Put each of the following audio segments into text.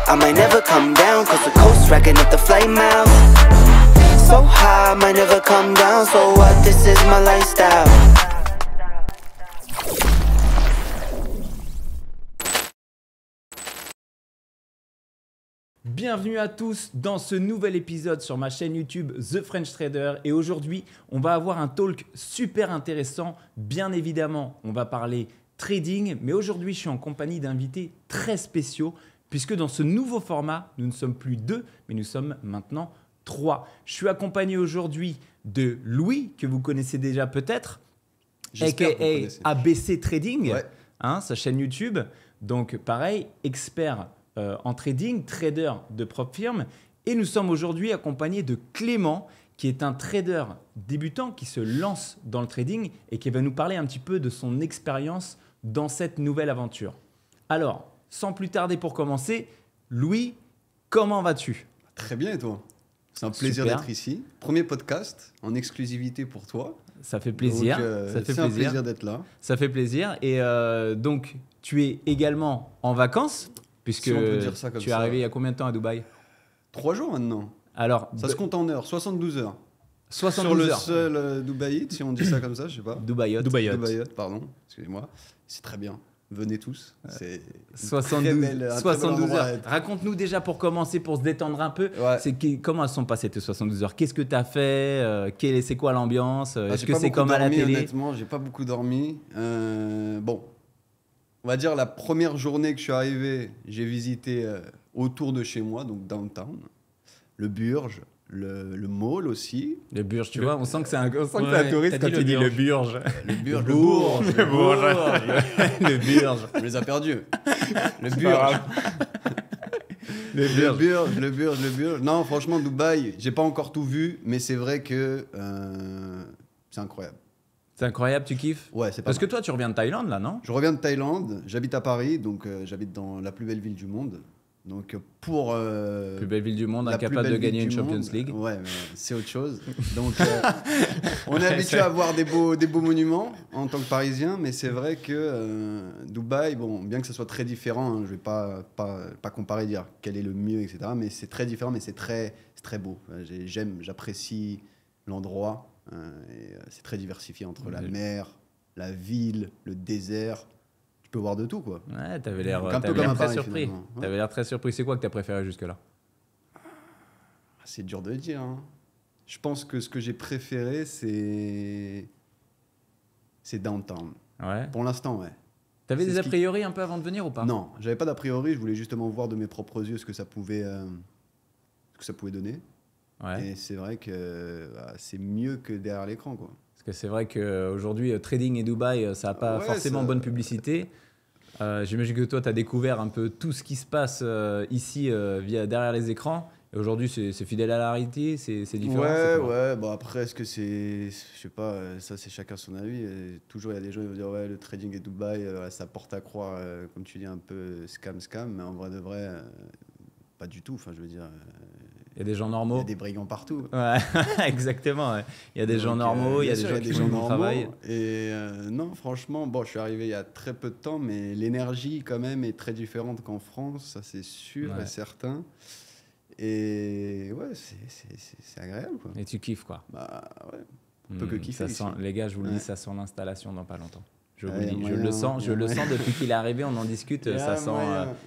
I might never come down, cause the coast racking up the flame out. So high, I might never come down, so what, this is my lifestyle. Bienvenue à tous dans ce nouvel épisode sur ma chaîne YouTube The French Trader et aujourd'hui on va avoir un talk super intéressant. Bien évidemment on va parler trading, mais aujourd'hui je suis en compagnie d'invités très spéciaux puisque dans ce nouveau format nous ne sommes plus deux mais nous sommes maintenant trois. Je suis accompagné aujourd'hui de Louis que vous connaissez déjà peut-être, aka ABC Trading, ouais. Sa chaîne YouTube. Donc pareil, expert en trading, trader de propre firme. Et nous sommes aujourd'hui accompagnés de Clément, qui est un trader débutant qui se lance dans le trading et qui va nous parler un petit peu de son expérience dans cette nouvelle aventure. Alors, sans plus tarder pour commencer, Louis, comment vas-tu ? Très bien et toi ? C'est un plaisir d'être ici. Premier podcast en exclusivité pour toi. Ça fait plaisir. C'est un plaisir d'être là. Ça fait plaisir. Et donc, tu es également en vacances ? Puisque si on peut dire ça comme tu es arrivé il y a combien de temps à Dubaï ? 3 jours maintenant. Alors, ça se compte en heures, 72 heures. 72 heures. Sur le seul Dubaï, si on dit ça comme ça, je sais pas. Dubaïot, pardon, excusez-moi. C'est très bien. Venez tous. C'est 72 heures. Raconte-nous déjà pour commencer, pour se détendre un peu. Ouais. Comment elles sont passées tes 72 heures ? Qu'est-ce que tu as fait ? C'est quoi l'ambiance ? Est-ce que c'est comme à la télé ? Honnêtement, j'ai pas beaucoup dormi. Bon. On va dire la première journée que je suis arrivé, j'ai visité autour de chez moi, donc downtown, le Burj, le mall aussi. Le Burj, tu vois, on sent que c'est un touriste quand tu dis le Burj. Le Burj, le Burj. On les a perdus. Le Burj. Le Burj. Non, franchement, Dubaï, j'ai pas encore tout vu, mais c'est vrai que c'est incroyable. C'est incroyable, tu kiffes ? Ouais, c'est pas Parce que toi, tu reviens de Thaïlande, là, non ? Je reviens de Thaïlande, j'habite à Paris, donc j'habite dans la plus belle ville du monde. Donc pour... plus belle ville du monde, incapable de gagner une Champions League. Ouais, mais c'est autre chose. Donc on est habitué à voir des beaux monuments en tant que Parisien, mais c'est vrai que Dubaï, bon, bien que ce soit très différent, hein, je vais pas comparer, dire quel est le mieux, etc. Mais c'est très différent, mais c'est très beau. J'apprécie l'endroit. C'est très diversifié entre la mer, la ville, le désert. Tu peux voir de tout, quoi. Ouais, t'avais l'air très surpris. Ouais. T'avais l'air très surpris. C'est quoi que t'as préféré jusque-là ? C'est dur de le dire. Hein. Je pense que ce que j'ai préféré, c'est downtown. Ouais. Pour l'instant, ouais. T'avais des a priori un peu avant de venir ou pas ? Non, j'avais pas d'a priori. Je voulais justement voir de mes propres yeux ce que ça pouvait donner. Ouais. Et c'est vrai que c'est mieux que derrière l'écran, quoi. Parce que c'est vrai qu'aujourd'hui, trading et Dubaï, ça n'a pas forcément bonne publicité. J'imagine que toi, tu as découvert un peu tout ce qui se passe ici derrière les écrans. Et aujourd'hui, c'est fidèle à la réalité, c'est différent. Ouais. Bon, après, est-ce que c'est... Je sais pas, ça, c'est chacun son avis. Et toujours, il y a des gens qui vont dire ouais, le trading et Dubaï, ça porte à croire, comme tu dis, un peu scam. Mais en vrai de vrai, pas du tout. Enfin, je veux dire... Il y a des gens normaux. Il y a des brigands partout. Ouais, exactement. Ouais. Il y a des gens normaux, il y a des gens qui font du travail. Et non, franchement, bon, je suis arrivé il y a très peu de temps, mais l'énergie, quand même, est très différente qu'en France. Ça, c'est sûr et certain. Et ouais, c'est agréable, quoi. Et tu kiffes, quoi. Bah ouais, on peut que kiffer. Les gars, je vous le dis, ça sent l'installation dans pas longtemps. Je vous le dis, je le sens depuis qu'il est arrivé, on en discute, ça sent,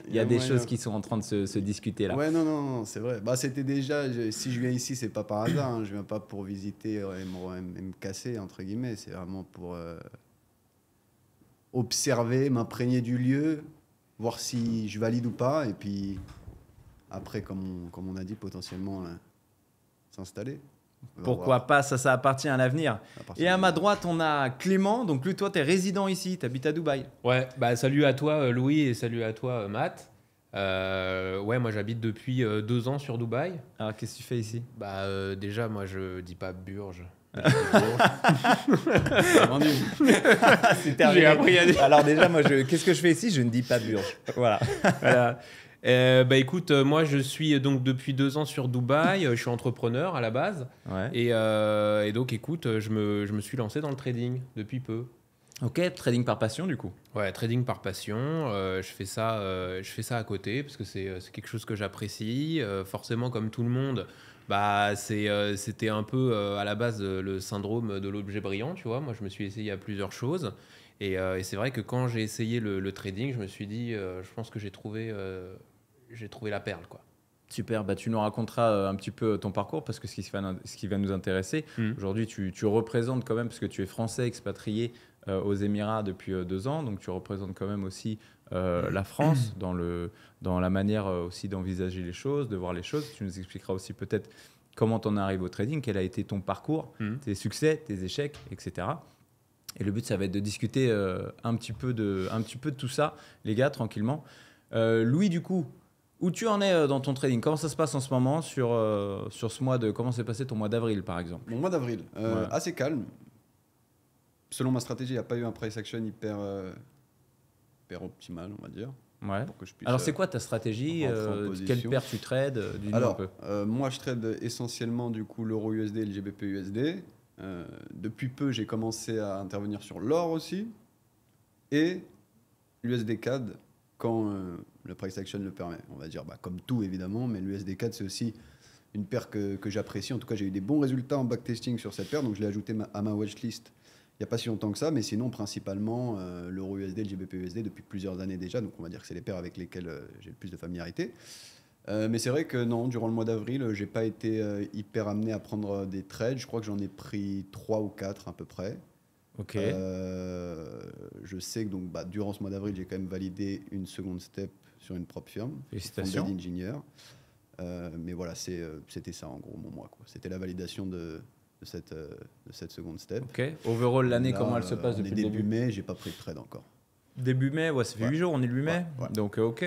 il y a des choses qui sont en train de se discuter là. Ouais, non, c'est vrai. Bah, c'était déjà, si je viens ici, c'est pas par hasard, hein. Je viens pas pour visiter et me casser, entre guillemets, c'est vraiment pour observer, m'imprégner du lieu, voir si je valide ou pas, et puis après, comme on a dit, potentiellement s'installer. Pourquoi pas, ça appartient à l'avenir. Et à ma droite, on a Clément. Donc lui, toi, tu es résident ici, tu habites à Dubaï. Ouais, bah salut à toi Louis et salut à toi Matt. Ouais, moi j'habite depuis 2 ans sur Dubaï. Alors qu'est-ce que tu fais ici ? Bah déjà, moi je dis pas Burj. C'est terminé. J'ai appris à dire. Alors déjà, moi, qu'est-ce que je fais ici ? Je ne dis pas Burj. Voilà. Bah écoute, moi je suis donc depuis 2 ans sur Dubaï, je suis entrepreneur à la base, et donc écoute, je me suis lancé dans le trading depuis peu. Ok, trading par passion du coup. Ouais, trading par passion. Je fais ça à côté parce que c'est quelque chose que j'apprécie. Forcément, comme tout le monde, bah, c'était un peu à la base le syndrome de l'objet brillant, tu vois. Moi, je me suis essayé à plusieurs choses. Et c'est vrai que quand j'ai essayé le trading, je me suis dit, je pense que j'ai trouvé la perle, quoi. Super, bah, tu nous raconteras un petit peu ton parcours parce que ce qui va nous intéresser. Aujourd'hui, tu représentes quand même, parce que tu es français expatrié aux Émirats depuis 2 ans, donc tu représentes quand même aussi la France dans la manière aussi d'envisager les choses, de voir les choses. Tu nous expliqueras aussi peut-être comment tu en arrives au trading, quel a été ton parcours, tes succès, tes échecs, etc. Et le but, ça va être de discuter un petit peu de tout ça, les gars, tranquillement. Louis, du coup, où tu en es dans ton trading? Comment ça se passe en ce moment sur ce mois de... Comment s'est passé ton mois d'avril, par exemple? Mon mois d'avril, Ouais. assez calme. Selon ma stratégie, il n'y a pas eu un price action hyper optimal, on va dire. Ouais. Pour que je puisse, Alors, c'est quoi ta stratégie? rentrer en Quelle position. paire tu trades? Dis-nous un Alors, peu. moi, je trade essentiellement du coup l'euro USD et le GBP USD. Depuis peu, j'ai commencé à intervenir sur l'or aussi et l'USD CAD quand le price action le permet. On va dire, comme tout évidemment, mais l'USD CAD c'est aussi une paire que j'apprécie. En tout cas, j'ai eu des bons résultats en backtesting sur cette paire, donc je l'ai ajouté à ma watchlist il n'y a pas si longtemps que ça, mais sinon principalement l'euro USD et le GBP USD depuis plusieurs années déjà, donc on va dire que c'est les paires avec lesquelles j'ai le plus de familiarité. Mais c'est vrai que non, durant le mois d'avril, j'ai pas été hyper amené à prendre des trades. Je crois que j'en ai pris 3 ou 4 à peu près. Ok. Je sais que donc, durant ce mois d'avril, j'ai quand même validé une seconde step sur une propre firme. Félicitations. Founded Engineer. Mais voilà, c'était ça en gros mon mois, quoi. C'était la validation de cette seconde step. Ok. Overall, l'année, Là, comment elle se passe on depuis est le début début? mai, j'ai pas pris de trade encore. Début mai, ouais, ça fait Ouais. 8 jours, on est le 8 mai. Ouais. Donc, ok.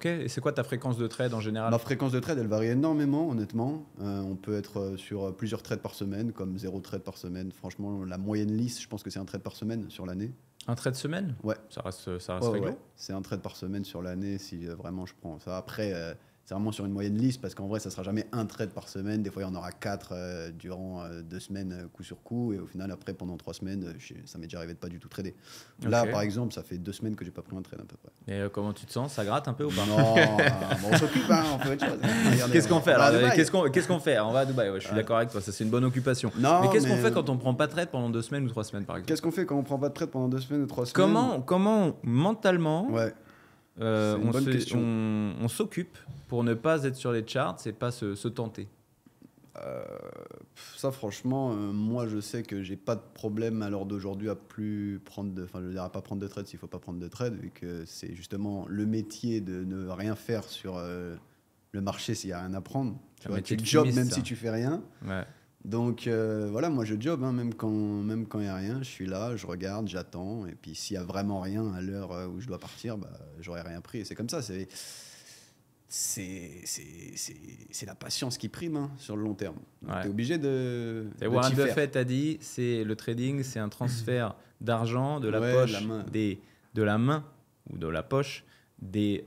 Et c'est quoi ta fréquence de trade en général? Ma fréquence de trade, elle varie énormément, honnêtement. On peut être sur plusieurs trades par semaine, comme 0 trade par semaine. Franchement, la moyenne lisse, je pense que c'est un trade par semaine sur l'année. Un trade semaine? Ouais. Ça reste Ouais, réglo. ouais. C'est un trade par semaine sur l'année si vraiment je prends ça. Après, c'est vraiment sur une moyenne lisse parce qu'en vrai, ça sera jamais un trade par semaine. Des fois, il y en aura 4 durant 2 semaines coup sur coup. Et au final, après, pendant 3 semaines, ça m'est déjà arrivé de pas du tout trader. Là, Ok. par exemple, ça fait 2 semaines que j'ai pas pris un trade à peu près. Et comment tu te sens? Ça gratte un peu ou pas? Non, bon, on s'occupe, hein, on fait autre chose. Regardez, Qu'est-ce qu'on fait on va à alors? Dubaï. Qu'est-ce qu'on fait? On va à Dubaï, ouais, je suis d'accord avec toi, ça c'est une bonne occupation. Non, mais qu'est-ce qu'on mais- fait quand on prend pas de trade pendant 2 semaines ou 3 semaines par exemple? Qu'est-ce qu'on fait quand on prend pas de trade pendant 2 semaines ou 3 semaines? Comment mentalement Ouais. C'est une bonne question. on s'occupe pour ne pas être sur les charts et pas se tenter? Ça, franchement, moi, je sais que j'ai pas de problème à l'heure d'aujourd'hui à plus prendre de, enfin, je veux dire, à pas prendre de trade s'il faut pas prendre de trade, vu que c'est justement le métier de ne rien faire sur le marché s'il y a rien à prendre. C'est un Tu vois, métier tu de jobs fumiste, même ça. si tu fais rien. Ouais. Donc voilà, moi je job, hein, même quand il y a rien, je suis là, je regarde, j'attends, et puis s'il y a vraiment rien à l'heure où je dois partir, j'aurais rien pris. Et c'est comme ça, c'est la patience qui prime, hein, sur le long terme. Ouais. Tu es obligé de Et t'y Warren faire. Buffett a dit, c'est le trading, c'est un transfert d'argent de la Ouais, poche, de la main. de la main ou de la poche des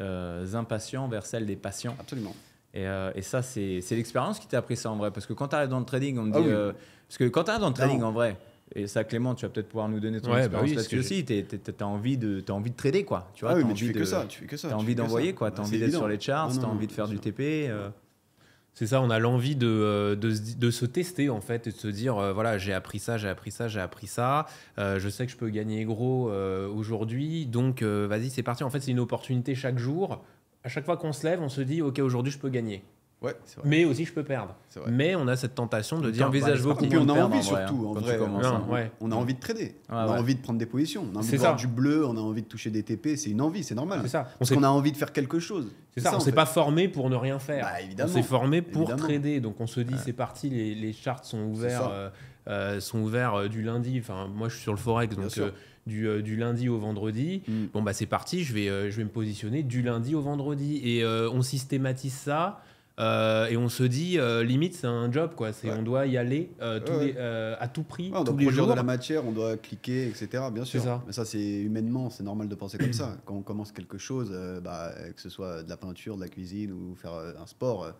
impatients vers celle des patients. Absolument. Et ça, c'est l'expérience qui t'a appris ça en vrai. Parce que quand tu arrives dans le trading, on me Ah dit. oui. Parce que quand tu arrives dans le trading Non. en vrai, et ça, Clément, tu vas peut-être pouvoir nous donner ton Ouais, expérience oui, là-dessus parce que aussi. T'as envie de trader, quoi. Tu vois, Ah oui, t'as mais tu envie fais de- que ça, tu fais que ça. T'as tu envie fais que d'envoyer, ça. quoi. T'as Bah, envie c'est d'être sur évident. les charts, Non, t'as non, envie de faire bien du sûr. TP. C'est ça, on a l'envie de se tester en fait et de se dire voilà, j'ai appris ça. Je sais que je peux gagner gros aujourd'hui, donc vas-y, c'est parti. En fait, c'est une opportunité chaque jour. À chaque fois qu'on se lève, on se dit ok, aujourd'hui, je peux gagner. Ouais, c'est vrai. Mais aussi, je peux perdre. C'est vrai. Mais on a cette tentation de dire T'envisages bah, beaucoup Et c'est puis moins on a de perdre, envie en vrai, surtout, hein, en quand vrai. tu commences, Non, hein. ouais. On a envie de trader. Ouais, On a ouais. envie de prendre des positions. On a envie C'est de voir ça. du bleu, on a envie de toucher des TP. C'est une envie, c'est normal. C'est ça. On Parce s'est qu'on a envie de faire quelque chose. C'est ça, on en s'est fait. pas formé pour ne rien faire. Bah, On évidemment. s'est formé pour Évidemment. trader. Donc on se dit c'est parti, les charts sont ouverts, du lundi. Enfin, moi je suis sur le forex, Bien donc sûr. du lundi au vendredi. Mm. Bon bah c'est parti, je vais me positionner du lundi au vendredi et on systématise ça. Et on se dit limite c'est un job quoi. Ouais. On doit y aller Ouais. à tout prix Ouais, on doit tous les produire jours. de la matière, on doit cliquer, etc. Bien sûr. C'est ça. Mais ça, c'est humainement, c'est normal de penser comme ça. Quand on commence quelque chose, que ce soit de la peinture, de la cuisine ou faire un sport,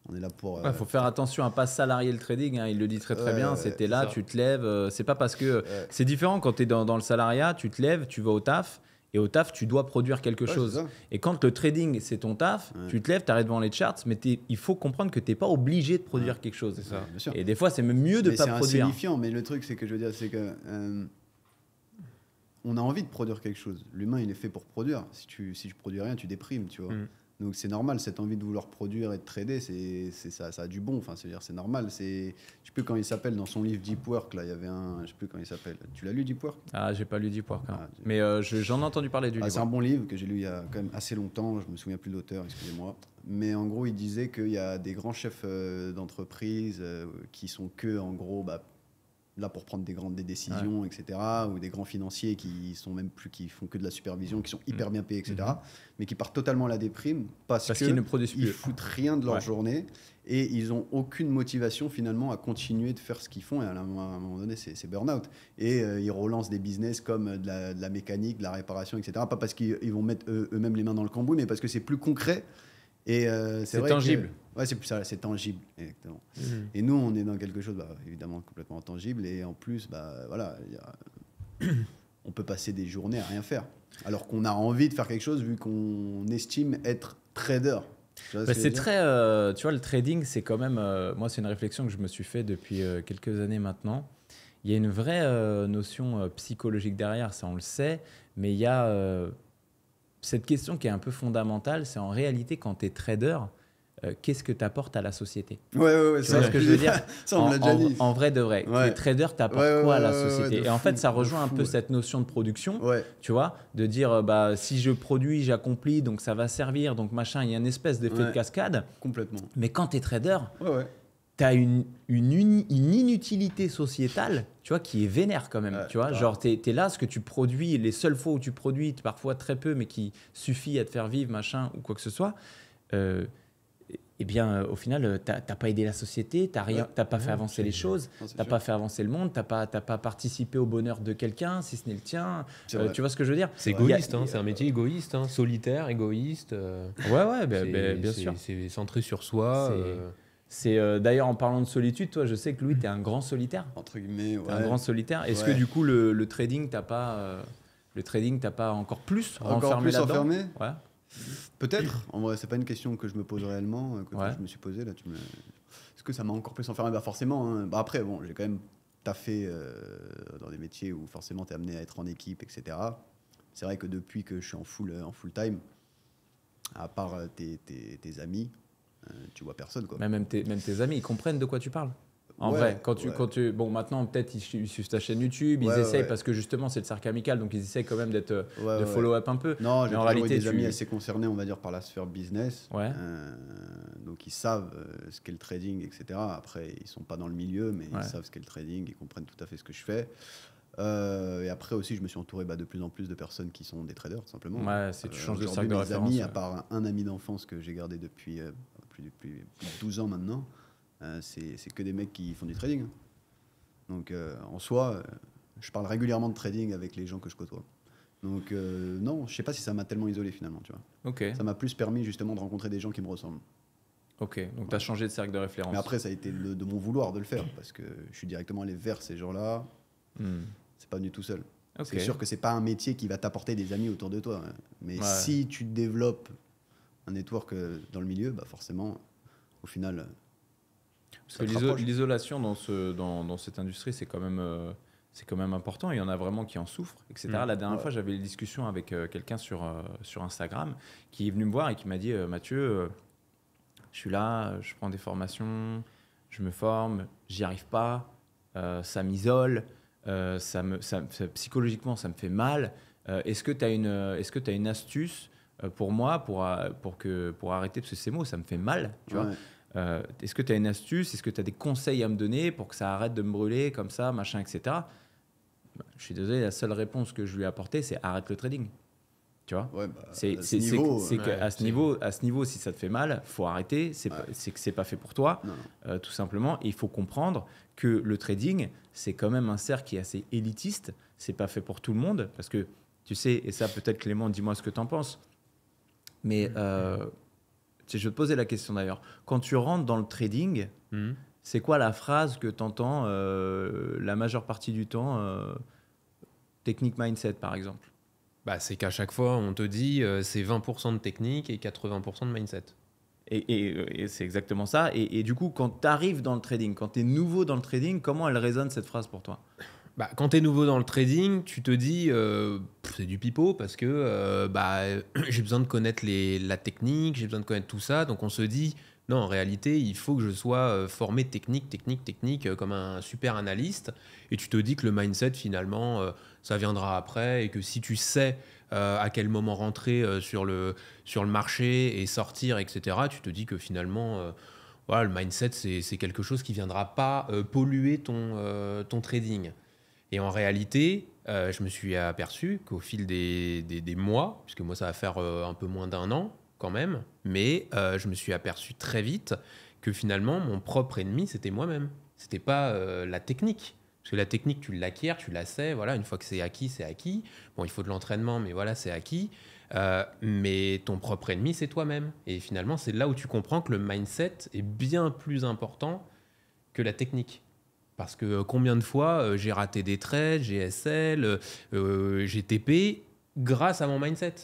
On est là pour. Il faut faire attention à pas salarier le trading. Hein, il le dit très bien. C'était là, ça. tu te lèves. C'est pas parce que c'est différent quand tu es dans le salariat. Tu te lèves, tu vas au taf. Et au taf, tu dois produire quelque chose. C'est ça. Et quand le trading, c'est ton taf, tu te lèves, tu arrêtes devant les charts, mais il faut comprendre que tu n'es pas obligé de produire quelque chose. C'est ça. Bien sûr. Et des fois, c'est même mieux de ne pas C'est produire. insignifiant, mais le truc, c'est que je veux dire, c'est que on a envie de produire quelque chose. L'humain, il est fait pour produire. Si tu produis rien, tu déprimes, tu vois. Donc c'est normal, cette envie de vouloir produire et de trader, ça a du bon. Enfin, c'est normal. Je sais plus quand il s'appelle dans son livre Deep Work. Là, il y avait je sais plus quand il s'appelle. Tu l'as lu Deep Work? Ah, j'ai pas lu Deep Work. Hein. Ah, mais j'en ai entendu parler du livre. C'est un bon livre que j'ai lu il y a quand même assez longtemps. Je me souviens plus de l'auteur, excusez-moi. Mais en gros, il disait qu'il y a des grands chefs d'entreprise qui sont que, en gros, là pour prendre des décisions, etc. Ou des grands financiers qui font que de la supervision, qui sont hyper bien payés, etc. Mais qui partent totalement à la déprime parce qu'ils ne produisent plus. Ils foutent rien de leur journée et ils ont aucune motivation finalement à continuer de faire ce qu'ils font. Et à un moment donné, c'est burn-out. Et ils relancent des business comme de la mécanique, de la réparation, etc. Pas parce qu'ils vont mettre eux-mêmes les mains dans le cambouis, mais parce que c'est plus concret. Et c'est vrai tangible. Ouais, c'est plus ça, c'est tangible, exactement. Et nous, on est dans quelque chose, évidemment, complètement intangible. Et en plus, voilà, on peut passer des journées à rien faire. Alors qu'on a envie de faire quelque chose vu qu'on estime être trader. C'est très, tu vois, le trading, c'est quand même, moi, c'est une réflexion que je me suis fait depuis quelques années maintenant. Il y a une vraie notion psychologique derrière, ça on le sait, mais il y a cette question qui est un peu fondamentale, c'est en réalité quand tu es trader, qu'est-ce que tu apportes à la société? Ouais, tu vois ce que je veux dire? Ça, on l'a déjà dit. En vrai de vrai. Ouais. Tu es trader, tu apportes quoi à la société? Et en fait, ça rejoint un peu fou, cette notion de production, Ouais. tu vois, de dire si je produis, j'accomplis, donc ça va servir, donc machin, il y a une espèce d'effet de cascade. Complètement. Mais quand tu es trader, Ouais. tu as une inutilité sociétale, tu vois, qui est vénère quand même. Tu vois, genre, tu es là, ce que tu produis, les seules fois où tu produis, parfois très peu, mais qui suffit à te faire vivre, machin, ou quoi que ce soit, eh bien, au final, tu n'as pas aidé la société, tu n'as pas fait avancer les choses, tu n'as pas fait avancer le monde, tu n'as pas participé au bonheur de quelqu'un, si ce n'est le tien. Tu vois ce que je veux dire? C'est égoïste, c'est un métier égoïste, solitaire, égoïste. Bien sûr. C'est centré sur soi. C'est d'ailleurs, en parlant de solitude, toi, je sais que Louis, tu es un grand solitaire. Entre guillemets, ouais. T'es un grand solitaire. Est-ce que du coup, le trading, t'as pas encore plus renfermé là-dedans? Enfermé Ouais. Peut-être. En vrai, c'est pas une question que je me pose réellement, que je me suis posée. Est-ce que ça m'a encore plus enfermé? Forcément. Hein. Après, bon, j'ai quand même taffé dans des métiers où forcément t'es amené à être en équipe, etc. C'est vrai que depuis que je suis en full time, à part tes amis, tu vois personne, quoi. Même tes amis, ils comprennent de quoi tu parles. En vrai, quand tu bon, maintenant peut-être ils suivent ta chaîne YouTube, ils essayent parce que justement c'est le cercle amical, donc ils essayent quand même de follow-up un peu. Non, j'ai en réalité des amis assez concernés, on va dire, par la sphère business. Donc ils savent ce qu'est le trading, etc. Après, ils sont pas dans le milieu, mais ils savent ce qu'est le trading, ils comprennent tout à fait ce que je fais. Et après aussi, je me suis entouré de plus en plus de personnes qui sont des traders, tout simplement. Ouais, tu changes de cercle de référence. Amis, à part un ami d'enfance que j'ai gardé depuis plus de 12 ans maintenant, c'est que des mecs qui font du trading. Donc en soi, je parle régulièrement de trading avec les gens que je côtoie. Donc non, je sais pas si ça m'a tellement isolé finalement, tu vois. Okay. Ça m'a plus permis justement de rencontrer des gens qui me ressemblent. Ok, donc tu as changé de cercle de référence. Mais après, ça a été de mon vouloir de le faire, parce que je suis directement allé vers ces gens-là. C'est pas venu tout seul. C'est sûr que c'est pas un métier qui va t'apporter des amis autour de toi. Mais si tu développes un network dans le milieu, forcément, au final... Parce que l'isolation dans cette industrie, c'est quand même important. Il y en a vraiment qui en souffrent, etc. La dernière fois, j'avais une discussion avec quelqu'un sur Instagram qui est venu me voir et qui m'a dit « Mathieu, je suis là, je prends des formations, je me forme, j'y arrive pas, ça m'isole, psychologiquement, ça me fait mal. Est-ce que tu as une astuce pour moi pour arrêter, parce que ces mots, ça me fait mal, tu vois. Est-ce que tu as une astuce? Est-ce que tu as des conseils à me donner pour que ça arrête de me brûler comme ça, machin, etc. Je suis désolé, la seule réponse que je lui ai apportée, c'est arrête le trading. Tu vois, à ce niveau, si ça te fait mal, faut arrêter. C'est que c'est pas fait pour toi, tout simplement. Et il faut comprendre que le trading, c'est quand même un cercle qui est assez élitiste. C'est pas fait pour tout le monde, parce que tu sais, et ça peut-être Clément, dis-moi ce que tu en penses. Mais Je vais te poser la question d'ailleurs. Quand tu rentres dans le trading, c'est quoi la phrase que tu entends la majeure partie du temps technique mindset, par exemple? Bah, c'est qu'à chaque fois, on te dit c'est 20% de technique et 80% de mindset. Et c'est exactement ça. Et du coup, quand tu arrives dans le trading, quand tu es nouveau dans le trading, comment elle résonne cette phrase pour toi? Bah, quand tu es nouveau dans le trading, tu te dis c'est du pipeau parce que j'ai besoin de connaître la technique, j'ai besoin de connaître tout ça. Donc on se dit non, en réalité, il faut que je sois formé technique, comme un super analyste. Et tu te dis que le mindset, finalement, ça viendra après et que si tu sais à quel moment rentrer sur le marché et sortir, etc., tu te dis que finalement, voilà, le mindset, c'est quelque chose qui ne viendra pas polluer ton trading. Et en réalité, je me suis aperçu qu'au fil des mois, puisque moi, ça va faire un peu moins d'1 an quand même, mais je me suis aperçu très vite que finalement, mon propre ennemi, c'était moi-même. C'était pas la technique. Parce que la technique, tu l'acquiers, tu la sais. Voilà, une fois que c'est acquis, c'est acquis. Bon, il faut de l'entraînement, mais voilà, c'est acquis. Mais ton propre ennemi, c'est toi-même. Et finalement, c'est là où tu comprends que le mindset est bien plus important que la technique. Parce que combien de fois j'ai raté des trades, GSL, GTP, grâce à mon mindset.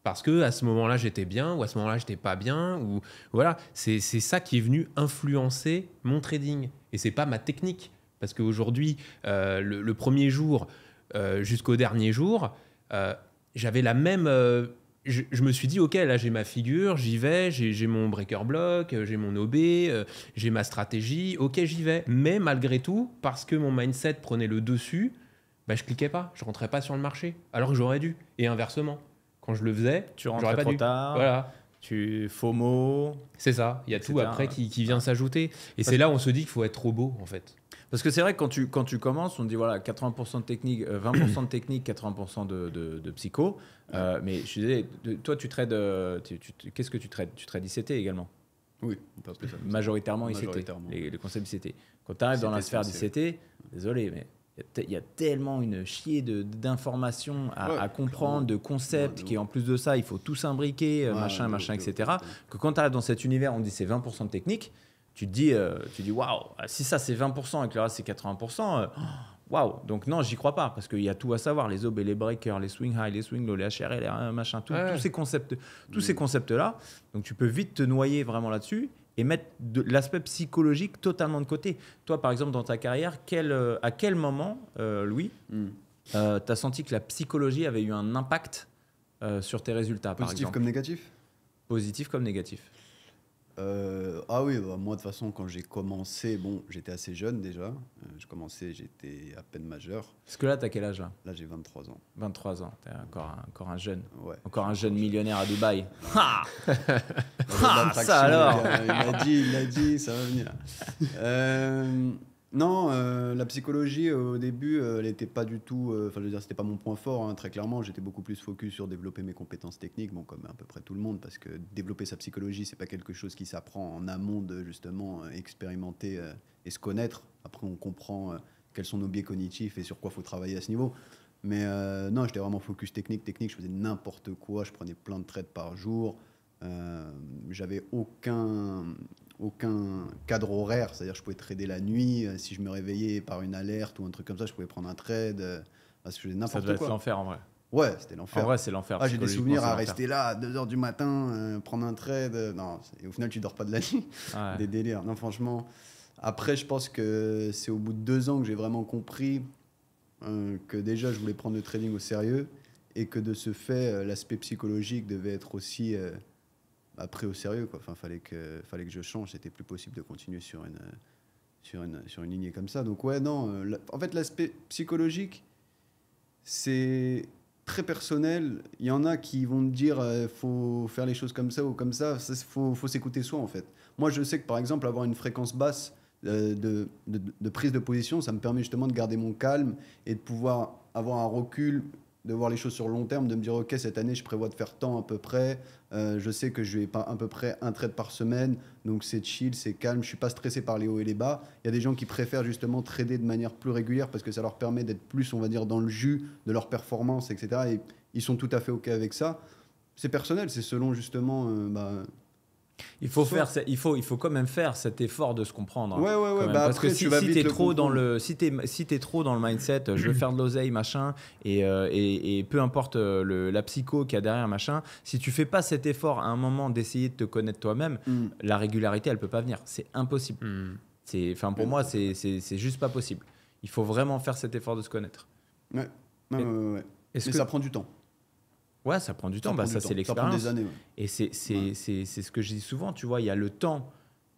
Parce que à ce moment-là, j'étais bien, ou à ce moment-là, j'étais pas bien. Ou voilà, c'est ça qui est venu influencer mon trading. Et c'est pas ma technique. Parce qu'aujourd'hui, le premier jour jusqu'au dernier jour, j'avais la même... je me suis dit, OK, là, j'ai ma figure, j'y vais, j'ai mon breaker block, j'ai mon OB, j'ai ma stratégie, OK, j'y vais. Mais malgré tout, parce que mon mindset prenait le dessus, bah, je cliquais pas, je rentrais pas sur le marché, alors que j'aurais dû. Et inversement, quand je le faisais, tu rentrais pas trop dû. tard, voilà. tu FOMO. C'est ça, il y a etc. tout après qui vient s'ajouter. Et c'est là où on se dit qu'il faut être trop beau, en fait. Parce que c'est vrai que quand tu commences, on te dit voilà, 80% de technique, 20% de technique, 80% de psycho. Mais je suis désolé, toi, tu trades. Qu'est-ce que tu trades? Tu trades ICT également? Oui, on peut appeler ça comme ça. Majoritairement ICT, Majoritairement. les concepts ICT. Quand tu arrives dans la sphère d'ICT, désolé, mais il y a tellement une chier d'informations à comprendre, de concepts, qui en plus de ça, il faut tout s'imbriquer, machin, etc. Que quand tu arrives dans cet univers, on dit c'est 20% de technique. Tu te dis waouh, si ça c'est 20% et que le reste c'est 80%, waouh. Donc non, j'y crois pas parce qu'il y a tout à savoir, les OB, les breakers, les swing high, les swing low, les HRL, les machin, tous ces concepts-là. Donc tu peux vite te noyer vraiment là-dessus et mettre l'aspect psychologique totalement de côté. Toi, par exemple, dans ta carrière, à quel moment, Louis, tu as senti que la psychologie avait eu un impact sur tes résultats, par exemple? Positif comme négatif? Positif comme négatif. Ah oui, bah, moi de toute façon quand j'ai commencé, bon j'étais assez jeune déjà, j'étais à peine majeur. Parce que là t'as quel âge là? Là j'ai 23 ans. 23 ans, t'es encore un jeune. Ouais. Encore un jeune millionnaire à Dubaï. Ha Ça alors. il l'a dit, ça va venir. Non, la psychologie au début, elle n'était pas du tout. Enfin, je veux dire, c'était pas mon point fort. Hein, très clairement, j'étais beaucoup plus focus sur développer mes compétences techniques, bon, comme à peu près tout le monde, parce que développer sa psychologie, c'est pas quelque chose qui s'apprend en amont de justement expérimenter et se connaître. Après, on comprend quels sont nos biais cognitifs et sur quoi faut travailler à ce niveau. Mais non, j'étais vraiment focus technique. Je faisais n'importe quoi. Je prenais plein de trades par jour. J'avais aucun cadre horaire, c'est-à-dire je pouvais trader la nuit, si je me réveillais par une alerte ou un truc comme ça, je pouvais prendre un trade, parce que je faisais n'importe quoi. Ça devait être l'enfer en vrai. Ouais, c'était l'enfer. En vrai, c'est l'enfer. J'ai des souvenirs à rester là à 2h du matin, prendre un trade, non, et au final tu dors pas de la nuit, des délires. Non, franchement, après je pense que c'est au bout de 2 ans que j'ai vraiment compris que déjà je voulais prendre le trading au sérieux et que de ce fait, l'aspect psychologique devait être aussi... pris au sérieux, quoi. Enfin, fallait que je change, c'était plus possible de continuer sur une lignée comme ça. Donc ouais, non, en fait l'aspect psychologique c'est très personnel. Il y en a qui vont te dire faut faire les choses comme ça ou comme ça, faut s'écouter soi en fait. Moi je sais que par exemple avoir une fréquence basse de prise de position, ça me permet justement de garder mon calme et de pouvoir avoir un recul, de voir les choses sur le long terme, de me dire ok, cette année je prévois de faire tant à peu près, je sais que je vais pas à peu près un trade par semaine, donc c'est chill, c'est calme, je suis pas stressé par les hauts et les bas. Il y a des gens qui préfèrent justement trader de manière plus régulière parce que ça leur permet d'être plus, on va dire, dans le jus de leur performance, etc. Et ils sont tout à fait ok avec ça. C'est personnel, c'est selon justement Il faut quand même faire cet effort de se comprendre. Hein, Ouais. bah Parce après, que si t'es trop dans le, si t'es trop dans le mindset, je veux faire de l'oseille, machin, et peu importe la psycho qu'il y a derrière, machin, si tu fais pas cet effort à un moment d'essayer de te connaître toi-même, la régularité, elle peut pas venir. C'est impossible. Pour moi, c'est juste pas possible. Il faut vraiment faire cet effort de se connaître. Ouais. Est-ce Mais que ça prend du temps. Ouais, ça prend du temps. Ça, c'est l'expérience. Ça prend des années. Ouais. Et c'est ce que je dis souvent. Tu vois, il y a le temps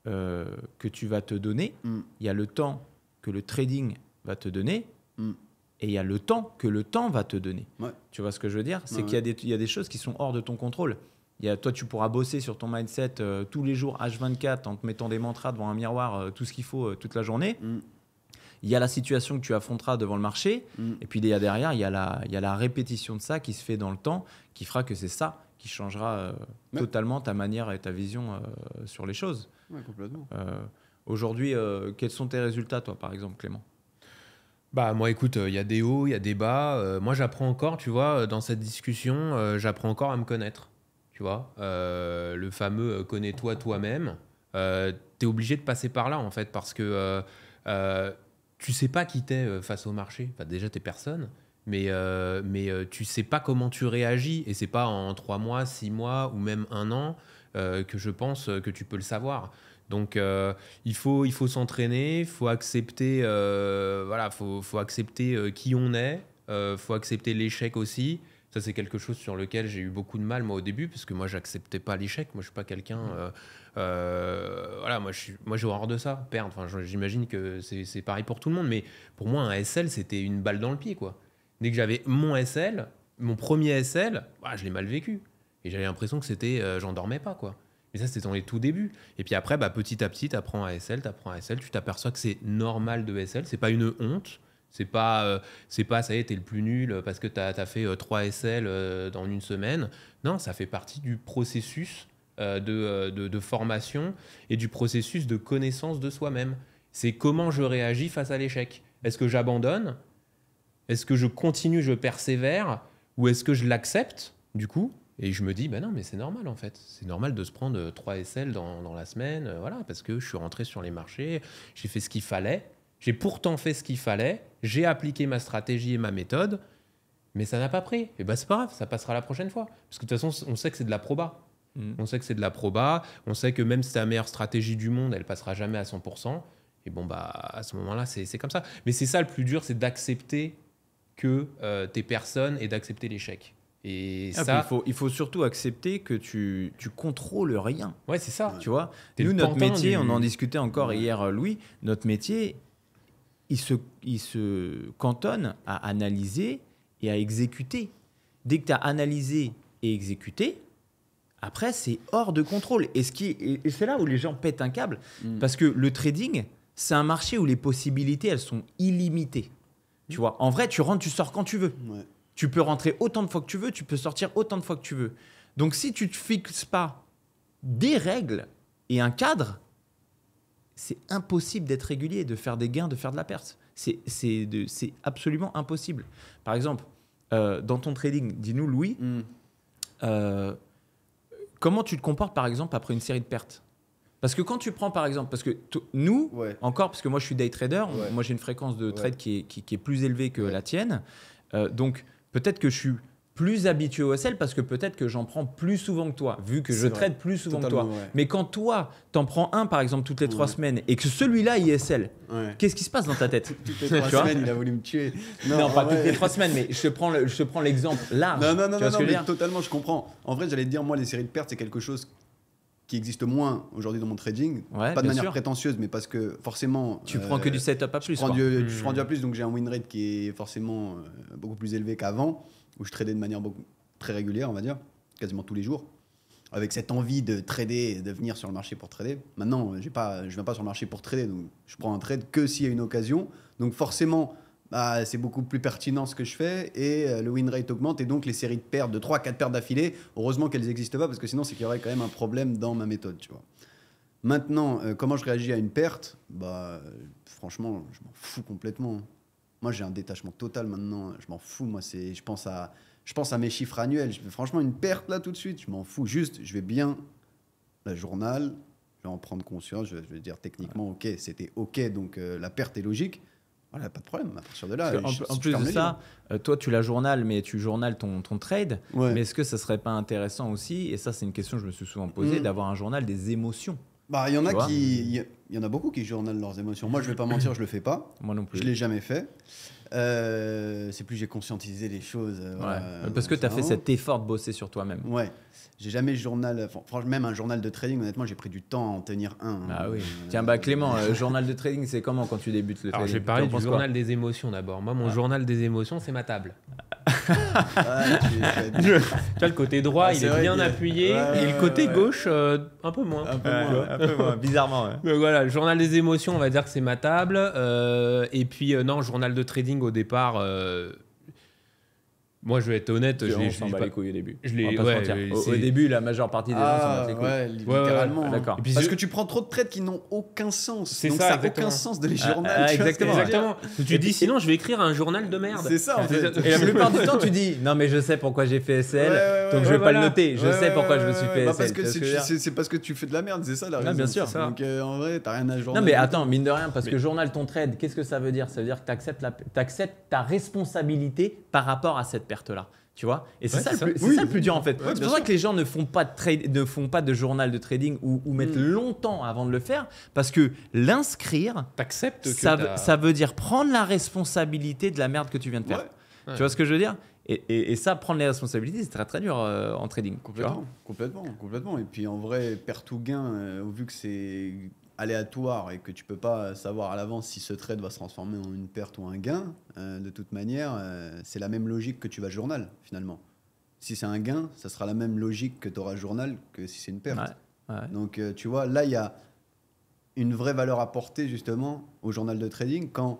que tu vas te donner, il y a le temps que le trading va te donner, et il y a le temps que le temps va te donner. Ouais. Tu vois ce que je veux dire? C'est qu'il y a des choses qui sont hors de ton contrôle. Toi, tu pourras bosser sur ton mindset tous les jours, H24, en te mettant des mantras devant un miroir, tout ce qu'il faut toute la journée. Il y a la situation que tu affronteras devant le marché, et puis derrière, il y a la répétition de ça qui se fait dans le temps, qui fera que c'est ça qui changera totalement ta manière et ta vision sur les choses. Ouais, complètement. Aujourd'hui, quels sont tes résultats, toi, par exemple, Clément? Bah moi, écoute, il y a des hauts, il y a des bas. Moi, j'apprends encore, tu vois, dans cette discussion, j'apprends encore à me connaître. Tu vois, le fameux connais-toi toi-même. T'es obligé de passer par là, en fait, parce que tu sais pas qui t'es face au marché. Enfin, déjà, t'es personne, mais tu sais pas comment tu réagis. Et c'est pas en 3 mois, 6 mois ou même 1 an que je pense que tu peux le savoir. Donc, il faut s'entraîner, il faut accepter, faut accepter qui on est, faut accepter l'échec aussi. Ça, c'est quelque chose sur lequel j'ai eu beaucoup de mal, moi, au début, parce que moi, j'acceptais pas l'échec. Moi, je suis pas quelqu'un... moi, j'ai horreur de ça, perdre. Enfin, j'imagine que c'est pareil pour tout le monde. Mais pour moi, un SL, c'était une balle dans le pied, quoi. Dès que j'avais mon SL, mon premier SL, je l'ai mal vécu. Et j'avais l'impression que c'était... j'en dormais pas, quoi. Mais ça, c'était dans les tout débuts. Et puis après, petit à petit, tu apprends à SL, tu t'aperçois que c'est normal de SL. C'est pas une honte. C'est pas ça y est, t'es le plus nul parce que t'as fait 3 SL dans une semaine. Non, ça fait partie du processus de formation et du processus de connaissance de soi-même. C'est comment je réagis face à l'échec. Est-ce que j'abandonne? Est-ce que je continue, je persévère? Ou est-ce que je l'accepte, du coup? Et je me dis, non, mais c'est normal en fait. C'est normal de se prendre 3 SL dans la semaine, parce que je suis rentré sur les marchés, j'ai fait ce qu'il fallait. J'ai pourtant fait ce qu'il fallait, j'ai appliqué ma stratégie et ma méthode, mais ça n'a pas pris. Et c'est pas grave, ça passera la prochaine fois. Parce que de toute façon, on sait que c'est de la proba. On sait que c'est de la proba, on sait que même si c'est la meilleure stratégie du monde, elle passera jamais à 100%. Et à ce moment-là, c'est comme ça. Mais c'est ça le plus dur, c'est d'accepter que t'es personne et d'accepter l'échec. Et ça, il faut surtout accepter que tu contrôles rien. Ouais, c'est ça. Tu vois, nous, notre métier, on en discutait encore hier, Louis, notre métier, il se cantonne à analyser et à exécuter. Dès que tu as analysé et exécuté, après, c'est hors de contrôle. Et c'est là où les gens pètent un câble. Parce que le trading, c'est un marché où les possibilités, elles sont illimitées. Tu vois, en vrai, tu rentres, tu sors quand tu veux. Ouais. Tu peux rentrer autant de fois que tu veux, tu peux sortir autant de fois que tu veux. Donc, si tu ne te fixes pas des règles et un cadre, c'est impossible d'être régulier, de faire des gains, de faire de la perte. C'est absolument impossible. Par exemple, dans ton trading, dis-nous, Louis, comment tu te comportes, par exemple, après une série de pertes? Parce que quand tu prends, par exemple, parce que nous, encore, parce que moi, je suis day trader, moi, j'ai une fréquence de trade qui est plus élevée que la tienne. Donc, peut-être que je suis plus habitué au SL parce que peut-être que j'en prends plus souvent que toi, vu que je trade plus souvent que toi. Ouais. Mais quand toi, t'en prends un, par exemple, toutes les 3 semaines et que celui-là, il est SL, qu'est-ce qui se passe dans ta tête? Toutes les 3 semaines, il a voulu me tuer. Non, pas toutes les 3 semaines, mais je te prends l'exemple large. Non, mais totalement, je comprends. En vrai, j'allais te dire, moi, les séries de pertes, c'est quelque chose qui existe moins aujourd'hui dans mon trading. Pas de manière prétentieuse, mais parce que forcément... Tu prends que du setup à plus. Je prends du A+, donc j'ai un win rate qui est forcément beaucoup plus élevé qu'avant, où je tradais de manière très régulière, on va dire, quasiment tous les jours, avec cette envie de trader et de venir sur le marché pour trader. Maintenant, je ne viens pas sur le marché pour trader, donc je prends un trade que s'il y a une occasion. Donc forcément, c'est beaucoup plus pertinent ce que je fais et le win rate augmente et donc les séries de pertes, de 3-4 pertes d'affilée, heureusement qu'elles n'existent pas parce que sinon c'est qu'il y aurait quand même un problème dans ma méthode, tu vois. Maintenant, comment je réagis à une perte? Franchement, je m'en fous complètement. Moi, j'ai un détachement total maintenant. Je m'en fous. Moi, je pense à mes chiffres annuels. Franchement, une perte là tout de suite, je m'en fous. Juste, je vais bien la journal, je vais en prendre conscience, je vais dire techniquement, ok, c'était ok, donc la perte est logique. Voilà, pas de problème. À partir de là, En plus de ça, toi, tu la journales, mais tu journales ton trade. Ouais. Mais est-ce que ça serait pas intéressant aussi, et ça, c'est une question que je me suis souvent posée, d'avoir un journal des émotions? Bah, il y en Tu vois, a il y en a beaucoup qui journalent leurs émotions. Moi, je vais pas mentir, je le fais pas. Moi non plus. Je l'ai jamais fait. C'est plus j'ai conscientisé les choses. Ouais. Parce que tu as fait cet effort de bosser sur toi-même. Ouais. J'ai jamais journal. Franchement, même un journal de trading, honnêtement, j'ai pris du temps à en tenir un. Ah oui. Tiens, Clément, journal de trading, c'est comment quand tu débutes le Alors, trading? j'ai parlé T'en du penses quoi? journal des émotions d'abord. Moi, mon journal des émotions, c'est ma table. Ouais, Tu vois, le côté droit, Ah, il c'est est vrai bien qu'il y a- appuyé, Ouais, et le côté ouais. gauche, un peu moins. un peu moins. Un peu moins, bizarrement. Ouais. Donc voilà, le journal des émotions, on va dire que c'est ma table. Et puis, non, journal de trading au départ. Moi, je vais être honnête, On s'en bat les couilles au début. je l'ai- On va pas se ouais, mentir. mais Au c'est- début, la majeure partie des gens s'en battent les couilles. Ouais, littéralement. ouais, hein. d'accord. Et puis, Parce je- que tu prends trop de trades qui n'ont aucun sens. C'est Donc ça, ça n'a exactement. aucun sens de les Ah, journal. ah, tu vois ce que exactement. je veux dire Exactement. Tu dis, sinon, je vais écrire un journal de merde. C'est ça, en fait. Et la plupart du temps, tu dis non, mais je sais pourquoi j'ai fait SL, Ouais, ouais, donc ouais, je vais pas voilà. le noter. Je Ouais, sais ouais, pourquoi je me ouais, suis ouais. fait Bah, SL. parce que Tu vois ce que je veux dire c'est parce que tu fais de la merde, c'est ça la Ah, raison. bien sûr. C'est ça. Donc en vrai, t'as rien à journal. Non, mais attends, mine de rien, parce que journal ton trade, qu'est-ce que ça veut dire? Ça veut dire que tu acceptes ta responsabilité par rapport à cette perte-là. Tu vois? Et c'est Ouais, ça, c'est c'est Oui. ça le plus dur en fait. Ouais, C'est bien pour ça sûr. que les gens ne font pas de journal de trading ou mettent longtemps avant de le faire, parce que l'inscrire, T'acceptes que ça veut dire prendre la responsabilité de la merde que tu viens de faire. Ouais. Tu vois ce que je veux dire? Et ça, prendre les responsabilités, c'est très très dur en trading. tu vois. Complètement. Et puis en vrai, perte ou gain, vu que c'est aléatoire et que tu peux pas savoir à l'avance si ce trade va se transformer en une perte ou un gain, de toute manière, c'est la même logique que tu vas journal finalement. Si c'est un gain, ça sera la même logique que tu auras journal que si c'est une perte. Ouais, ouais. Donc tu vois, là, il y a une vraie valeur apportée justement au journal de trading quand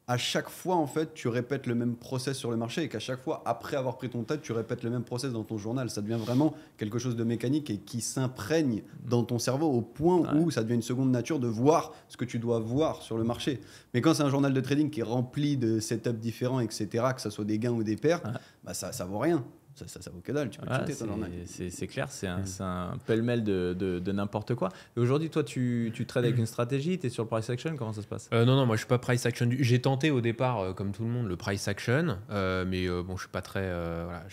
à chaque fois, en fait, tu répètes le même process sur le marché et qu'à chaque fois, après avoir pris ton trade, tu répètes le même process dans ton journal. Ça devient vraiment quelque chose de mécanique et qui s'imprègne dans ton cerveau au point où ça devient une seconde nature de voir ce que tu dois voir sur le marché. Mais quand c'est un journal de trading qui est rempli de setups différents, etc., que ce soit des gains ou des pertes, bah ça vaut rien. Ça vaut que dalle, tu peux Ouais, chuter ton journal. c'est clair, c'est un pêle-mêle de n'importe quoi. Et aujourd'hui, toi, tu trades avec une stratégie, tu es sur le price action, comment ça se passe? Non, moi je suis pas price action. J'ai tenté au départ, comme tout le monde, le price action, mais bon, je suis pas très. Voilà,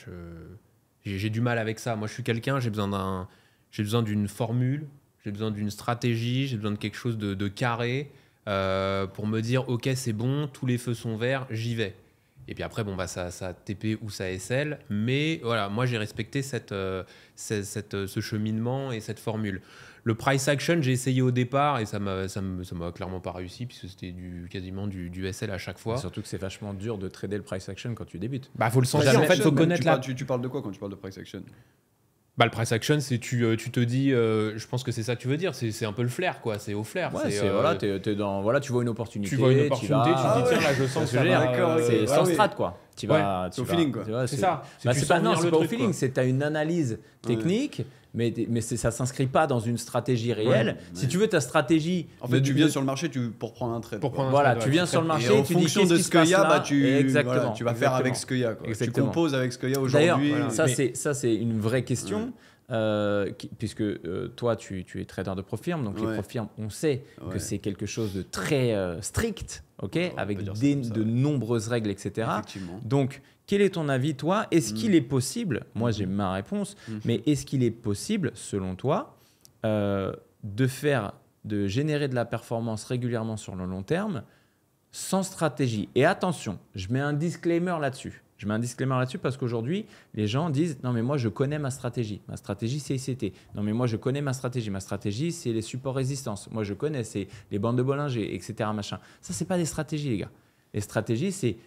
j'ai du mal avec ça. Moi, je suis quelqu'un, j'ai besoin d'une formule, j'ai besoin d'une stratégie, j'ai besoin de quelque chose de carré pour me dire, ok, c'est bon, tous les feux sont verts, j'y vais. Et puis après, bon, bah, ça TP ou ça SL. Mais voilà, moi, j'ai respecté ce cheminement et cette formule. Le price action, j'ai essayé au départ et ça m'a clairement pas réussi puisque c'était quasiment du SL à chaque fois. Et surtout que c'est vachement dur de trader le price action quand tu débutes. Bah, faut le sentir. Jamais. En fait, faut connaître la. Tu parles de quoi quand tu parles de price action? Bah, le price action, c'est tu te dis, je pense que c'est ça que tu veux dire, c'est un peu le flair, quoi, c'est au flair. Ouais, voilà, t'es dans, voilà, tu vois une opportunité. Tu vois une opportunité, tu te dis, tiens, là, je sens que ça va. D'accord, ok. C'est Ah sans oui. strat, quoi. Tu Ouais, vas, c'est au feeling, quoi. tu vois, C'est ça. Bah, Tu c'est sens pas, non, venir c'est le pas au truc, feeling, quoi. c'est tu as une analyse technique, mais ça s'inscrit pas dans une stratégie réelle. Si tu veux ta stratégie. En fait, tu viens sur le marché pour prendre un trade. Pour quoi. prendre un Voilà, trade, tu ouais, viens c'est sur le très- marché, Et en tu dis fonction qu'est-ce de qui ce se passe qu'il y a, là. bah, tu Exactement. vas faire avec ce qu'il y a. Quoi. Tu Exactement. composes avec ce qu'il y a D'ailleurs, aujourd'hui. ça c'est une vraie question. Puisque toi tu es trader de Profirm, donc les Ouais. Profirm, on sait que Ouais. c'est quelque chose de très strict, ok, Ouais, on peut avec dire ça de comme ça, ouais. nombreuses règles, etc. Effectivement. Donc, quel est ton avis, toi? Est-ce qu'il est possible, moi j'ai ma réponse, mais est-ce qu'il est possible, selon toi, de générer de la performance régulièrement sur le long terme sans stratégie? Et attention, je mets un disclaimer là-dessus. Parce qu'aujourd'hui, les gens disent « Non, mais moi, je connais ma stratégie. Ma stratégie, c'est ICT. Non, mais moi, je connais ma stratégie. Ma stratégie, c'est les supports résistance. Moi, je connais, c'est les bandes de Bollinger, etc. Machin. » Ça, ce n'est pas des stratégies, les gars. Les stratégies, c'est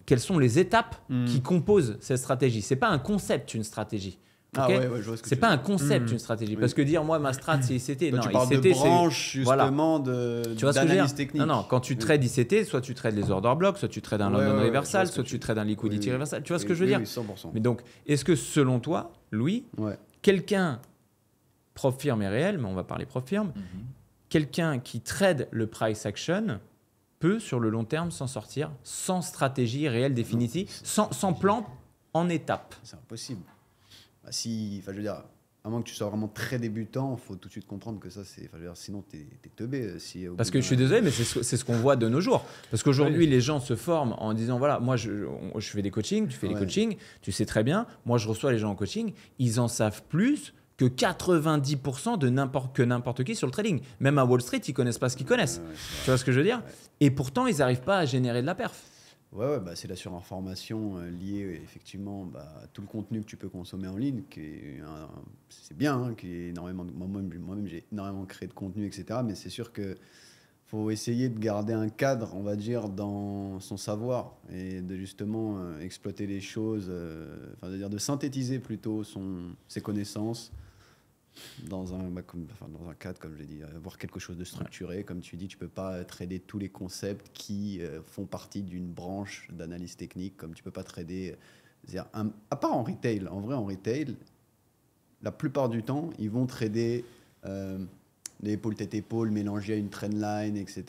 quelles sont les étapes qui composent cette stratégie. Ce n'est pas un concept, une stratégie. Ah ok ouais, je vois ce que c'est tu pas veux un dire. concept, une stratégie. Parce que dire, moi, ma strat, c'est ICT. Toi, Non, tu parles ICT, de branche, justement, tu vois ce que je veux d'analyse dire? technique. Non, quand tu trades ICT, soit tu trades les order blocks, soit tu trades un London ouais, Reversal, je vois ce soit que tu trades un Liquidity Oui, Reversal. Tu vois ce oui, que je veux dire? Oui, 100%. Mais donc, est-ce que selon toi, Louis, Ouais. quelqu'un, Profirm est réel, mais on va parler Profirm, quelqu'un qui trade le price action peut, sur le long terme, s'en sortir sans stratégie réelle définitive, sans plan en étapes? C'est impossible. Bah, si, enfin, je veux dire, à moins que tu sois vraiment très débutant, il faut tout de suite comprendre que ça, c'est. Enfin, je veux dire, sinon, t'es teubé. Si, Parce que je suis désolé, mais c'est ce qu'on voit de nos jours. Parce qu'aujourd'hui, les gens se forment en disant voilà, moi, je fais des coachings, tu fais des coachings, tu sais très bien. Moi, je reçois les gens en coaching, ils en savent plus que 90% de n'importe qui sur le trading. Même à Wall Street, ils connaissent pas ce qu'ils connaissent. Tu vois ce que je veux dire? Et pourtant, ils n'arrivent pas à générer de la perf. Ouais, bah, c'est la surinformation liée effectivement à tout le contenu que tu peux consommer en ligne, c'est bien, hein, qui est énormément. Moi-même, j'ai énormément créé de contenu, etc. Mais c'est sûr que faut essayer de garder un cadre, on va dire, dans son savoir et de justement exploiter les choses, de synthétiser plutôt ses connaissances dans un cadre, comme je l'ai dit, avoir quelque chose de structuré. Comme tu dis, tu peux pas trader tous les concepts qui font partie d'une branche d'analyse technique, comme tu peux pas trader, à part en retail. En vrai, en retail, la plupart du temps, ils vont trader des épaules tête-épaule mélangées à une trendline, etc.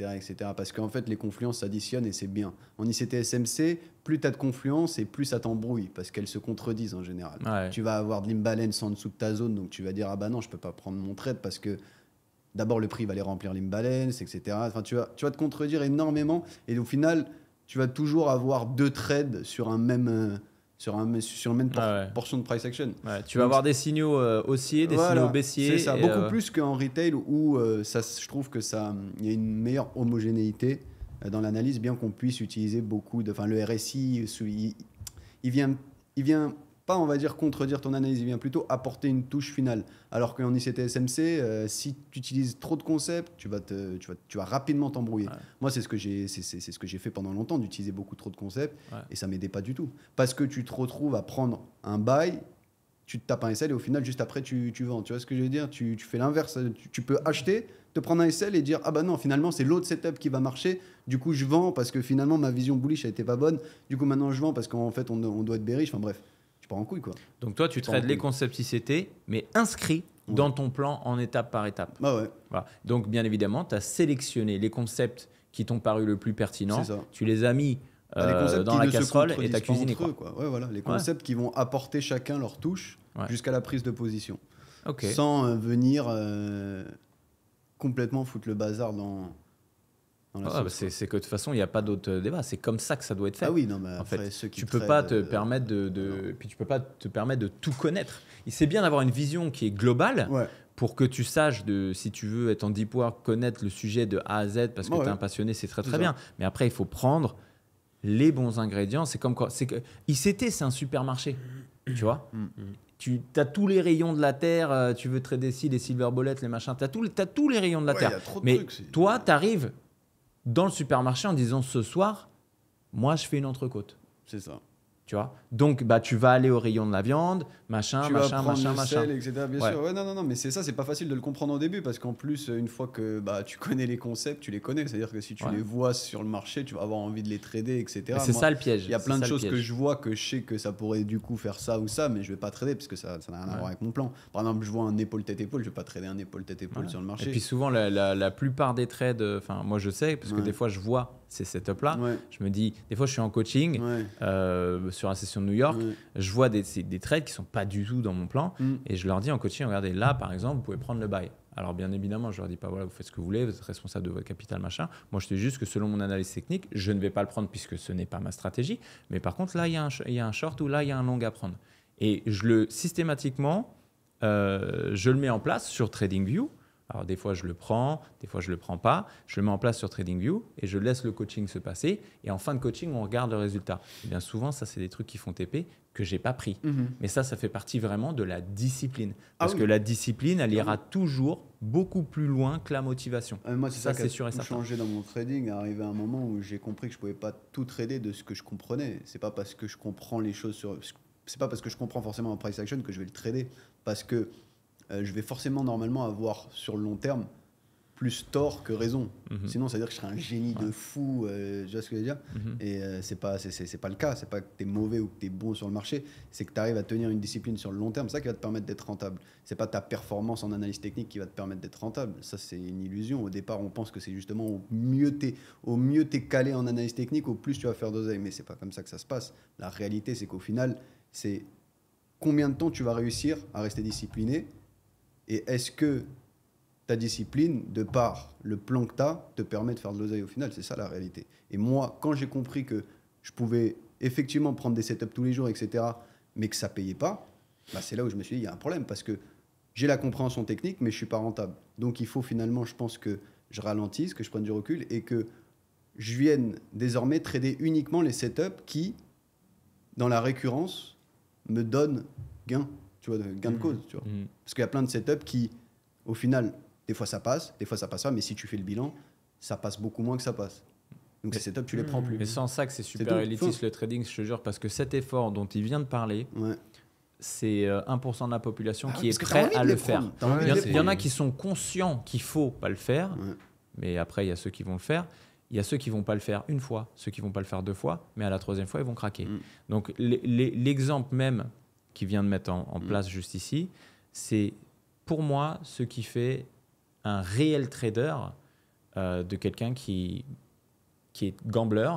Parce qu'en fait, les confluences s'additionnent et c'est bien. En ICT-SMC, plus tu as de confluences et plus ça t'embrouille parce qu'elles se contredisent en général. Ouais. Tu vas avoir de l'imbalance en dessous de ta zone, donc tu vas dire ah bah non, je peux pas prendre mon trade parce que d'abord le prix va aller remplir l'imbalance, etc. Enfin, tu vas te contredire énormément et au final, tu vas toujours avoir deux trades sur un même. Sur une même portion de price action. Ouais, tu vas avoir des signaux haussiers, des signaux baissiers. C'est ça, beaucoup plus qu'en retail où je trouve que il y a une meilleure homogénéité dans l'analyse, bien qu'on puisse utiliser beaucoup de. Enfin, le RSI, il vient pas, on va dire, contredire ton analyse, il vient plutôt apporter une touche finale. Alors qu'en ICT-SMC, si tu utilises trop de concepts, tu vas rapidement t'embrouiller. Ouais. Moi, c'est ce que j'ai fait pendant longtemps, d'utiliser beaucoup trop de concepts, et ça m'aidait pas du tout. Parce que tu te retrouves à prendre un buy, tu te tapes un SL et au final, juste après, tu vends. Tu vois ce que je veux dire? Tu fais l'inverse. Tu peux acheter, te prendre un SL et dire ah bah non, finalement, c'est l'autre setup qui va marcher. Du coup, je vends parce que finalement, ma vision bullish, elle était pas bonne. Du coup, maintenant, je vends parce qu'en fait, on doit être bearish. Enfin bref. Tu pars en couille, quoi. Donc toi, tu trades les concepts ICT, mais inscrits dans ton plan en étape par étape. Bah ouais. Voilà. Donc bien évidemment, tu as sélectionné les concepts qui t'ont paru le plus pertinents. Tu les as mis dans la casserole et tu as cuisiné. Quoi. Ouais, voilà. Les concepts qui vont apporter chacun leur touche jusqu'à la prise de position. Sans venir complètement foutre le bazar dans... c'est que de toute façon, il n'y a pas d'autre débat. C'est comme ça que ça doit être fait. Ah oui, non, mais en fait, ceux qui tu peux pas te permettre puis tu peux pas te permettre de tout connaître. C'est bien d'avoir une vision qui est globale pour que tu saches, si tu veux être en deep work, connaître le sujet de A à Z parce que tu es un passionné, c'est très bien. Mais après, il faut prendre les bons ingrédients. C'est comme quoi, ICT, c'est un supermarché, tu vois. Tu as tous les rayons de la terre. Tu veux trader les silver bullets, les machins. Tu as tous les rayons de la terre. Mais toi, tu arrives dans le supermarché en disant ce soir, moi je fais une entrecôte. C'est ça. Tu vois? Donc tu vas aller au rayon de la viande, machin. Sel, etc. Bien sûr. Ouais, non, mais c'est ça, c'est pas facile de le comprendre au début parce qu'en plus, une fois que tu connais les concepts, tu les connais. C'est-à-dire que si tu les vois sur le marché, tu vas avoir envie de les trader, etc. C'est ça le piège. Il y a plein de choses que je vois que je sais que ça pourrait du coup faire ça ou ça, mais je vais pas trader parce que ça n'a rien à voir avec mon plan. Par exemple, je vois un épaule tête-épaule, je vais pas trader un épaule tête-épaule sur le marché. Et puis souvent, la plupart des trades, moi je sais, parce que des fois je vois ces setups-là, je me dis, des fois je suis en coaching sur la session de New York, je vois des trades qui sont pas du tout dans mon plan et je leur dis en coaching, regardez là par exemple, vous pouvez prendre le buy. Alors bien évidemment, je leur dis pas voilà, vous faites ce que vous voulez, vous êtes responsable de votre capital machin. Moi je te dis juste que selon mon analyse technique, je ne vais pas le prendre puisque ce n'est pas ma stratégie. Mais par contre là il y a un short ou là il y a un long à prendre. Et systématiquement, je le mets en place sur TradingView. Alors des fois je le prends, des fois je le prends pas. Je le mets en place sur TradingView et je laisse le coaching se passer. Et en fin de coaching, on regarde le résultat. Et bien souvent, ça c'est des trucs qui font TP que j'ai pas pris. Mais ça fait partie vraiment de la discipline. Parce que la discipline, elle ira toujours beaucoup plus loin que la motivation. Moi, c'est ça qui a tout changé dans mon trading. Arrivé à un moment où j'ai compris que je pouvais pas tout trader de ce que je comprenais. C'est pas parce que je comprends les choses c'est pas parce que je comprends forcément un price action que je vais le trader. Parce que je vais forcément normalement avoir sur le long terme plus tort que raison. Sinon, ça veut dire que je serais un génie de fou, tu vois ce que je veux dire. Et c'est pas le cas. C'est pas que tu es mauvais ou que tu es bon sur le marché, c'est que tu arrives à tenir une discipline sur le long terme. C'est ça qui va te permettre d'être rentable. C'est pas ta performance en analyse technique qui va te permettre d'être rentable. Ça, c'est une illusion. Au départ, on pense que c'est justement au mieux t'es calé en analyse technique, au plus tu vas faire d'oseille. Mais c'est pas comme ça que ça se passe. La réalité, c'est qu'au final, c'est combien de temps tu vas réussir à rester discipliné Et est-ce que ta discipline, de par le plan que tu as, te permet de faire de l'oseille au final? C'est ça la réalité. Et moi, quand j'ai compris que je pouvais effectivement prendre des setups tous les jours, etc., mais que ça payait pas, bah c'est là où je me suis dit, il y a un problème, parce que j'ai la compréhension technique, mais je suis pas rentable. Donc il faut finalement, je pense que je ralentisse, que je prenne du recul et que je vienne désormais trader uniquement les setups qui, dans la récurrence, me donnent gain, tu vois, gain de cause. Tu vois. Parce qu'il y a plein de setups qui, au final, des fois ça passe pas, mais si tu fais le bilan, ça passe beaucoup moins que ça passe. Donc ces setups, tu les prends plus. Mais sans ça que c'est super tout. élitiste le trading, je te jure, parce que cet effort dont il vient de parler, c'est 1% de la population qui est prêt à le faire. Il y en a qui sont conscients qu'il ne faut pas le faire, mais après il y a ceux qui vont le faire. Il y a ceux qui ne vont pas le faire une fois, ceux qui ne vont pas le faire 2 fois, mais à la 3e fois, ils vont craquer. Donc l'exemple même qui vient de mettre en place juste ici, c'est pour moi ce qui fait un réel trader de quelqu'un qui est gambler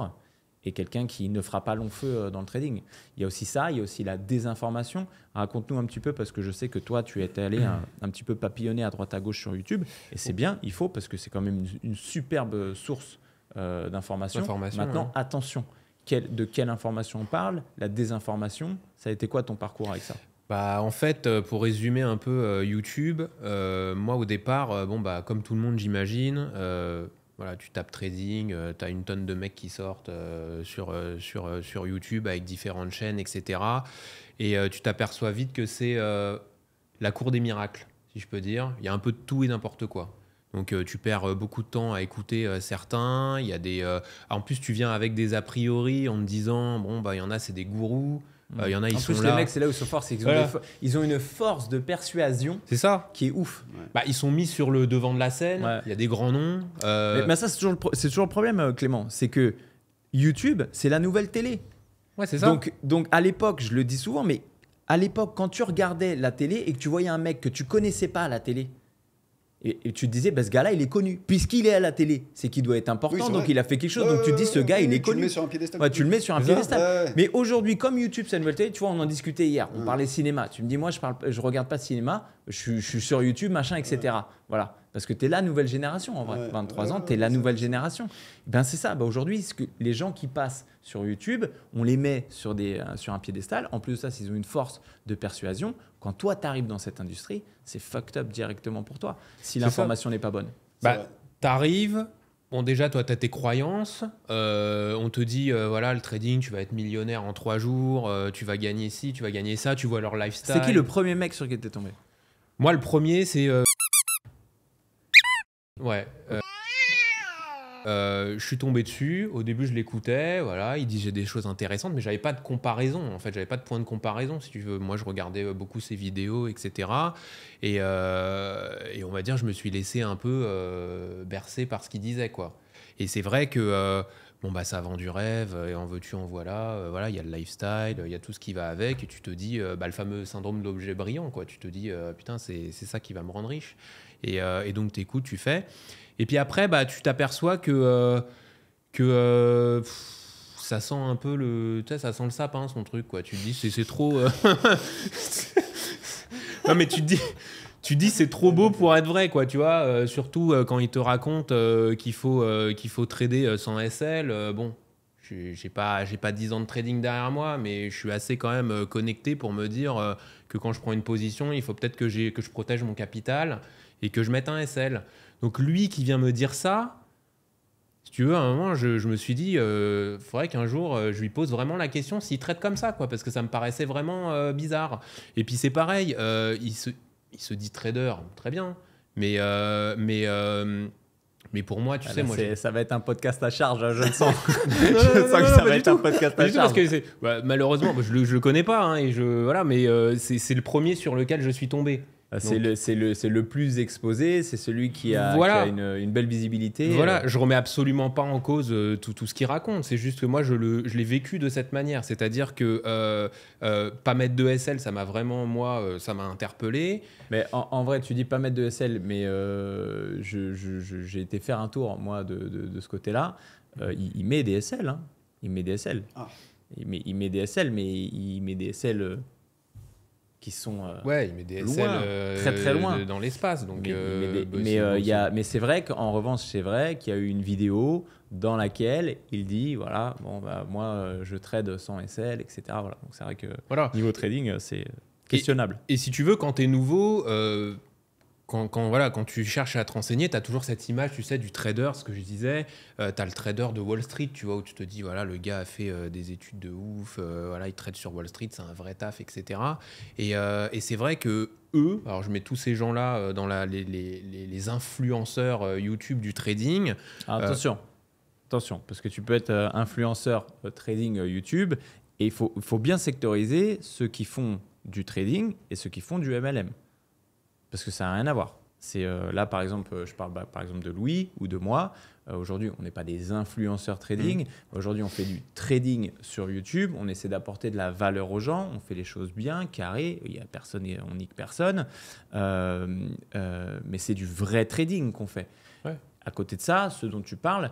et quelqu'un qui ne fera pas long feu dans le trading. Il y a aussi ça, il y a aussi la désinformation. Raconte-nous un petit peu, parce que je sais que toi, tu es allé un petit peu papillonner à droite à gauche sur YouTube, et c'est bien, il faut, parce que c'est quand même une superbe source d'informations. Maintenant, attention, de quelle information on parle? La désinformation, ça a été quoi ton parcours avec ça? Bah, en fait, pour résumer un peu YouTube, moi au départ, comme tout le monde j'imagine, voilà, tu tapes trading, tu as une tonne de mecs qui sortent sur YouTube avec différentes chaînes, etc. Et tu t'aperçois vite que c'est la cour des miracles, si je peux dire. Il y a un peu de tout et n'importe quoi. Donc tu perds beaucoup de temps à écouter certains. Il y a des, en plus, tu viens avec des a priori en te disant, il y en a, c'est des gourous. Il y en a, ils sont plus, là. les mecs, c'est là où ils sont forts, c'est qu'ils ils ont une force de persuasion qui est ouf. Ils sont mis sur le devant de la scène, il y a des grands noms. Mais ça, c'est toujours le problème, Clément. C'est que YouTube, c'est la nouvelle télé. Ouais, c'est ça. Donc, à l'époque, je le dis souvent, mais à l'époque, quand tu regardais la télé et que tu voyais un mec que tu connaissais pas à la télé, et tu te disais, ce gars-là, il est connu. Puisqu'il est à la télé, c'est qu'il doit être important, donc il a fait quelque chose. Donc tu te dis, ce gars, il est connu. Tu le mets sur un piédestal. Tu le mets sur un piédestal. Mais aujourd'hui, comme YouTube, c'est une nouvelle télé, tu vois, on en discutait hier. On parlait cinéma. Tu me dis, moi, je regarde pas de cinéma, je suis sur YouTube, machin, etc. Voilà. Parce que tu es la nouvelle génération, en vrai. 23 ans, tu es la nouvelle génération. Ben, c'est ça. Aujourd'hui, les gens qui passent sur YouTube, on les met sur un piédestal. En plus de ça, s'ils ont une force de persuasion, quand toi, tu arrives dans cette industrie, c'est fucked up directement pour toi, si l'information n'est pas bonne. T'arrives, bon déjà, toi, tu as tes croyances. On te dit, voilà, le trading, tu vas être millionnaire en 3 jours, tu vas gagner ci, tu vas gagner ça, tu vois leur lifestyle. C'est qui le premier mec sur qui tu es tombé? Moi, le premier, c'est... je suis tombé dessus. Au début, je l'écoutais. Voilà, il disait des choses intéressantes, mais j'avais pas de comparaison. En fait, j'avais pas de point de comparaison, si tu veux. Moi, je regardais beaucoup ses vidéos, etc. Et on va dire, je me suis laissé un peu bercer par ce qu'il disait, quoi. Et c'est vrai que ça vend du rêve. Et en veux-tu, en voilà. Voilà, il y a le lifestyle, il y a tout ce qui va avec. Et tu te dis, le fameux syndrome de l'objet brillant, quoi. Tu te dis, putain, c'est ça qui va me rendre riche. Et donc, t'écoutes, tu fais. Et puis après, tu t'aperçois que ça sent un peu ça sent le sapin, son truc, quoi. Tu te dis, c'est trop... Non, mais tu te dis, c'est trop beau pour être vrai, quoi, tu vois. Surtout quand il te raconte qu'il faut trader sans SL. J'ai pas 10 ans de trading derrière moi, mais je suis assez quand même connecté pour me dire que quand je prends une position, il faut peut-être que je protège mon capital et que je mette un SL. Donc lui qui vient me dire ça, si tu veux, à un moment, je me suis dit, faudrait qu'un jour, je lui pose vraiment la question s'il traite comme ça, quoi, parce que ça me paraissait vraiment bizarre. Et puis c'est pareil, il se dit trader, très bien, mais pour moi, tu sais, moi... Ça va être un podcast à charge, je le sens. Je sens que ça va être un podcast à charge. Parce que malheureusement, je le connais pas, hein, mais c'est le premier sur lequel je suis tombé. C'est le plus exposé, c'est celui qui a une belle visibilité. Voilà, je remets absolument pas en cause tout ce qu'il raconte. C'est juste que moi, je l'ai vécu de cette manière. C'est-à-dire que pas mettre de SL, ça m'a vraiment, ça m'a interpellé. Mais en vrai, tu dis pas mettre de SL, mais j'ai été faire un tour, moi, de ce côté-là. Il met des SL, hein. Il met des SL. Il met des SL, mais il met des SL... qui sont Ouais, il met des loin, SL très, très loin. dans l'espace. Donc, mais c'est vrai qu'en revanche, c'est vrai qu'il y a eu une vidéo dans laquelle il dit voilà, bon, bah, moi, je trade sans SL, etc. Voilà. Donc c'est vrai que voilà. niveau trading, c'est questionnable. Et si tu veux, quand tu es nouveau, quand tu cherches à te renseigner, tu as toujours cette image, tu sais, du trader, ce que je disais. Tu as le trader de Wall Street, tu vois, où tu te dis, voilà, le gars a fait des études de ouf, voilà, il trade sur Wall Street, c'est un vrai taf, etc. Et c'est vrai que eux, alors je mets tous ces gens-là dans les influenceurs YouTube du trading. Attention, parce que tu peux être influenceur trading YouTube et il faut bien sectoriser ceux qui font du trading et ceux qui font du MLM. Parce que ça n'a rien à voir. C'est là, par exemple, je parle par exemple de Louis ou de moi. Aujourd'hui, on n'est pas des influenceurs trading. Aujourd'hui, on fait du trading sur YouTube. On essaie d'apporter de la valeur aux gens. On fait les choses bien, carré. Il y a personne, on nique personne. Mais c'est du vrai trading qu'on fait. Ouais. À côté de ça, ce dont tu parles,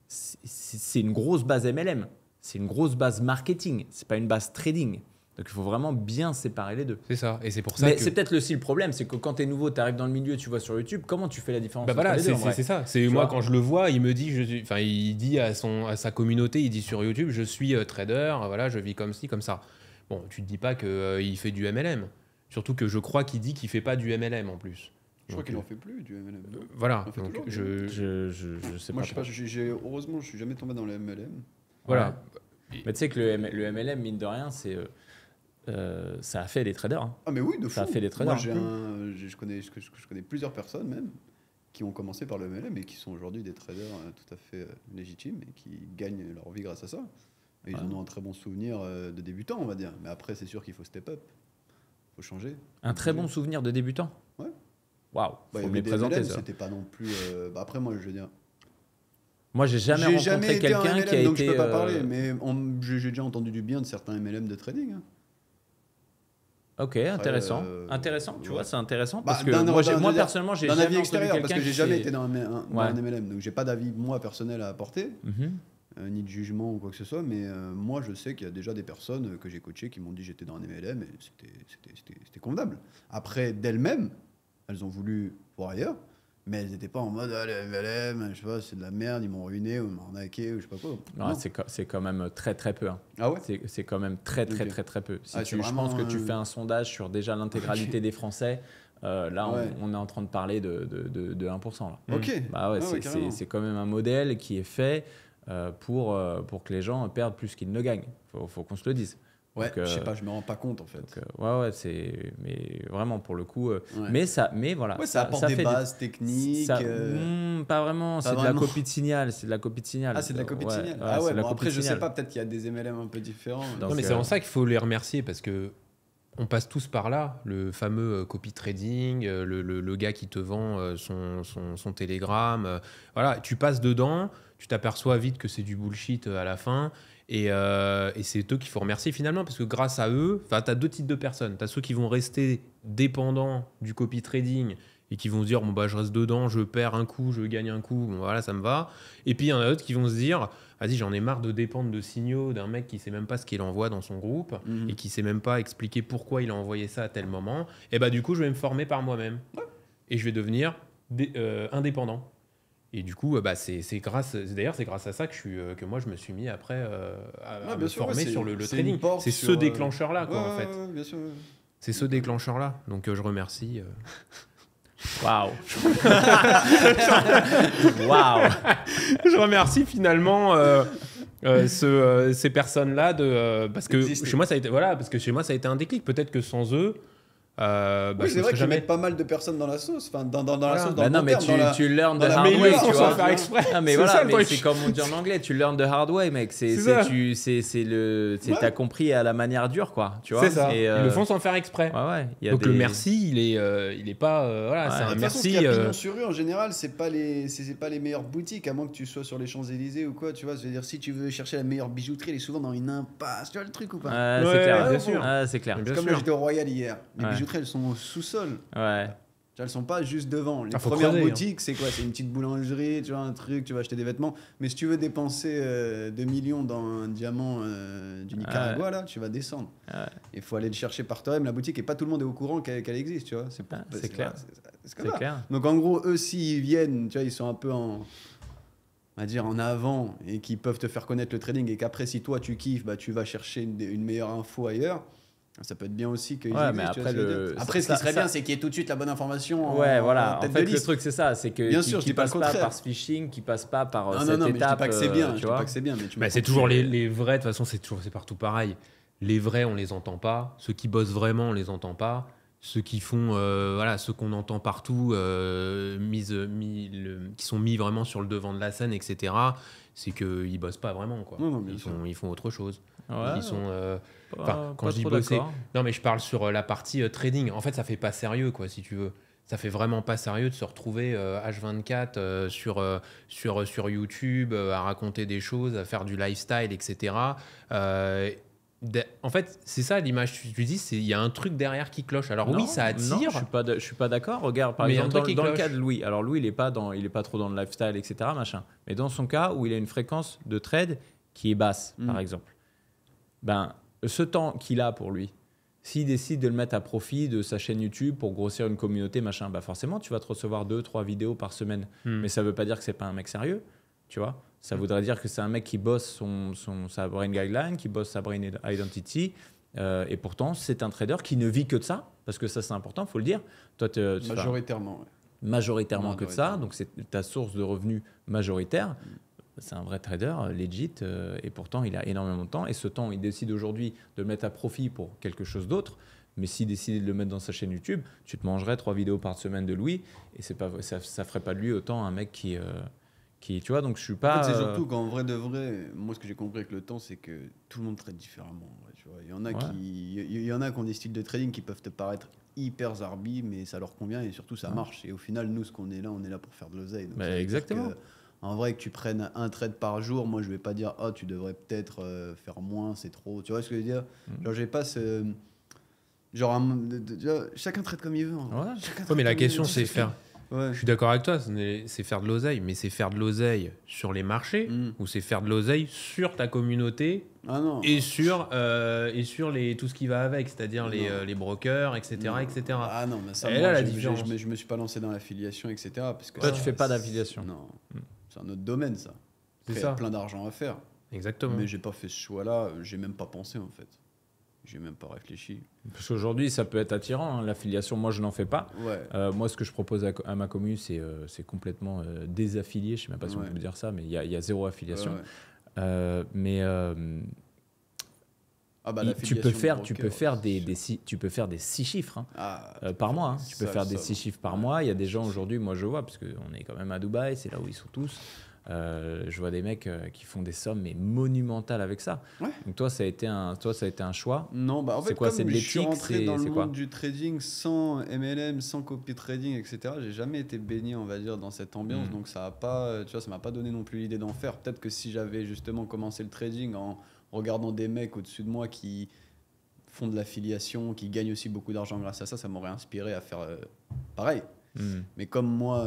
c'est une grosse base MLM. C'est une grosse base marketing. C'est pas une base trading. Donc, il faut vraiment bien séparer les deux. C'est ça. Et c'est pour ça Mais que... c'est peut-être aussi le problème, c'est que quand tu es nouveau, tu arrives dans le milieu, tu vois sur YouTube, comment tu fais la différence Bah entre voilà, les deux, en vrai c'est ça. C'est moi quand je le vois, il me dit, il dit à sa communauté, il dit sur YouTube, je suis trader, voilà, je vis comme ci, comme ça. Bon, tu te dis pas qu'il fait du MLM. Surtout que je crois qu'il dit qu'il fait pas du MLM en plus. Je crois qu'il n'en fait plus du MLM. Voilà. Il en fait Donc, toujours, je sais moi, pas. je sais pas. Heureusement, je suis jamais tombé dans le MLM. Voilà. Ouais. Mais tu sais que le MLM, mine de rien, c'est ça a fait des traders. Hein. Ah mais oui, de fou. Ça a fait des traders. Moi, je connais plusieurs personnes même qui ont commencé par le MLM et qui sont aujourd'hui des traders tout à fait légitimes et qui gagnent leur vie grâce à ça. Et ils en ont un très bon souvenir de débutant, on va dire. Mais après, c'est sûr qu'il faut step up. Il faut changer. Un très bon souvenir de débutant. Ouais. Waouh, Bah, faut me les présenter MLM, ça. c'était pas non plus... après, moi, je veux dire... Moi, j'ai jamais rencontré été un quelqu'un MLM, qui a donc été... je peux pas parler, mais j'ai déjà entendu du bien de certains MLM de trading. Hein. Ok, intéressant. Intéressant, tu ouais. vois, c'est intéressant. Bah, Parce que moi personnellement, j'ai d'un jamais avis entendu extérieur, quelqu'un parce que j'ai qui jamais s'est- été dans Ouais. un MLM, donc j'ai pas d'avis moi personnel à apporter, Mhm. ni de jugement ou quoi que ce soit, mais moi je sais qu'il y a déjà des personnes que j'ai coachées qui m'ont dit j'étais dans un MLM et c'était convenable. Après, d'elles-mêmes, elles ont voulu voir ailleurs, mais elles n'étaient pas en mode ah, le MLM, je sais pas, c'est de la merde, ils m'ont ruiné ou ils m'ont arnaqué ou je sais pas quoi. Non, Non. c'est quand même très très peu. Hein. Ah ouais. C'est quand même très Ok. peu. Si Ah, je c'est vraiment, pense que tu fais un sondage sur déjà l'intégralité des Français, là Ouais. on est en train de parler de 1%. Là. Ok. Bah ouais, Ah ouais, carrément. c'est quand même un modèle qui est fait pour que les gens perdent plus qu'ils ne gagnent. Faut qu'on se le dise. Ouais, Donc, je sais pas, je me rends pas compte en fait. Ouais, mais vraiment pour le coup. Ouais. Mais voilà. Ouais, ça apporte des fait bases techniques. pas vraiment, c'est de la vraiment. copie de signal. C'est de la copie de signal. Ah, c'est de la copie de Ouais, signal. ouais, Ah c'est ouais, de la bon, copie après, de je sais signal. pas, peut-être qu'il y a des MLM un peu différents. Donc, Non, mais c'est en ça qu'il faut les remercier parce que on passe tous par là. Le fameux copy trading, le gars qui te vend son télégramme. Voilà, tu passes dedans, tu t'aperçois vite que c'est du bullshit à la fin. Et c'est eux qu'il faut remercier finalement parce que grâce à eux, tu as deux types de personnes. Tu as ceux qui vont rester dépendants du copy trading et qui vont se dire bon, bah, je reste dedans, je perds un coup, je gagne un coup, bon, voilà, ça me va. Et puis il y en a d'autres qui vont se dire vas-y, j'en ai marre de dépendre de signaux d'un mec qui sait même pas ce qu'il envoie dans son groupe et qui sait même pas expliquer pourquoi il a envoyé ça à tel moment. Et bah du coup, je vais me former par moi-même et je vais devenir indépendant. Et du coup, bah, d'ailleurs, c'est grâce à ça que moi, je me suis mis après à me former sur le trading. C'est ce déclencheur-là, quoi, en fait. Bien sûr. C'est ce déclencheur-là. Donc, je remercie. Waouh. Waouh. Je remercie finalement ces personnes-là parce que chez moi, ça a été un déclic. Peut-être que sans eux, Oui, c'est vrai qu'ils mettent pas mal de personnes dans la sauce. Enfin, dans la sauce, dans Bah le non, bon mais terme, tu learn the dans la hard way, meilleure tu façon vois. de faire exprès. Ah, mais C'est voilà, ça, le mais truc. c'est comme on dit en anglais, tu learn the hard way, mec. C'est ça. T'as compris à la manière dure, quoi. Tu vois. C'est ça. Et, Ils le font sans faire exprès. Ouais. Il y a Donc des... le merci, il est pas voilà, Ouais. c'est De un toute façon, ce merci. qu'il y a pignon sur rue, en général, c'est pas les meilleures boutiques, à moins que tu sois sur les Champs-Élysées ou quoi. Tu vois, je veux dire, si tu veux chercher la meilleure bijouterie, elle est souvent dans une impasse. Tu vois le truc ou pas? Ouais, c'est Ouais, clair. bien sûr. Ouais, c'est clair. Bien C'est comme sûr. là, j'étais au Royal hier. Les Ouais. bijouteries, elles sont au sous-sol. Ouais. Elles sont pas juste devant. Les faut premières creuser, boutiques, c'est quoi? C'est une petite boulangerie, tu vois, un truc, tu vas acheter des vêtements. Mais si tu veux dépenser 2 millions dans un diamant du Nicaragua, là, tu vas descendre. Il faut aller le chercher par toi-même. La boutique, et pas tout le monde est au courant qu'elle existe, tu vois. C'est clair. C'est comme ça. Clair. Donc en gros, eux, s'ils viennent, tu vois, ils sont un peu on va dire en avant et qui peuvent te faire connaître le trading et qu'après, si toi, tu kiffes, bah, tu vas chercher une meilleure info ailleurs. Ça peut être bien aussi qu'ils Ouais, existent, mais tu vois après, ce que je veux dire. Après, ce qui serait bien, c'est qu'il y ait tout de suite la bonne information. Ouais, en voilà. En tête fait, de le liste. truc, c'est ça. C'est que Bien sûr, je qui dis pas le passe pas contraire. par ce phishing, qui passe pas par Non, cette non, mais je dis étape. pas que c'est bien. tu Je dis vois. pas que c'est bien, mais tu Bah, m'as c'est compris. toujours les vrais, de toute façon, c'est partout pareil. Les vrais, on les entend pas. Ceux qui bossent vraiment, on les entend pas. Ceux qui font, voilà, ceux qu'on entend partout, qui sont mis vraiment sur le devant de la scène, etc., c'est qu'ils bossent pas vraiment, quoi. Non, bien sûr. Ils font autre chose. Ouais, Ils sont, pas quand je dis trop bosser, d'accord. non, mais je parle sur la partie trading. En fait, ça fait pas sérieux, quoi, si tu veux. Ça fait vraiment pas sérieux de se retrouver H24 sur YouTube à raconter des choses, à faire du lifestyle, etc. En fait, c'est ça l'image. Tu dis, il y a un truc derrière qui cloche. Alors oui, ça attire. Non, je suis pas d'accord. Regarde, par Mais il y a un exemple, truc qui dans le cloche. cas de Louis. Alors Louis, il est pas trop dans le lifestyle, etc. Machin. Mais dans son cas où il a une fréquence de trade qui est basse, par exemple, ben ce temps qu'il a pour lui, s'il décide de le mettre à profit de sa chaîne YouTube pour grossir une communauté, machin, bah forcément, tu vas te recevoir 2-3 vidéos par semaine. Mais ça veut pas dire que c'est pas un mec sérieux, tu vois. Ça voudrait dire que c'est un mec qui bosse sa brain guideline, qui bosse sa brain identity. Et pourtant, c'est un trader qui ne vit que de ça, parce que ça, c'est important, il faut le dire. Toi, Majoritairement, ouais. majoritairement que de ça, donc c'est ta source de revenus majoritaire. C'est un vrai trader, legit, et pourtant il a énormément de temps. Et ce temps, il décide aujourd'hui de le mettre à profit pour quelque chose d'autre. Mais s'il décidait de le mettre dans sa chaîne YouTube, tu te mangerais 3 vidéos par semaine de Louis, et c'est pas, ça ferait pas de lui autant un mec qui tu vois, donc je suis pas. En fait, c'est surtout qu'en vrai de vrai, moi ce que j'ai compris avec le temps, c'est que tout le monde trade différemment. Ouais, tu vois. Il y en a qui ont des styles de trading qui peuvent te paraître hyper zarbi, mais ça leur convient et surtout ça marche. Et au final, nous, on est là pour faire de l'oseille. Donc, ça veut dire exactement. en vrai, que tu prennes un trade par jour, moi je vais pas dire tu devrais peut-être faire moins, c'est trop. Tu vois ce que je veux dire? Genre, j'ai pas ce. Genre, chacun trade comme il veut. Ouais. Mais la question, c'est faire. Ouais. Je suis d'accord avec toi, c'est faire de l'oseille, mais c'est faire de l'oseille sur les marchés ou c'est faire de l'oseille sur ta communauté Ah non. et sur tout ce qui va avec, c'est-à-dire les brokers, etc., etc. Ah non, mais ça, Et moi, là, la je différence. me suis pas lancé dans l'affiliation, etc. Parce que Toi, ça, tu fais pas d'affiliation. Non, c'est un autre domaine, ça. C'est Il y ça. a plein d'argent à faire. Exactement. Mais j'ai pas fait ce choix-là, j'ai même pas pensé en fait. J'ai même pas réfléchi. Parce qu'aujourd'hui, ça peut être attirant, hein, l'affiliation. Moi, je n'en fais pas. Ouais. Moi, ce que je propose à ma commune, c'est complètement désaffilié. Je ne sais même pas si on peut dire ça, mais il y a zéro affiliation. Ouais. Ah bah, Tu peux faire des 6 chiffres par mois. Tu peux faire des 6 chiffres par mois. Il y a des gens aujourd'hui, moi je vois, parce qu'on est quand même à Dubaï, c'est là où ils sont tous. Je vois des mecs qui font des sommes mais monumentales avec ça. Ouais. Donc toi, ça a été un choix. Non, bah en fait, C'est quoi, comme c'est de je suis l'éthique, rentré dans le c'est quoi monde du trading sans MLM, sans copy trading, etc., j'ai jamais été baigné, on va dire, dans cette ambiance. Donc ça a pas, tu vois, ça m'a pas donné non plus l'idée d'en faire. Peut-être que si j'avais justement commencé le trading en regardant des mecs au-dessus de moi qui font de l'affiliation, qui gagnent aussi beaucoup d'argent grâce à ça, ça m'aurait inspiré à faire pareil. Mais comme moi,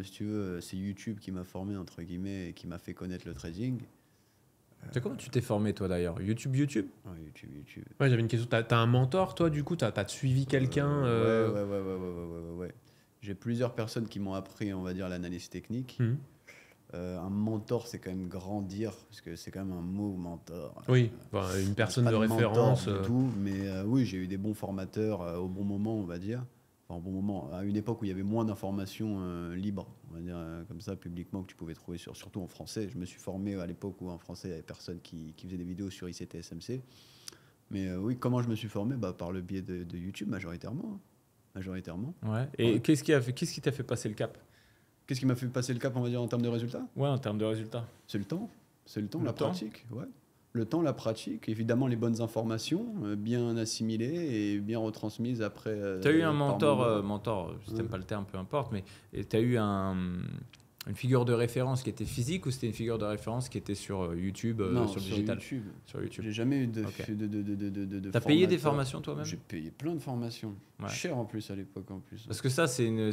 si tu veux, c'est YouTube qui m'a formé, entre guillemets, et qui m'a fait connaître le trading. Comment tu t'es formé, toi, d'ailleurs? YouTube Ouais, YouTube. Ouais, j'avais une question. T'as un mentor, toi, du coup? T'as suivi quelqu'un Ouais. J'ai plusieurs personnes qui m'ont appris, on va dire, l'analyse technique. Un mentor, c'est quand même grandir, parce que c'est quand même un mot, mentor. Oui, une personne Pas de référence. mentor du tout, mais oui, j'ai eu des bons formateurs au bon moment, on va dire. Enfin, au bon moment, à une époque où il y avait moins d'informations libres, on va dire comme ça, publiquement, que tu pouvais trouver surtout en français. Je me suis formé à l'époque où en français, il y avait personne qui faisait des vidéos sur ICT-SMC. Mais oui, comment je me suis formé? Par le biais de YouTube, majoritairement. Ouais. Et qu'est-ce qui t'a fait passer le cap? Qu'est-ce qui m'a fait passer le cap, on va dire, en termes de résultats? Ouais, en termes de résultats. C'est le temps. Le La temps. pratique. Ouais. Le temps, la pratique, évidemment les bonnes informations, bien assimilées et bien retransmises après. Tu as eu un par mentor, si t'aimes pas le terme, peu importe, mais tu as eu Une figure de référence qui était physique ou c'était une figure de référence qui était sur YouTube, Non, sur le digital? YouTube. Sur YouTube. J'ai jamais eu de, Ok. T'as payé des formations toi-même? J'ai payé plein de formations. Ouais. Cher en plus à l'époque en plus. Parce que ça, c'est une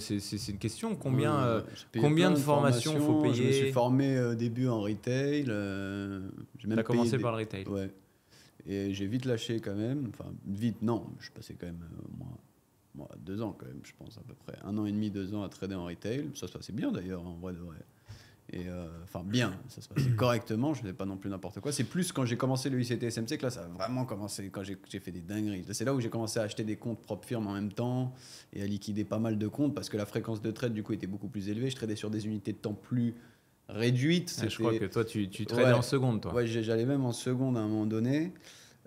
question. Combien, J'ai payé combien plein de formations faut Je me payer? suis formé au début en retail. J'ai même Tu as commencé payé par le retail. Ouais. Et j'ai vite lâché quand même. Enfin, vite, non. Je suis passé quand même au moins 2 ans quand même, je pense à peu près. 1 an et demi, 2 ans à trader en retail. Ça se passait bien d'ailleurs, en vrai de vrai. Et enfin bien, ça se passait correctement, je ne faisais pas non plus n'importe quoi. C'est plus quand j'ai commencé le ICT SMC que là ça a vraiment commencé, quand j'ai fait des dingueries. C'est là où j'ai commencé à acheter des comptes propres firmes en même temps et à liquider pas mal de comptes parce que la fréquence de trade du coup était beaucoup plus élevée. Je tradais sur des unités de temps plus réduites. Ah, je crois que toi, tu tradais Ouais. en seconde, toi. Ouais, j'allais même en seconde à un moment donné.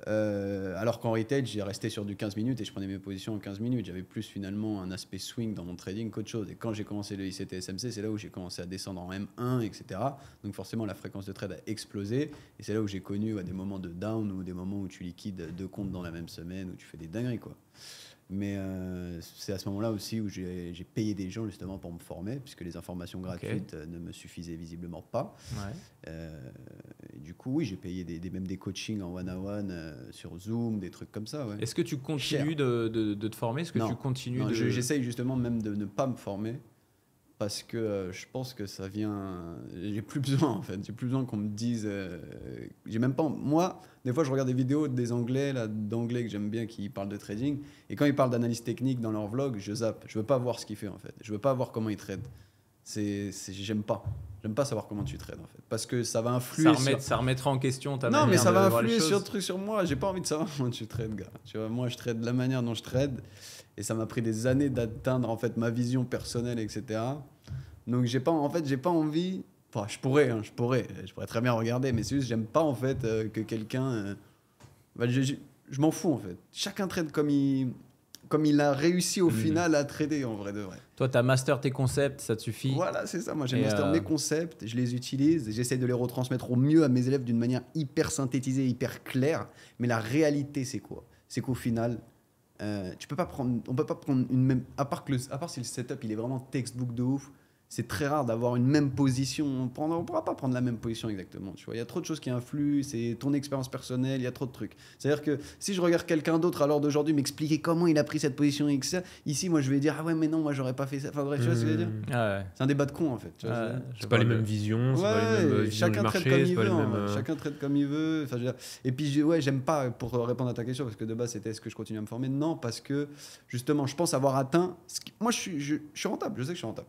Alors qu'en retail, j'ai resté sur du 15 minutes et je prenais mes positions en 15 minutes. J'avais plus finalement un aspect swing dans mon trading qu'autre chose. Et quand j'ai commencé le ICT SMC, c'est là où j'ai commencé à descendre en M1, etc. Donc forcément, la fréquence de trade a explosé. Et c'est là où j'ai connu des moments de down ou des moments où tu liquides 2 comptes dans la même semaine, où tu fais des dingueries, quoi. Mais c'est à ce moment-là aussi où j'ai payé des gens justement pour me former, puisque les informations gratuites ne me suffisaient visiblement pas. Ouais. Et du coup, oui, j'ai payé même des coachings en one-on-one sur Zoom, des trucs comme ça. Ouais. Est-ce que tu continues de te former? Est-ce que Non. tu continues Non, de... j'essaye justement même de ne pas me former parce que je pense que ça vient. J'ai plus besoin en fait. J'ai plus besoin qu'on me dise. J'ai même pas. Moi, des fois, je regarde des vidéos des Anglais, d'Anglais que j'aime bien qui parlent de trading. Et quand ils parlent d'analyse technique dans leur vlog, je zappe. Je veux pas voir ce qu'il fait en fait. Je veux pas voir comment il trade. J'aime pas. J'aime pas savoir comment tu trades en fait. Parce que ça va influer. Ça remettra en question ta Non, manière mais ça de va voir les influer choses. sur moi. J'ai pas envie de savoir comment tu trades, gars. Tu vois, moi, je trade de la manière dont je trade. Et ça m'a pris des années d'atteindre en fait ma vision personnelle, etc. Donc j'ai pas envie. Enfin, je pourrais très bien regarder, mais c'est juste j'aime pas en fait que quelqu'un. Je m'en fous en fait. Chacun trade comme il a réussi au final à trader en vrai de vrai. Toi, tu as master tes concepts, ça te suffit. Voilà, c'est ça. Moi, j'ai Et master mes concepts, je les utilise, et j'essaie de les retransmettre au mieux à mes élèves d'une manière hyper synthétisée, hyper claire. Mais la réalité, c'est quoi? C'est qu'au final, on peut pas prendre une même. À part si le setup il est vraiment textbook de ouf, c'est très rare d'avoir une même position. On pourra pas prendre la même position exactement. Tu vois, il y a trop de choses qui influent. C'est ton expérience personnelle. Il y a trop de trucs. C'est-à-dire que si je regarde quelqu'un d'autre à l'heure d'aujourd'hui m'expliquer comment il a pris cette position X, ici, moi, je vais dire ah ouais, mais non, moi, j'aurais pas fait ça. Enfin bref, tu vois ce que je veux dire? Ah ouais. C'est un débat de con en fait. Tu vois, Ah, C'est pas les mêmes visions, c'est pas les mêmes visions du chacun trade marché, comme c'est il pas veut. les mêmes. Chacun trade comme il veut. Enfin, je veux dire. Et puis, j'aime pas, pour répondre à ta question, parce que de base, c'était est-ce que je continue à me former? Non, parce que justement, je pense avoir atteint. Moi, je suis rentable. Je sais que je suis rentable.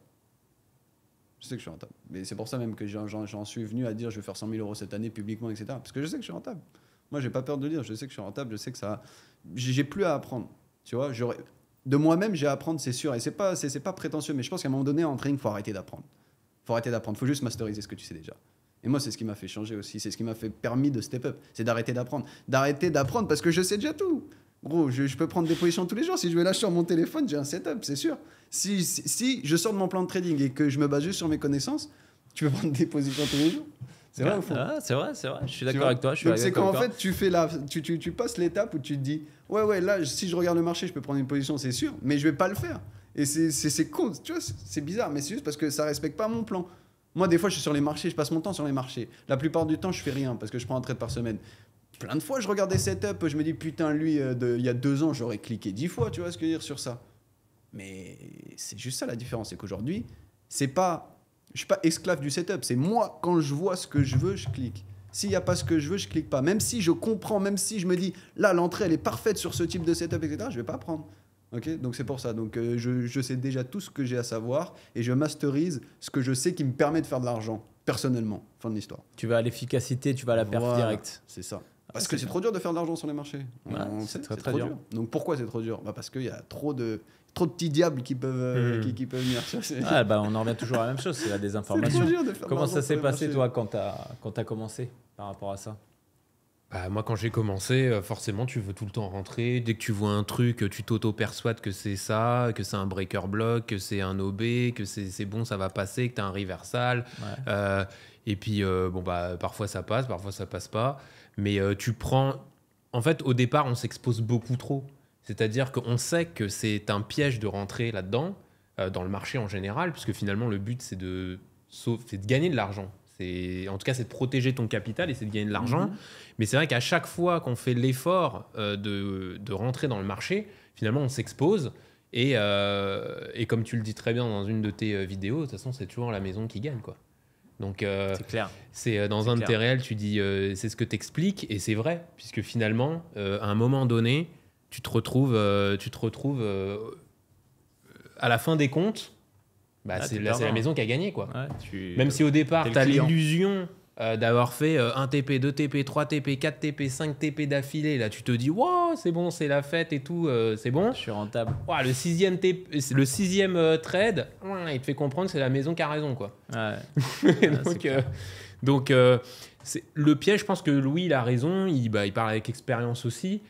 Je sais que je suis rentable. Mais c'est pour ça même que j'en suis venu à dire je vais faire 100 000 euros cette année publiquement, etc. Parce que je sais que je suis rentable. Moi, j'ai pas peur de le dire. Je sais que je suis rentable. Je sais que ça. J'ai plus à apprendre. Tu vois, de moi-même, j'ai à apprendre, c'est sûr. Et c'est pas prétentieux. Mais je pense qu'à un moment donné, en trading, faut arrêter d'apprendre. Faut juste masteriser ce que tu sais déjà. Et moi, c'est ce qui m'a fait changer aussi. C'est ce qui m'a fait permis de step up. C'est d'arrêter d'apprendre. D'arrêter d'apprendre parce que je sais déjà tout. Gros, je peux prendre des positions tous les jours. Si je vais là sur mon téléphone, j'ai un setup, c'est sûr. Si je sors de mon plan de trading et que je me base juste sur mes connaissances, tu peux prendre des positions tous les jours. C'est vrai ou faux? Ah, c'est vrai. Je suis Tu d'accord vois? avec toi. Donc c'est quand en fait tu fais tu passes l'étape où tu te dis ouais là si je regarde le marché je peux prendre une position c'est sûr mais je vais pas le faire et c'est con, tu vois, c'est bizarre mais c'est juste parce que ça respecte pas mon plan. Moi des fois je suis sur les marchés, je passe mon temps sur les marchés. La plupart du temps je fais rien parce que je prends un trade par semaine. Plein de fois je regarde des setups, je me dis putain lui il y a 2 ans j'aurais cliqué 10 fois, tu vois ce que je veux dire sur ça. Mais c'est juste ça la différence, c'est qu'aujourd'hui je suis pas esclave du setup, c'est moi quand je vois ce que je veux je clique. S'il n'y a pas ce que je veux, je clique pas. Même si je comprends, même si je me dis là l'entrée elle est parfaite sur ce type de setup, etc., je vais pas prendre. Ok, donc c'est pour ça. Donc je sais déjà tout ce que j'ai à savoir et je masterise ce que je sais qui me permet de faire de l'argent personnellement. Fin de l'histoire. Tu vas à l'efficacité, tu vas à la perte Voilà, directe. c'est ça. Parce c'est que c'est ça. trop dur de faire de l'argent sur les marchés. Ouais, On c'est sait, très trop dur. Donc pourquoi c'est trop dur? Parce qu'il y a trop de petits diables qui peuvent qui peuvent venir. Ah, bah, on en revient toujours à la même chose, c'est la C'est désinformation. trop dur de faire de Comment l'argent ça sur s'est les passé marchés. toi quand t'as commencé par rapport à ça? Bah, moi, quand j'ai commencé, forcément, tu veux tout le temps rentrer. Dès que tu vois un truc, tu t'auto-persuades que c'est ça, que c'est un breaker block, que c'est un OB, que c'est bon, ça va passer, que tu as un reversal. Ouais. Et puis, bon, bah, parfois ça passe pas. Mais tu prends. En fait, au départ, on s'expose beaucoup trop. C'est-à-dire qu'on sait que c'est un piège de rentrer là-dedans, dans le marché en général, puisque finalement, le but, c'est c'est de gagner de l'argent. En tout cas, c'est de protéger ton capital et c'est de gagner de l'argent. Mais c'est vrai qu'à chaque fois qu'on fait l'effort de rentrer dans le marché, finalement, on s'expose. Et comme tu le dis très bien dans une de tes vidéos, de toute façon, c'est toujours la maison qui gagne, quoi. Donc, c'est clair. C'est dans un de tes réels, tu dis, c'est ce que tu expliques, et c'est vrai, puisque finalement, à un moment donné, tu te retrouves à la fin des comptes, c'est la maison qui a gagné, quoi. Ouais, même si au départ, tu as client. l'illusion d'avoir fait 1 TP, 2 TP, 3 TP, 4 TP, 5 TP d'affilée, là tu te dis wow, c'est bon, c'est la fête et tout, c'est bon. Je suis rentable. Wow, le sixième trade, il te fait comprendre que c'est la maison qui a raison, quoi. Ouais. Donc le piège, je pense que Louis il a raison, il parle avec expérience aussi,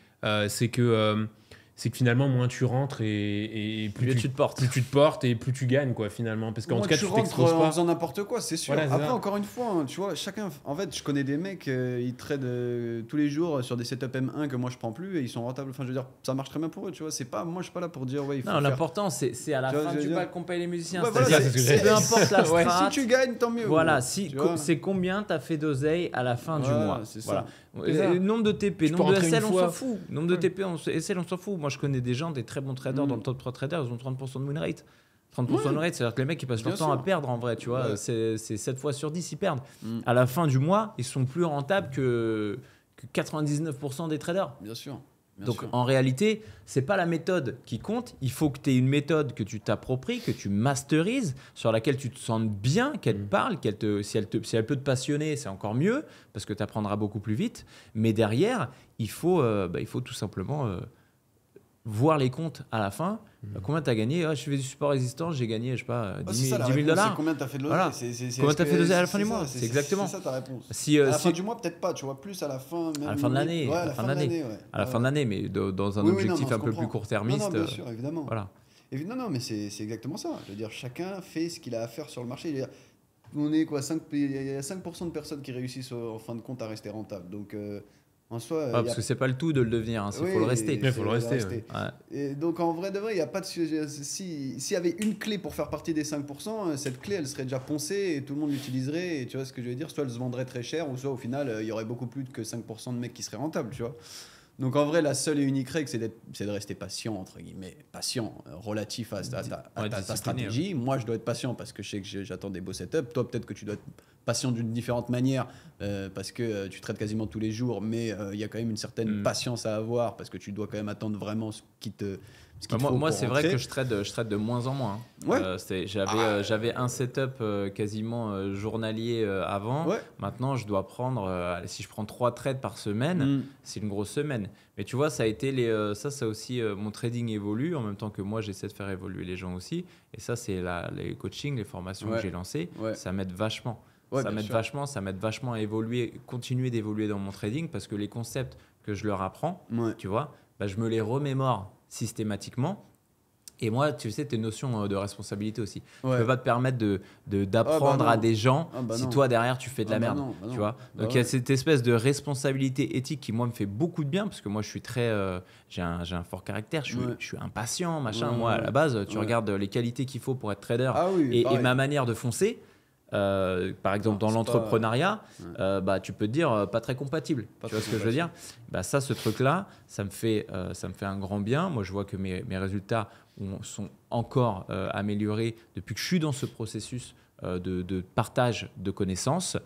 c'est que finalement moins tu rentres et plus tu te portes et plus tu gagnes, quoi, finalement, parce qu'en tout cas tu t'exposes pas en faisant n'importe quoi, c'est sûr. Voilà, après encore une fois, hein, tu vois, chacun, en fait, je connais des mecs, ils tradent tous les jours sur des setups M1 que moi je prends plus et ils sont rentables. Enfin, je veux dire, ça marche très bien pour eux, tu vois. C'est pas, moi je suis pas là pour dire ouais, il faut. Non, l'important c'est à la fin du bal qu'on paye les musiciens. Ouais, voilà, peu importe la strat. Si tu gagnes, tant mieux. Voilà, ouais, c'est combien t'as fait d'oseille à la fin du mois. C'est voilà. ça. Le nombre de TP, tu nombre de SL, on fois. s'en fout. Nombre de TP, SL, on s'en fout. Moi, je connais des gens, des très bons traders dans le top 3 traders, ils ont 30% de win rate. 30% de win rate, c'est-à-dire que les mecs, ils passent leur temps à perdre en vrai, tu vois. C'est 7 fois sur 10, ils perdent. À la fin du mois, ils sont plus rentables que 99% des traders. Bien sûr. Donc en réalité, c'est pas la méthode qui compte. Il faut que tu aies une méthode que tu t'appropries, que tu masterises, sur laquelle tu te sentes bien, qu'elle te parle, si elle peut te passionner, c'est encore mieux parce que tu apprendras beaucoup plus vite. Mais derrière, il faut tout simplement voir les comptes à la fin. Combien tu as gagné? Je fais du support résistant, j'ai gagné, je sais pas, 10 000 $. C'est combien tu as fait de l'oseille. Voilà. Combien tu as fait de l'oseille à la fin du mois? C'est exactement. C'est ça ta réponse. À la fin du mois, peut-être pas, tu vois, plus à la fin. Même à la fin de l'année. Ouais, à la fin de l'année. À la fin de l'année, mais dans un objectif un peu plus court-termiste. Non, bien sûr, évidemment. Voilà. Non, mais c'est exactement ça. Je veux dire, chacun fait ce qu'il a à faire sur le marché. On est quoi, il y a 5% de personnes qui réussissent en fin de compte à rester rentables. Donc, en soi, parce que c'est pas le tout de le devenir, il faut le rester. Il faut le rester. Ouais. Et donc en vrai de vrai, il y a pas de s'il y avait une clé pour faire partie des 5%, cette clé elle serait déjà poncée et tout le monde l'utiliserait, et tu vois ce que je veux dire, soit elle se vendrait très cher ou soit au final il y aurait beaucoup plus que 5% de mecs qui seraient rentables, tu vois. Donc en vrai, la seule et unique règle, c'est de rester patient, entre guillemets, patient, relatif à ta stratégie. Moi, je dois être patient parce que je sais que j'attends des beaux setups. Toi, peut-être que tu dois être patient d'une différente manière parce que tu traites quasiment tous les jours, mais il y a quand même une certaine patience à avoir parce que tu dois quand même attendre vraiment ce qui te... Moi, c'est vrai que je trade de moins en moins. Ouais. J'avais un setup quasiment journalier avant. Ouais. Maintenant, je dois prendre, si je prends 3 trades par semaine, c'est une grosse semaine. Mais tu vois, ça a été ça aussi, mon trading évolue en même temps que moi, j'essaie de faire évoluer les gens aussi. Et ça, c'est les coachings, les formations que j'ai lancées. Ouais. Ça m'aide vachement. Ça m'aide vachement à évoluer, continuer d'évoluer dans mon trading parce que les concepts que je leur apprends, tu vois, je me les remémore systématiquement. Et moi, tu sais, tes notions de responsabilité aussi. Ouais. Tu peux pas te permettre d'apprendre à des gens si toi, derrière, tu fais de la merde. Tu vois. Donc, il y a cette espèce de responsabilité éthique qui, moi, me fait beaucoup de bien parce que moi, je suis très... j'ai un fort caractère, je suis impatient, machin. Moi, à la base, tu regardes les qualités qu'il faut pour être trader et ma manière de foncer. Par exemple, dans l'entrepreneuriat, tu peux te dire pas très compatible. Tu vois ce que je veux dire? Ce truc-là, ça me fait un grand bien. Moi, je vois que mes résultats sont encore améliorés depuis que je suis dans ce processus de partage de connaissances.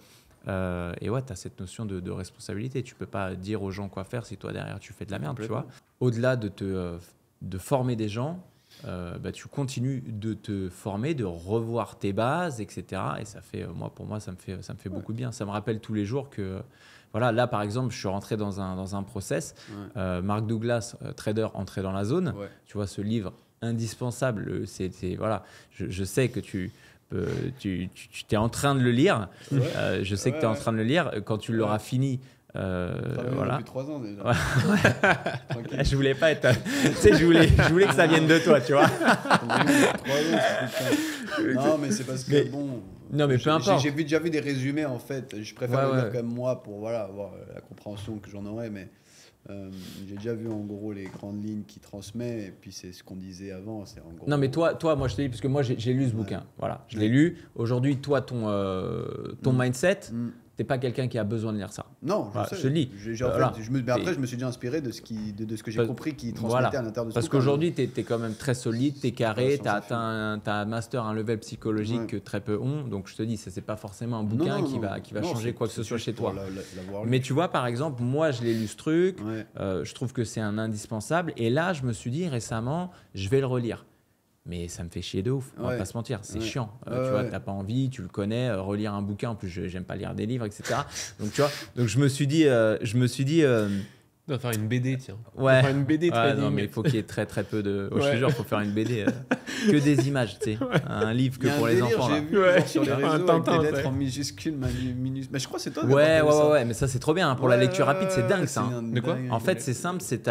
Et ouais, tu as cette notion de responsabilité. Tu peux pas dire aux gens quoi faire si toi, derrière, tu fais de la merde. Tu vois. Au-delà de former des gens, tu continues de te former, de revoir tes bases, etc. Et ça fait, pour moi, ça me fait beaucoup de bien. Ça me rappelle tous les jours que, voilà, là, par exemple, je suis rentré dans un process. Mark Douglas, trader, entré dans la zone. Tu vois, ce livre indispensable. Voilà, je sais que tu es en train de le lire. Je sais que tu es en train de le lire. Quand tu l'auras fini, voilà. Depuis 3 ans déjà. Je voulais pas être. Tu sais, je voulais que ça vienne de toi, tu vois. 3 ans, non, mais c'est parce que bon. Non, mais peu importe. J'ai déjà vu des résumés en fait. Je préfère le lire comme moi pour avoir la compréhension que j'en aurais, mais. J'ai déjà vu en gros les grandes lignes qu'il transmet, et puis c'est ce qu'on disait avant. C'est en gros, Non, mais toi, moi, je te dis, parce que moi, j'ai lu ce bouquin. Voilà, je l'ai lu. Aujourd'hui, toi, ton mindset, t'es pas quelqu'un qui a besoin de lire ça. Non, Voilà, je je sais. te le dis. Mais après, je me suis déjà inspiré de ce que j'ai compris qu'il transmettait à l'intérieur de ce Parce bouquin. qu'aujourd'hui, tu es quand même très solide, tu es carré, tu as scientifique. atteint un master, un level psychologique que très peu ont. Donc, je te dis, ça, c'est pas forcément un bouquin qui va changer quoi que ce soit chez toi. Mais tu vois, par exemple, moi, je l'ai lu ce truc. Je trouve que c'est un indispensable. Et là, je me suis dit récemment, je vais le relire. Mais ça me fait chier de ouf, on va pas se mentir, c'est chiant. Tu vois, t'as pas envie, tu le connais, relire un bouquin, en plus j'aime pas lire des livres, etc. Donc tu vois, donc je me suis dit, On va faire une BD, tiens. ouais, On va faire une BD trading. non mais il faut qu'il y ait très très peu de. Je te jure, faut faire une BD que des images, tu sais, un livre que pour les enfants. J'ai Là. vu genre, sur les Un réseaux avec Tintin, des lettres ouais. en minuscules, minuscules. Mais je crois que c'est toi. Ouais, mais ça c'est trop bien hein, pour la lecture rapide, c'est dingue ça. Hein. De quoi En fait, c'est simple, c'est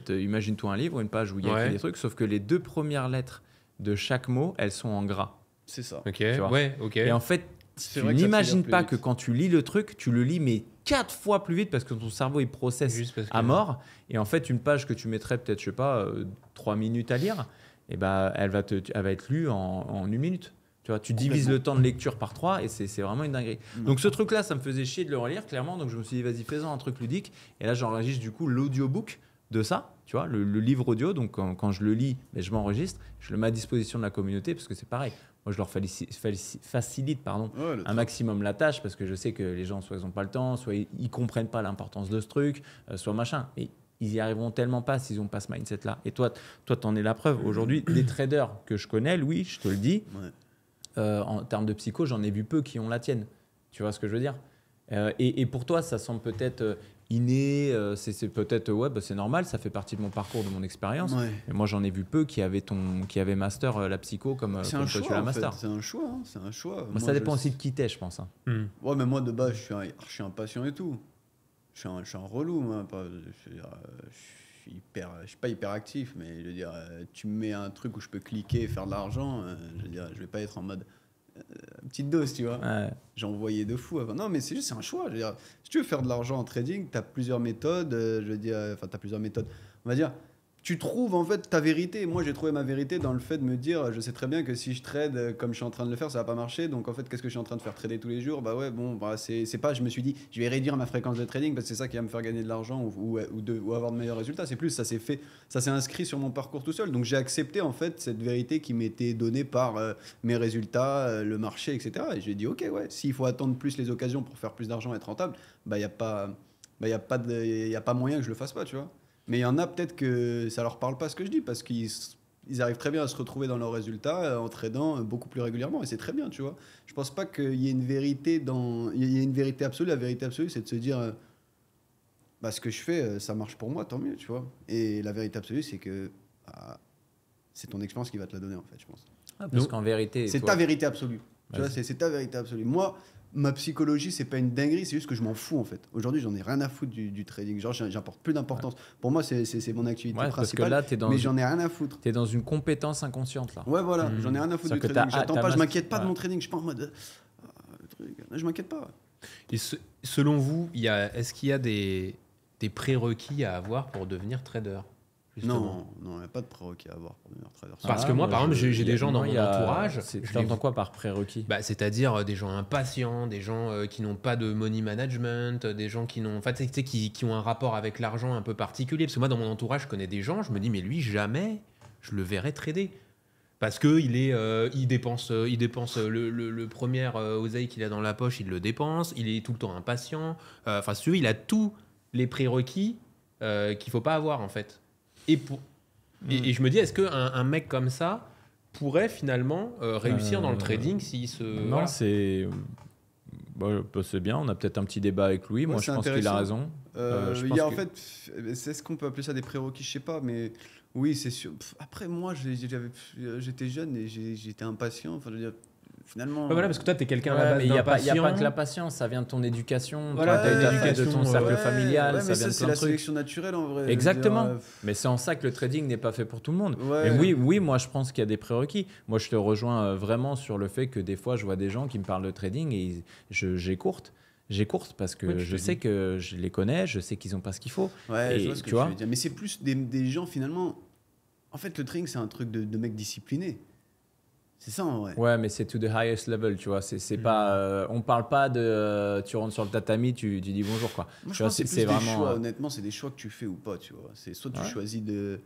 imagine-toi un livre, une page où il y a écrit des trucs, sauf que les 2 premières lettres de chaque mot, elles sont en gras. C'est ça. Ok, Tu vois. ouais, ok. Et en fait, C'est tu vrai que ça te fait n'imagines lire plus pas vite. que quand tu lis le truc, tu le lis mais 4 fois plus vite parce que ton cerveau il processe Juste parce que- à mort. Et en fait, une page que tu mettrais peut-être, je sais pas, 3 minutes à lire, et ben, elle va être lue en 1 minute. Tu vois, tu divises le temps de lecture par 3 et c'est vraiment une dinguerie. Donc ce truc-là, ça me faisait chier de le relire, clairement. Donc je me suis dit, vas-y, fais-en un truc ludique. Et là, j'enregistre du coup l'audiobook de ça, tu vois, le livre audio. Donc quand je le lis, ben, je m'enregistre, je le mets à disposition de la communauté parce que c'est pareil. Moi, je leur facilite un maximum la tâche parce que je sais que les gens, soit ils n'ont pas le temps, soit ils comprennent pas l'importance de ce truc, soit machin. Et ils y arriveront tellement pas s'ils n'ont pas ce mindset-là. Et toi, t'en es la preuve. Aujourd'hui, des traders que je connais, Louis, je te le dis, en termes de psycho, j'en ai vu peu qui ont la tienne. Tu vois ce que je veux dire ? Et pour toi, ça semble peut-être inné, c'est peut-être, c'est normal, ça fait partie de mon parcours, de mon expérience. Ouais. Mais moi, j'en ai vu peu qui avaient master la psycho comme C'est comme un toi, choix. tu l'as En master. fait. C'est un choix. Hein. C'est un choix. Moi, ça dépend aussi de qui t'es, je pense. Hein. Ouais, mais moi de base, je suis impatient et tout. Je suis un relou, moi. Je suis pas hyper actif, mais je veux dire, tu me mets un truc où je peux cliquer et faire de l'argent, je veux dire, je vais pas être en mode petite dose, tu vois. Ouais. J'en voyais de fou avant. Non, mais c'est un choix. Je veux dire, si tu veux faire de l'argent en trading, tu as plusieurs méthodes. Je veux dire, enfin, tu as plusieurs méthodes. On va dire, tu trouves en fait ta vérité. Moi, j'ai trouvé ma vérité dans le fait de me dire, je sais très bien que si je trade comme je suis en train de le faire, ça va pas marcher. Donc en fait, qu'est-ce que je suis en train de faire, trader tous les jours? Bah ouais, bon, bah, c'est pas. Je me suis dit, je vais réduire ma fréquence de trading parce que c'est ça qui va me faire gagner de l'argent ou avoir de meilleurs résultats. C'est plus, ça s'est fait, ça s'est inscrit sur mon parcours tout seul. Donc j'ai accepté en fait cette vérité qui m'était donnée par mes résultats, le marché, etc. Et j'ai dit, ok, ouais, s'il faut attendre plus les occasions pour faire plus d'argent et être rentable, bah y a pas moyen que je le fasse pas, tu vois. Mais il y en a peut-être que ça leur parle pas ce que je dis parce qu'ils arrivent très bien à se retrouver dans leurs résultats en tradant beaucoup plus régulièrement et c'est très bien, tu vois. Je pense pas qu'il y ait une vérité il y a une vérité absolue. La vérité absolue, c'est de se dire bah, ce que je fais, ça marche pour moi, tant mieux, tu vois. Et la vérité absolue, c'est que c'est ton expérience qui va te la donner, en fait, je pense. Parce qu'en vérité, C'est ta vérité absolue. Tu vois, c'est ta vérité absolue. Moi, ma psychologie, c'est pas une dinguerie, c'est juste que je m'en fous en fait. Aujourd'hui, j'en ai rien à foutre du trading. Genre, j'apporte plus d'importance. Pour moi, c'est mon activité parce que principale. là, t'es dans mais j'en ai rien à foutre. Tu es dans une compétence inconsciente là. Ouais, voilà, j'en ai rien à foutre du C'est-à-dire que trading. t'as- J'attends t'as pas, je mas- m'inquiète pas de ouais. mon trading. Je suis pas en mode. Le truc. Je m'inquiète pas. Et selon vous, est-ce qu'il y a des prérequis à avoir pour devenir trader justement Non, il n'y a pas de prérequis à avoir pour devenir trader. Parce que moi, par exemple, j'ai des gens dans mon entourage. Tu entends quoi par prérequis? Bah, c'est-à-dire des gens impatients, des gens qui n'ont pas de money management, des gens qui n'ont, enfin, tu sais, qui ont un rapport avec l'argent un peu particulier. Parce que moi, dans mon entourage, je connais des gens, je me dis, mais lui, jamais je le verrais trader. Parce qu'il dépense le premier oseille qu'il a dans la poche, il le dépense, il est tout le temps impatient. Enfin, si tu veux, il a tous les prérequis qu'il ne faut pas avoir, en fait. Et je me dis, est-ce qu'un mec comme ça pourrait finalement réussir dans le trading s'il se... Non, voilà. c'est bien. On a peut-être un petit débat avec Louis. Moi, Ouais, je c'est pense qu'il a intéressant. raison. Je Il y a pense en fait, c'est ce qu'on peut appeler ça des prérequis, je sais pas, mais oui, c'est sûr. Après, moi, j'étais jeune et j'étais impatient. Enfin, je veux dire, finalement. Ouais, voilà, parce que toi, tu es quelqu'un à la Ouais, base mais il n'y a pas d'impatient. que la patience, ça vient de ton éducation, Voilà, toi, t'as fait de ton éducation, cercle ouais, familial, ouais, ça mais vient de c'est plein la de trucs. sélection naturelle en vrai. Exactement. Je veux dire, Mais c'est en ça que le trading n'est pas fait pour tout le monde. Ouais. Et oui, moi je pense qu'il y a des prérequis. Moi je te rejoins vraiment sur le fait que des fois je vois des gens qui me parlent de trading et j'écourte. j'ai course parce que Ouais, tu je te sais dis. que je les connais, je sais qu'ils n'ont pas ce qu'il faut. Ouais, je Et vois ce que tu tu vois veux dire. Mais c'est plus des gens finalement. En fait, le trading, c'est un truc de mec discipliné. C'est ça en vrai. Ouais, mais c'est to the highest level, tu vois. C'est pas, on parle pas de tu rentres sur le tatami, tu dis bonjour, quoi. Moi, je Tu vois, pense que c'est plus des choix. Honnêtement, c'est des choix que tu fais ou pas, tu vois. C'est soit tu Ouais. choisis de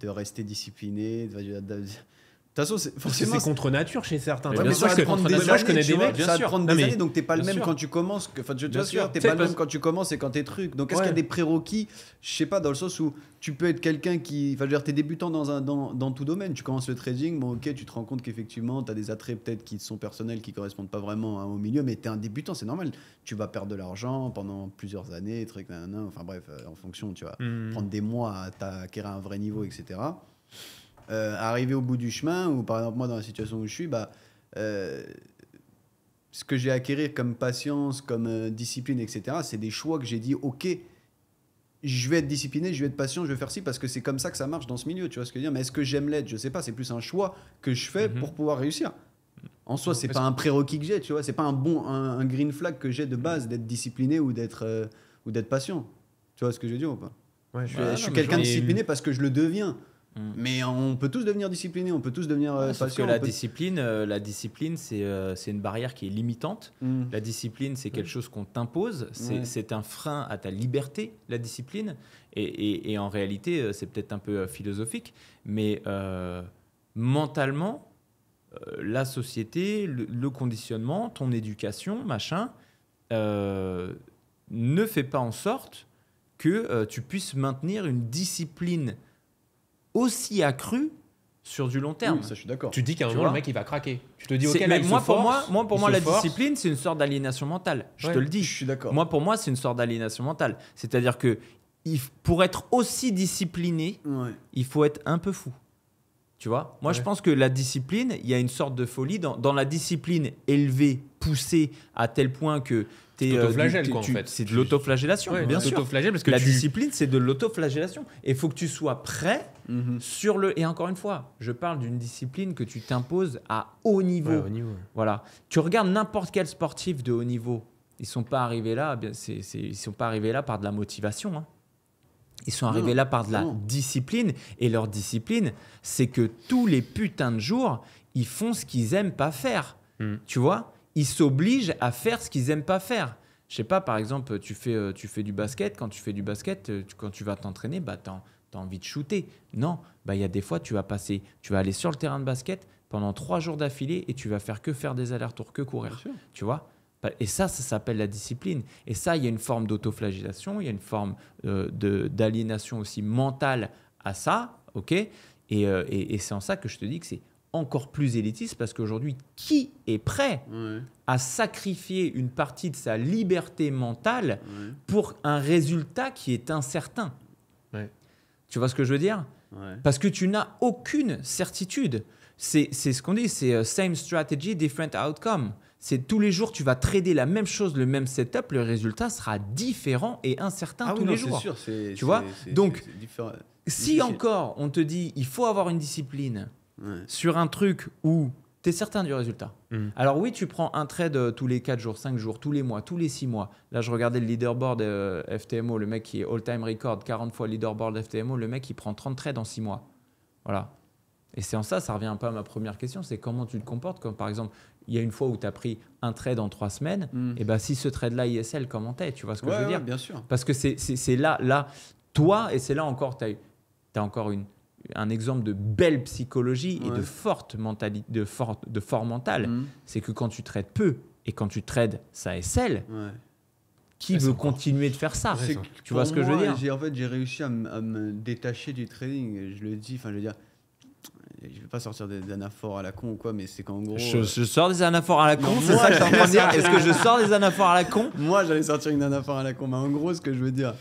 rester discipliné. De toute façon, Parce que forcément, c'est contre nature chez certains. Mais Moi, bien mais sûr ça que va te prendre contre des nature, années, je connais tu des vois, mecs, ça va te prendre Non, des mais- années, donc t'es pas le bien même sûr. quand tu commences. Enfin, tu Bien vois, sûr. t'es Tu sais, pas le même parce- quand tu commences et quand t'es truc. Donc, est-ce qu'il y a Ouais. des prérequis? Je sais pas, dans le sens où tu peux être quelqu'un qui. Enfin, je veux dire, t'es débutant dans tout domaine. Tu commences le trading, bon, ok, tu te rends compte qu'effectivement, t'as des attraits peut-être qui sont personnels, qui correspondent pas vraiment au milieu, mais t'es un débutant, c'est normal. Tu vas perdre de l'argent pendant plusieurs années, truc, nanana. Enfin, bref, en fonction, tu vas prendre des mois à acquérir un vrai niveau, etc. Arriver au bout du chemin, ou par exemple moi dans la situation où je suis, ce que j'ai acquérir comme patience, comme discipline, etc., c'est des choix que j'ai dit, ok, je vais être discipliné, je vais être patient, je vais faire ci, parce que c'est comme ça que ça marche dans ce milieu, tu vois ce que je veux dire. Mais est-ce que j'aime l'être? Je sais pas, c'est plus un choix que je fais pour pouvoir réussir. En soi, c'est pas un prérequis que j'ai, tu vois, c'est pas un green flag que j'ai de base d'être discipliné ou d'être patient. Tu vois ce que je veux dire ou pas? Ouais, Je suis non, mais quelqu'un de je- discipliné parce que je le deviens. Mm. Mais on peut tous devenir disciplinés, on peut tous devenir Ouais, sauf patients. que on peut- la discipline, c'est une barrière qui est limitante. Mm. La discipline, c'est quelque chose qu'on t'impose. Ouais. C'est un frein à ta liberté, la discipline. Et en réalité, c'est peut-être un peu philosophique, mais mentalement, la société, le conditionnement, ton éducation, machin, ne fait pas en sorte que tu puisses maintenir une discipline aussi accrue sur du long terme. Oui, ça, je suis d'accord. Tu te dis qu'à un Tu moment, vois le mec, il va craquer. Tu te dis, ok, C'est- là, mais il moi, se pour force, moi, pour il moi, se la force. discipline, c'est une sorte d'aliénation mentale. Je Ouais. te le dis. Je suis d'accord. Moi, pour moi, c'est une sorte d'aliénation mentale. C'est-à-dire que pour être aussi discipliné, Ouais. il faut être un peu fou. Tu vois? Moi, je Ouais. pense que la discipline, il y a une sorte de folie dans la discipline élevée, poussée à tel point que Tu t'autoflagelles, quoi, en fait. c'est de l'autoflagellation, Ouais, bien tu sûr. t'autoflagelles parce que La tu... discipline, c'est de l'autoflagellation. Et il faut que tu sois prêt Mhm. sur le. Et encore une fois, je parle d'une discipline que tu t'imposes à haut niveau. Ouais, au niveau. Voilà. Tu regardes n'importe quel sportif de haut niveau, ils sont pas arrivés là. Ils sont pas arrivés là par de la motivation. Hein. Ils sont arrivés là par de la non. discipline. Et leur discipline, c'est que tous les putains de jours, ils font ce qu'ils aiment pas faire. Tu vois? Ils s'obligent à faire ce qu'ils aiment pas faire. Je sais pas, par exemple, tu fais du basket. Quand tu fais du basket, quand tu vas t'entraîner, bah, tu as envie de shooter. Non, bah, y a des fois, tu vas aller sur le terrain de basket pendant 3 jours d'affilée et tu vas faire des allers-retours, que courir. Bien sûr. Tu vois? Et ça s'appelle la discipline. Et ça, il y a une forme d'autoflagellation, il y a une forme d'aliénation aussi mentale à ça, ok? Et c'est en ça que je te dis que c'est encore plus élitiste parce qu'aujourd'hui, qui est prêt Ouais. à sacrifier une partie de sa liberté mentale Ouais. pour un résultat qui est incertain? Ouais. Tu vois ce que je veux dire? Ouais. Parce que tu n'as aucune certitude. C'est ce qu'on dit, c'est same strategy, different outcome. C'est tous les jours, tu vas trader la même chose, le même setup, le résultat sera différent et incertain Ah tous oui, non, les c'est jours. sûr. Tu vois? Donc, c'est différent. Si difficile. encore on te dit il faut avoir une discipline Ouais. sur un truc où tu es certain du résultat. Mm. Alors oui, tu prends un trade tous les 4 jours, 5 jours, tous les mois, tous les 6 mois. Là, je regardais le leaderboard FTMO, le mec qui est all-time record, 40 fois leaderboard FTMO, le mec il prend 30 trades en 6 mois. Voilà. Et c'est en ça revient un peu à ma première question, c'est comment tu te comportes. Comme par exemple, il y a une fois où tu as pris un trade en 3 semaines, et ben si ce trade-là ISL, comment t'es? Tu vois ce que je veux Ouais, dire? ouais, bien sûr. Parce que c'est là, toi, et c'est là encore, tu as encore un exemple de belle psychologie et Ouais. de forte mentalité, de fort mental. Mhm. C'est que quand tu trades peu et quand tu trades ça SL, Ouais. qui Ouais, veut c'est encore- continuer de faire ça? C'est que Tu vois pour ce que je veux moi, dire? En fait, j'ai réussi à me détacher du trading. Je le dis, enfin, je veux dire, je vais pas sortir des anaphores à la con ou quoi, mais c'est qu'en gros. Je sors des anaphores à la con, Non, c'est moi, ça que je suis en train de dire? Est-ce que je sors des anaphores à la con? Moi, j'allais sortir une anaphore à la con, mais en gros, ce que je veux dire,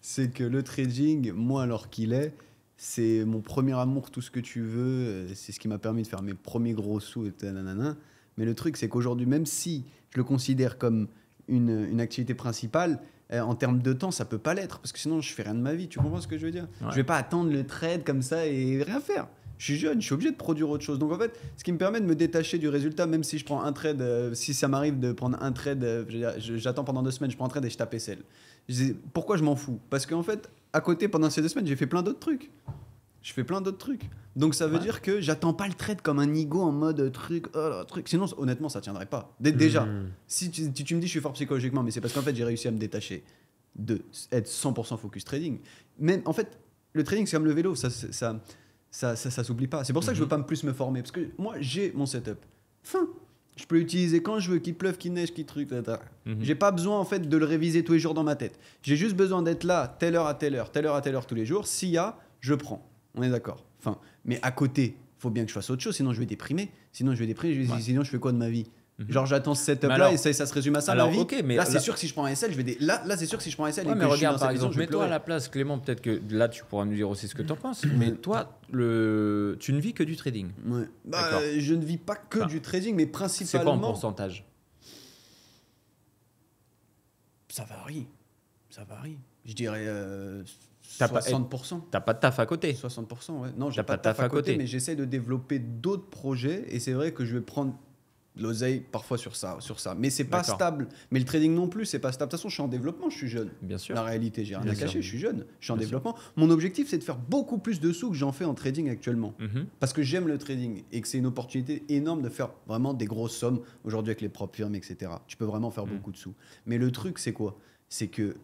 c'est que le trading, moi, alors qu'il est, c'est mon premier amour, tout ce que tu veux. C'est ce qui m'a permis de faire mes premiers gros sous et nanana. Mais le truc, c'est qu'aujourd'hui, même si je le considère comme une activité principale, en termes de temps, ça peut pas l'être, parce que sinon, je fais rien de ma vie. Tu comprends ce que je veux dire? Ouais. Je vais pas attendre le trade comme ça et rien faire. Je suis jeune, je suis obligé de produire autre chose. Donc en fait, ce qui me permet de me détacher du résultat, même si je prends un trade, si ça m'arrive de prendre un trade, j'attends pendant 2 semaines, je prends un trade et je tape SL. Pourquoi je m'en fous? Parce qu'en fait, à côté, pendant ces 2 semaines, j'ai fait plein d'autres trucs. Je fais plein d'autres trucs. Donc ça veut dire que j'attends pas le trade comme un ego en mode truc. Sinon, honnêtement, ça tiendrait pas. Déjà, si tu me dis je suis fort psychologiquement, mais c'est parce qu'en fait, j'ai réussi à me détacher de être 100% focus trading. Mais en fait, le trading, c'est comme le vélo, ça s'oublie pas. C'est pour ça que je veux pas plus me former. Parce que moi, j'ai mon setup. Je peux l'utiliser quand je veux, qu'il pleuve, qu'il neige, qu'il truc. J'ai pas besoin en fait de le réviser tous les jours dans ma tête. J'ai juste besoin d'être là, telle heure à telle heure, telle heure à telle heure tous les jours. S'il y a, je prends. On est d'accord. Mais à côté, il faut bien que je fasse autre chose, sinon je vais déprimer. Sinon je fais quoi de ma vie? Genre j'attends ce setup-là et ça se résume à ça, ma vie. Okay, mais là, c'est sûr que si je prends un SL, là c'est sûr que si je prends un SL mais regarde par exemple, mets-toi à la place, Clément, peut-être que là tu pourras nous dire aussi ce que tu en penses, mais toi, tu ne vis que du trading. Ouais. Je ne vis pas que du trading, mais principalement... C'est quoi en pourcentage? Ça varie. Je dirais 60%. T'as pas de taf à côté? 60%, ouais. Non, j'ai pas de taf à côté, mais j'essaie de développer d'autres projets et c'est vrai que je vais prendre l'oseille parfois sur ça. Mais c'est pas stable. Mais le trading non plus, c'est pas stable. De toute façon, je suis en développement, je suis jeune. Bien sûr. La réalité, j'ai rien à cacher, je suis jeune. Je suis en développement. Mon objectif, c'est de faire beaucoup plus de sous que j'en fais en trading actuellement. Parce que j'aime le trading et que c'est une opportunité énorme de faire vraiment des grosses sommes aujourd'hui avec les propres firmes, etc. Tu peux vraiment faire beaucoup de sous. Mais le truc, c'est quoi? C'est que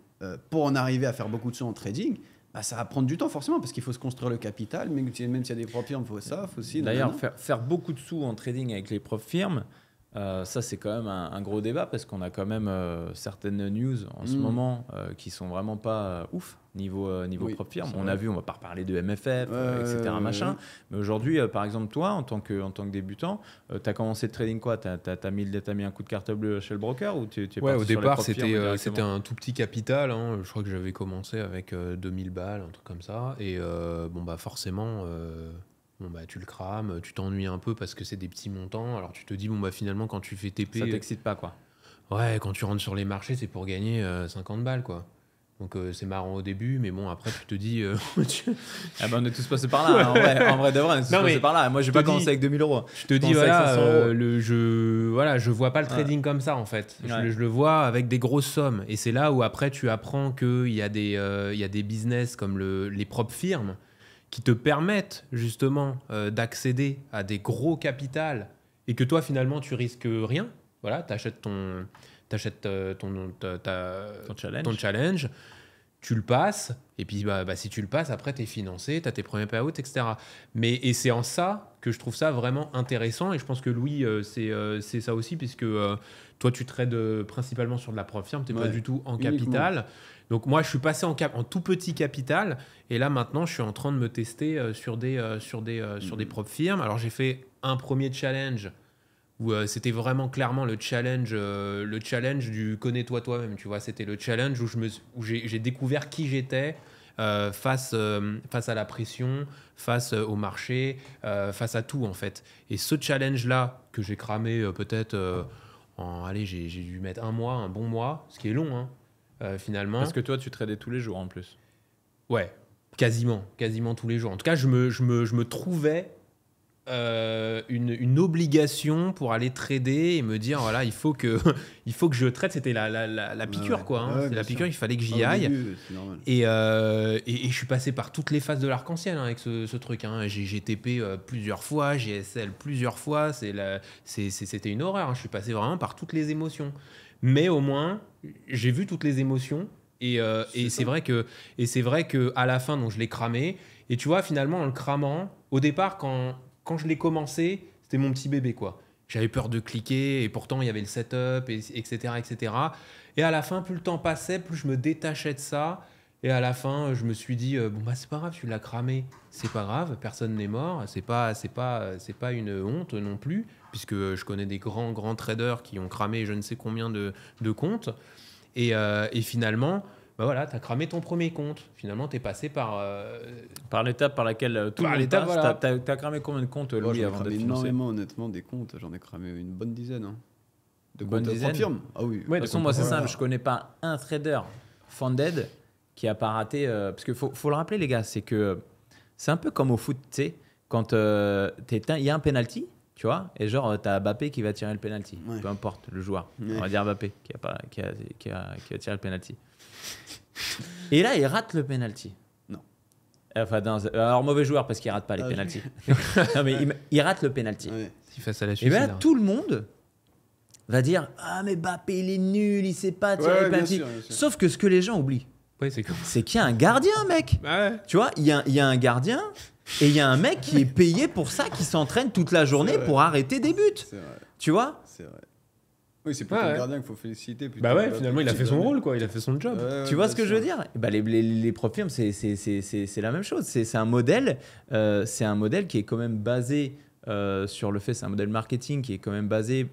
pour en arriver à faire beaucoup de sous en trading, ça va prendre du temps forcément parce qu'il faut se construire le capital. Même s'il y a des propres firmes, il faut ça, faut aussi. D'ailleurs, faire beaucoup de sous en trading avec les propres firmes, ça c'est quand même un gros débat parce qu'on a quand même certaines news en ce moment qui sont vraiment pas ouf niveau propre firme. On a vu, on va pas reparler de MFF, etc. machin. Mais aujourd'hui, par exemple, toi, en tant que débutant, tu as commencé le trading quoi? T'as mis un coup de carte bleue chez le broker ou tu es Ouais, parti au départ, sur les propres firmes c'était un tout petit capital. Hein. Je crois que j'avais commencé avec 2000 balles, un truc comme ça. Et forcément... tu le crames, tu t'ennuies un peu parce que c'est des petits montants. Alors tu te dis, finalement, quand tu fais TP... Ça t'excite pas, quoi. Ouais, quand tu rentres sur les marchés, c'est pour gagner 50 balles, quoi. Donc c'est marrant au début, mais bon, après tu te dis... on est tous passés par là, hein. en vrai de vrai, on est tous passés par là. Moi, je vais pas commencer avec 2000 euros. Je te dis, je vois pas le trading comme ça, en fait. Ouais. Je le vois avec des grosses sommes. Et c'est là où après tu apprends qu'il y a des business comme les propres firmes qui te permettent justement d'accéder à des gros capitals et que toi finalement tu risques rien. Voilà, t'achètes ton challenge, tu le passes et puis si tu le passes après t'es financé, t'as tes premiers payouts, etc. Et c'est en ça que je trouve ça vraiment intéressant et je pense que Louis c'est ça aussi puisque toi tu trades principalement sur de la propre firme, t'es pas du tout en capital. Donc moi, je suis passé en tout petit capital et là maintenant, je suis en train de me tester sur des propres firmes. Alors j'ai fait un premier challenge où c'était vraiment clairement le challenge du connais-toi toi-même. Tu vois, c'était le challenge où j'ai découvert qui j'étais face à la pression, face au marché, face à tout en fait. Et ce challenge-là que j'ai cramé peut-être j'ai dû mettre un bon mois, ce qui est long, hein. Finalement. Parce que toi, tu tradais tous les jours en plus. Ouais, quasiment tous les jours. En tout cas, je me trouvais une obligation pour aller trader et me dire voilà, il faut que je trade. C'était la piqûre, quoi. Hein. C'est la piqûre, il fallait que j'y aille. Début, c'est normal. Et je suis passé par toutes les phases de l'arc-en-ciel avec ce truc. Hein. J'ai TP plusieurs fois, j'ai SL plusieurs fois. C'était une horreur. Hein. Je suis passé vraiment par toutes les émotions. Mais au moins, j'ai vu toutes les émotions et c'est vrai que à la fin, donc je l'ai cramé. Et tu vois, finalement, en le cramant, au départ, quand je l'ai commencé, c'était mon petit bébé, quoi. J'avais peur de cliquer et pourtant il y avait le setup, etc., etc. Et à la fin, plus le temps passait, plus je me détachais de ça. Et à la fin, je me suis dit c'est pas grave, tu l'as cramé, c'est pas grave, personne n'est mort, c'est pas une honte non plus, puisque je connais des grands traders qui ont cramé je ne sais combien de comptes. Et finalement, voilà, tu as cramé ton premier compte. Finalement, tu es passé par l'étape par laquelle tout le monde passe. Voilà. Tu as cramé combien de comptes, Louis, avant d'être financé? Énormément, honnêtement, des comptes. J'en ai cramé une bonne dizaine. Hein. De bonne comptes dizaine. firme. Ah oui. De toute façon, moi, c'est simple. Je connais pas un trader funded qui a pas raté. Parce qu'il faut le rappeler, les gars, c'est que c'est un peu comme au foot, tu sais. quand il y a un penalty, tu vois, et genre, tu as Mbappé qui va tirer le penalty. Ouais. Peu importe le joueur. Ouais. On va dire Mbappé qui a tiré le penalty. Et là, il rate le penalty. Non. Enfin, alors, mauvais joueur parce qu'il rate pas les penalties. Non, mais il rate le penalty. Ouais. Si face à la Et Suisse. bien là. là, tout le monde va dire ah mais Mbappé il est nul, il sait pas tirer Ouais, les bien penalty. sûr, bien sûr. Sauf que ce que les gens oublient, Ouais, c'est comme c'est qu'il y a un gardien, mec. ouais. Tu vois, il y a un gardien et il y a un mec qui est payé pour ça, qui s'entraîne toute la journée C'est vrai. pour arrêter des buts. C'est vrai. Tu vois. C'est vrai. Oui, c'est plutôt Ouais. le gardien qu'il faut féliciter. plutôt Bah ouais, que finalement, il a Mbappé. fait son rôle, quoi. Il a fait son job. Ouais, Tu vois bien ce que je sûr. veux dire? Bah, les prop firms, c'est la même chose. C'est un modèle qui est quand même basé sur le fait, c'est un modèle marketing qui est quand même basé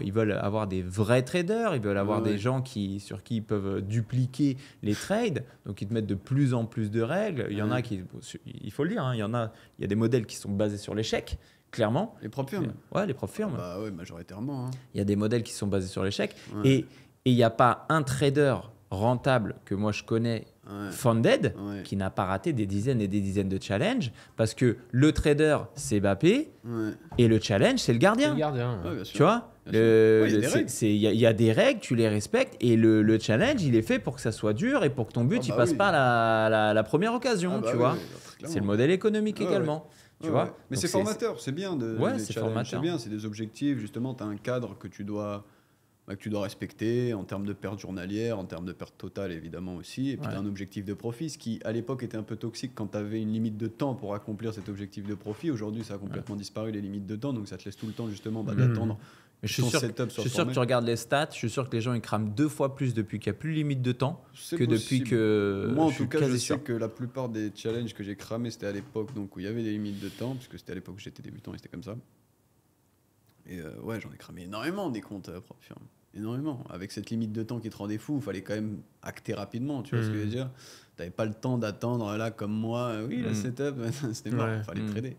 ils veulent avoir des vrais traders, ils veulent avoir Ouais. des gens sur qui ils peuvent dupliquer les trades, donc ils te mettent de plus en plus de règles. Il y en a qui, il faut le dire, hein, il y a des modèles qui sont basés sur l'échec, clairement. Les prop firms. Ouais, les prop firms. Bah ouais, majoritairement. Hein. Il y a des modèles qui sont basés sur l'échec. Ouais. Et il n'y a pas un trader rentable que moi je connais, Ouais. funded, Ouais. qui n'a pas raté des dizaines et des dizaines de challenges. Parce que le trader, c'est Mbappé. Ouais. Et le challenge, c'est le C'est gardien. le gardien. Ouais, bien sûr. Tu vois, Bien sûr. Ouais, il y a des règles. il y a des règles, tu les respectes. Et le challenge, il est fait pour que ça soit dur et pour que ton but, Ah il bah passe oui. pas à la première occasion. Ah bah tu oui, vois, ouais, très clairement. c'est le modèle économique Ouais, également. Tu Ouais, vois. ouais. Mais Donc c'est formateur, c'est bien. Ouais, les c'est challenges, formateur. C'est bien, c'est des objectifs. Justement, tu as un cadre que tu dois respecter en termes de perte journalière, en termes de perte totale évidemment aussi. Et puis Ouais. tu as un objectif de profit, ce qui à l'époque était un peu toxique quand tu avais une limite de temps pour accomplir cet objectif de profit. Aujourd'hui, ça a complètement disparu, les limites de temps. Donc ça te laisse tout le temps justement d'attendre. Mais que ton setup soit je suis sûr que formé. tu regardes les stats, je suis sûr que les gens ils crament 2 fois plus depuis qu'il n'y a plus de limite de temps C'est que depuis possible. que. Moi, en suis tout cas, je quasi sais sûr. que la plupart des challenges que j'ai cramés, c'était à l'époque donc où il y avait des limites de temps, puisque c'était à l'époque où j'étais débutant et c'était comme ça. Et ouais, j'en ai cramé énormément des comptes prop firm. Énormément. Avec cette limite de temps qui te rendait fou, il fallait quand même acter rapidement, tu vois ce que je veux dire. T'avais pas le temps d'attendre là comme moi. Oui, la setup, c'était mort, il fallait trader.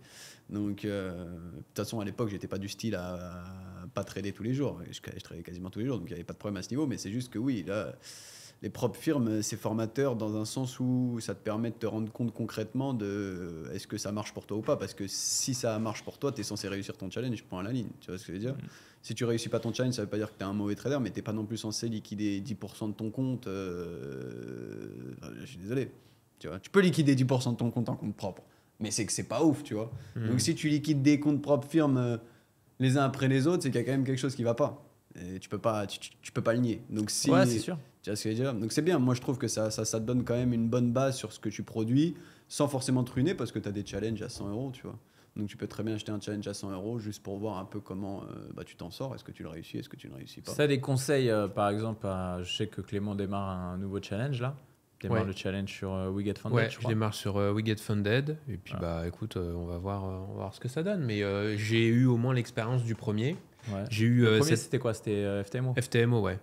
Donc, de toute façon, à l'époque, j'étais pas du style à pas trader tous les jours. Je tradais quasiment tous les jours, donc il n'y avait pas de problème à ce niveau. Mais c'est juste que oui, là, les prop firmes, c'est formateur dans un sens où ça te permet de te rendre compte concrètement de est-ce que ça marche pour toi ou pas. Parce que si ça marche pour toi, tu es censé réussir ton challenge, point à la ligne. Tu vois ce que je veux dire? Si tu réussis pas ton challenge, ça veut pas dire que tu es un mauvais trader, mais tu n'es pas non plus censé liquider 10% de ton compte. Je suis désolé. Tu vois, tu peux liquider 10% de ton compte en compte propre, mais c'est que c'est pas ouf, tu vois. Donc si tu liquides des comptes propres firmes les uns après les autres, c'est qu'il y a quand même quelque chose qui va pas. Et tu peux pas le nier. Donc si, Ouais, c'est sûr. tu vois ce que je veux dire. Donc c'est bien. Moi je trouve que ça te donne quand même une bonne base sur ce que tu produis, sans forcément te ruiner, parce que tu as des challenges à 100 €, tu vois. Donc tu peux très bien acheter un challenge à 100 € juste pour voir un peu comment tu t'en sors. Est-ce que tu le réussis, est-ce que tu ne réussis pas. Ça, des conseils, par exemple, je sais que Clément démarre un nouveau challenge là. Démarre Ouais. le challenge sur We Get Funded, Ouais, je je crois. démarre sur We Get Funded. Et puis, bah, écoute, on va voir ce que ça donne. Mais j'ai eu au moins l'expérience du premier. Ouais. J'ai eu Le premier, cette c'était quoi? C'était FTMO? FTMO, ouais.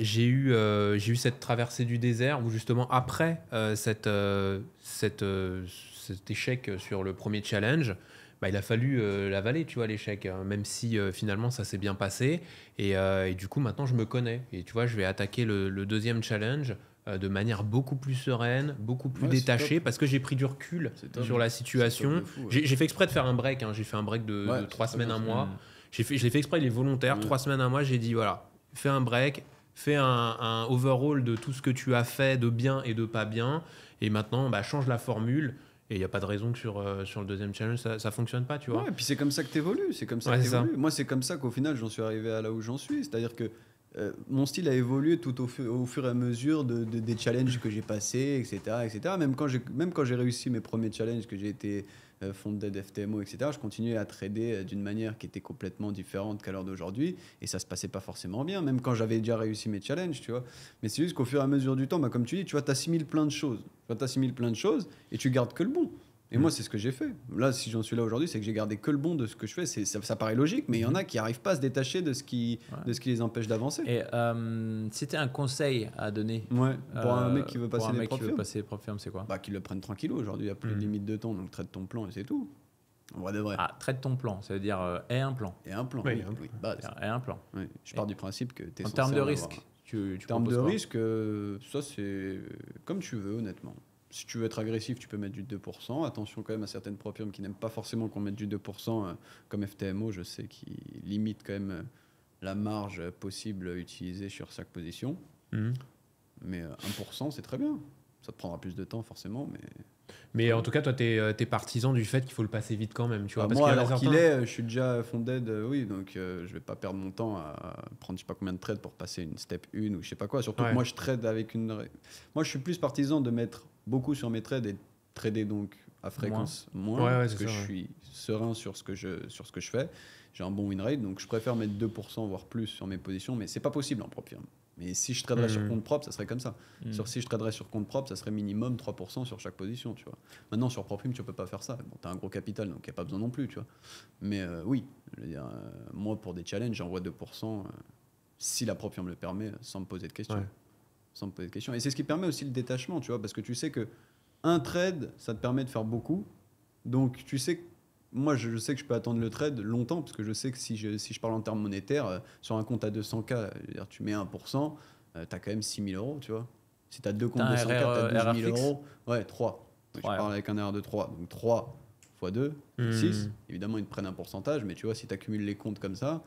J'ai eu cette traversée du désert où justement après cet échec sur le premier challenge, bah, il a fallu l'avaler, tu vois, l'échec, hein, même si finalement ça s'est bien passé. Et du coup, maintenant, je me connais. Et tu vois, je vais attaquer le deuxième challenge de manière beaucoup plus sereine, beaucoup plus Ouais, c'est détachée, top. parce que j'ai pris du recul C'est top. sur la C'est situation. top de fou, ouais. J'ai fait exprès de faire un break. Hein. J'ai fait un break de Ouais, 3 c'est très semaines, bien, un ça. mois. Je l'ai fait exprès, il est volontaire. Ouais. 3 semaines, un mois, j'ai dit voilà, fais un break, fais un overhaul de tout ce que tu as fait de bien et de pas bien. Et maintenant, bah, change la formule. Et il n'y a pas de raison que sur le deuxième challenge, ça ne fonctionne pas, tu vois. Ouais, et puis c'est comme ça que tu évolues. C'est comme ça Ouais, que c'est ça. t'évolues. Moi, c'est comme ça qu'au final, j'en suis arrivé à là où j'en suis. C'est-à-dire que mon style a évolué tout au fur et à mesure des challenges que j'ai passés, etc. etc. Même quand j'ai réussi mes premiers challenges, que j'ai été funded FTMO, etc., je continuais à trader d'une manière qui était complètement différente qu'à l'heure d'aujourd'hui. Et ça se passait pas forcément bien, même quand j'avais déjà réussi mes challenges, tu vois. Mais c'est juste qu'au fur et à mesure du temps, bah, comme tu dis, tu vois, t'assimiles plein de choses. Et tu gardes que le bon. Et moi, c'est ce que j'ai fait. Là, si j'en suis là aujourd'hui, c'est que j'ai gardé que le bon de ce que je fais. Ça paraît logique, mais il y en a qui n'arrivent pas à se détacher de ce qui les empêche d'avancer. Et si tu as un conseil à donner Ouais, pour un mec qui veut passer des prop firms, passer prop firm, c'est quoi? bah, qu'il le prenne tranquillo. Aujourd'hui, il n'y a plus de limite de temps, donc traite ton plan et c'est tout. En vrai de vrai. Ah, traite ton plan, ça veut dire aie un plan. Et un plan. Oui, Oui, un plan. oui, base. Aie un plan. Oui. Je pars du principe que tu es En termes de risque, tu En termes proposes de quoi? risque, ça c'est comme tu veux, honnêtement. Si tu veux être agressif, tu peux mettre du 2%. Attention quand même à certaines propres qui n'aiment pas forcément qu'on mette du 2%, comme FTMO, je sais qu'ils limitent quand même la marge possible utilisée sur chaque position. Mais 1%, c'est très bien. Ça te prendra plus de temps forcément, Mais en tout cas, toi, t'es partisan du fait qu'il faut le passer vite quand même, tu vois. Parce moi, qu'il y en a alors qu'il certains- est, je suis déjà funded, oui, donc je vais pas perdre mon temps à prendre je sais pas combien de trades pour passer une step 1 ou je sais pas quoi. Surtout que moi, je trade avec une... Moi, je suis plus partisan de mettre beaucoup sur mes trades et de trader donc à fréquence moins parce que je suis serein sur ce que je fais. J'ai un bon win rate, donc je préfère mettre 2% voire plus sur mes positions, mais c'est pas possible en propre firme. Mais si je traderais sur compte propre, ça serait comme ça. Si je traderais sur compte propre, ça serait minimum 3% sur chaque position, tu vois. Maintenant, sur propre firme, tu peux pas faire ça. Bon, tu as un gros capital, donc il n'y a pas besoin non plus, tu vois. Mais oui, je veux dire, moi, pour des challenges, j'envoie 2% si la propre firme le permet, sans me poser de questions. Sans me poser de questions. Et c'est ce qui permet aussi le détachement, tu vois, parce que tu sais que un trade, ça te permet de faire beaucoup. Donc, tu sais que moi, je sais que je peux attendre le trade longtemps, parce que je sais que si je parle en termes monétaires, sur un compte à 200K, je veux dire, tu mets 1%, tu as quand même 6 000 €, tu vois. Si tu as deux comptes de 200K, tu as 12 000 €. Ouais, 3. Donc, je parle avec un erreur de 3. Donc 3 x 2, 6. Évidemment, ils te prennent un pourcentage, mais tu vois, si tu accumules les comptes comme ça,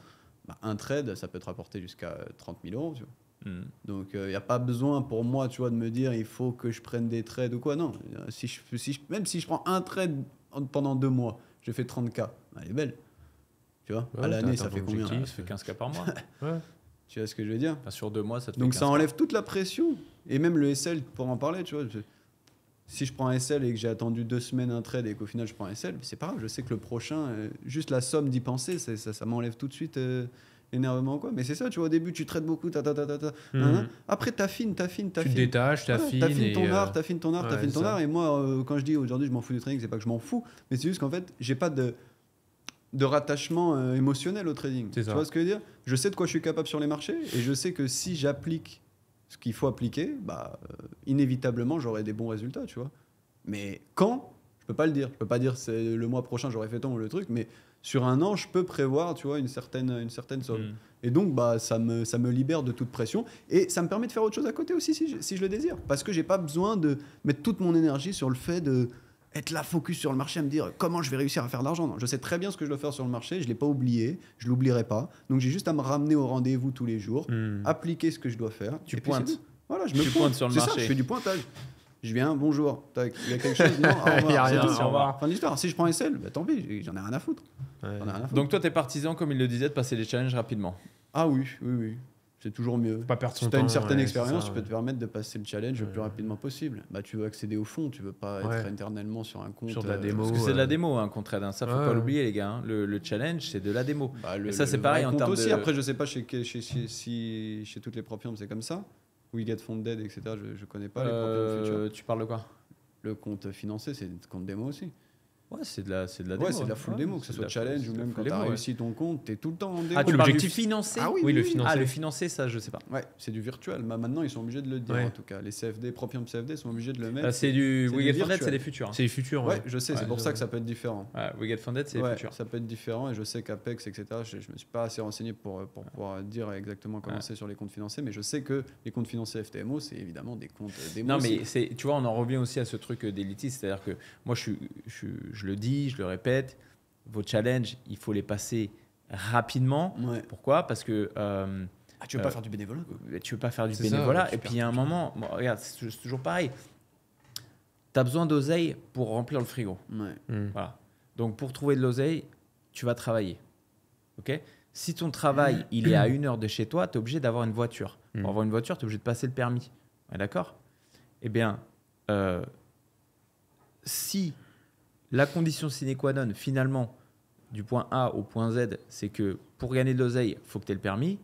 un trade, ça peut te rapporter jusqu'à 30 000 €, tu vois. Donc, il n'y a pas besoin pour moi, tu vois, de me dire il faut que je prenne des trades ou quoi. Non, même si je prends un trade pendant 2 mois, je fais 30K. Elle est belle. Tu vois, à l'année, ça fait combien? Ça fait 15K par mois. Tu vois ce que je veux dire? Enfin, sur 2 mois, ça te fait Donc 15K. ça enlève toute la pression. Et même le SL, pour en parler, tu vois. Si je prends un SL et que j'ai attendu 2 semaines un trade et qu'au final je prends un SL, c'est pas grave. Je sais que le prochain, juste la somme d'y penser, ça m'enlève tout de suite l'énervement, quoi. Mais c'est ça, tu vois, au début, tu traites beaucoup, Après, t'affines. Tu te détaches, t'affines. T'affines ton art, c'est ça. Et moi, quand je dis aujourd'hui, je m'en fous du trading, c'est pas que je m'en fous, mais c'est juste qu'en fait, j'ai pas de rattachement émotionnel au trading. Tu vois ce que je veux dire? Je sais de quoi je suis capable sur les marchés et je sais que si j'applique ce qu'il faut appliquer, inévitablement, j'aurai des bons résultats, tu vois. Mais quand? Je peux pas le dire. Je peux pas dire c'est le mois prochain, j'aurai fait tant ou le truc, mais sur un an, je peux prévoir, tu vois, une certaine somme. Et donc, ça me libère de toute pression et ça me permet de faire autre chose à côté aussi si je le désire. Parce que j'ai pas besoin de mettre toute mon énergie sur le fait de être là focus sur le marché à me dire comment je vais réussir à faire de l'argent. Non, je sais très bien ce que je dois faire sur le marché, je l'ai pas oublié, je l'oublierai pas. Donc j'ai juste à me ramener au rendez-vous tous les jours, appliquer ce que je dois faire. Tu pointes. Voilà, je pointe sur le marché. marché. Ça, je fais du pointage. Je viens, bonjour, tac, il y a quelque chose, non, au revoir, Il y a rien, c'est tout. au revoir. Fin de l'histoire. Si je prends SL, tant pis, j'en ai rien à foutre. Donc toi, tu es partisan, comme il le disait, de passer les challenges rapidement. Ah oui. C'est toujours mieux. Faut pas perdre son Si tu as temps, une certaine ouais, expérience, c'est ça, tu peux te permettre de passer le challenge le plus rapidement possible. Tu veux accéder au fond, tu veux pas être éternellement sur un compte. Sur de la démo. Parce que c'est de la démo qu'on trade. Ça, faut pas l'oublier, les gars. Le challenge, c'est de la démo. Et ça, c'est pareil en termes aussi. de... Après, je sais pas chez toutes les propres firmes, c'est comme ça. We Get Funded, etc. Je connais pas les propres futures. Tu parles de quoi? Le compte financé, c'est le compte démo aussi. Ouais, c'est de la démo. Ouais, c'est de la full démo, que ce soit challenge ou même quand tu as réussi ton compte, tu es tout le temps en démo. Ah, tu parles du financé? Ah oui, le financé. Ah, le financé, ça, je sais pas. Ouais, c'est du virtuel. Maintenant, ils sont obligés de le dire, en tout cas. Les CFD, propres firmes CFD sont obligés de le mettre. C'est du We Get Funded, virtuel. c'est les futurs. C'est les futurs. Ouais, je sais, c'est pour ça que ça peut être différent. We Get Funded, c'est les futurs. Ça peut être différent et je sais qu'Apex, etc., je me suis pas assez renseigné pour pouvoir dire exactement comment c'est sur les comptes financés, mais je sais que les comptes financés FTMO, c'est évidemment des comptes démo. Non, mais tu vois, on en revient aussi à ce truc d'élitiste, c'est-à-dire que moi, je le dis, je le répète, vos challenges, il faut les passer rapidement. Ouais. Pourquoi? Parce que... tu veux pas faire du bénévolat, quoi. Tu veux pas faire du C'est bénévolat. ça, et puis, il y a un moment, regarde, c'est toujours pareil. Tu as besoin d'oseille pour remplir le frigo. Ouais. Voilà. Donc, pour trouver de l'oseille, tu vas travailler. OK? Si ton travail, il est à 1 heure de chez toi, tu es obligé d'avoir une voiture. Pour avoir une voiture, tu es obligé de passer le permis. Ouais, d'accord? Eh bien, si la condition sine qua non, finalement, du point A au point Z, c'est que pour gagner de l'oseille, il faut que tu aies le permis,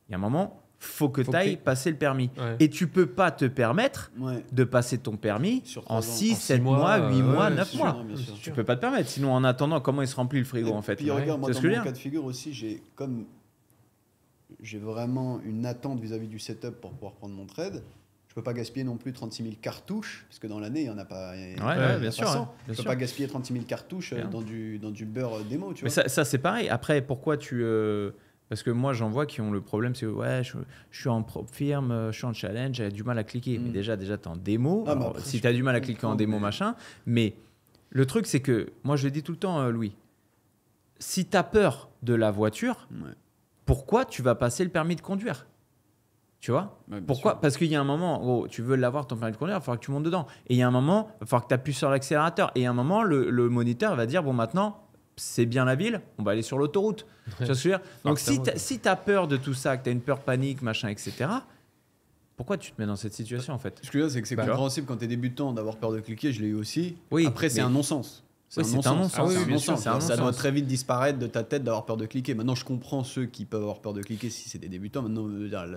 il y a un moment, faut que tu ailles passer le permis. Ouais. Et tu peux pas te permettre de passer ton permis en 6, 7 mois, 8 mois, 9 mois. Bien sûr. Tu peux pas te permettre. Sinon, en attendant, comment il se remplit le frigo, en fait? Puis regarde, moi, C'est dans ce que je veux mon dire. cas de figure aussi, j'ai vraiment une attente vis-à-vis du setup pour pouvoir prendre mon trade. Je peux pas gaspiller non plus 36 000 cartouches, parce que dans l'année, il y en a pas. Bien sûr. Je peux pas gaspiller 36 000 cartouches dans du beurre démo, tu vois. Mais ça c'est pareil. Après, pourquoi Parce que moi, j'en vois qui ont le problème, c'est ouais, je suis en propre firme, je suis en challenge, j'ai du mal à cliquer. Mais déjà, tu es en démo. Ah, bah, Alors, après, si je tu as du mal à cliquer en comprends, démo, mais- machin. Mais le truc, c'est que, moi, je le dis tout le temps, Louis, si tu as peur de la voiture, Ouais. pourquoi tu vas passer le permis de conduire? Tu vois? Ouais, bien Pourquoi? sûr. Parce qu'il y a un moment, tu veux l'avoir ton permis de conduire, il va falloir que tu montes dedans. Et il y a un moment, il va falloir que tu appuies sur l'accélérateur. Et il y a un moment, le moniteur va dire bon, maintenant, c'est bien la ville, on va aller sur l'autoroute. Tu vois ce que je veux dire? Donc, si tu as peur de tout ça, que tu as une peur panique, machin, etc., pourquoi tu te mets dans cette situation en fait? Ce que je veux dire, c'est que c'est Bah, compréhensible quand t'es débutant d'avoir peur de cliquer, je l'ai eu aussi. Oui, Après, c'est mais- un non-sens. Oui, c'est un non-sens. Ah oui, C'est un bien sûr, non-sens, c'est un ça doit non-sens. très vite disparaître de ta tête d'avoir peur de cliquer. Maintenant, je comprends ceux qui peuvent avoir peur de cliquer si c'est des débutants. Maintenant,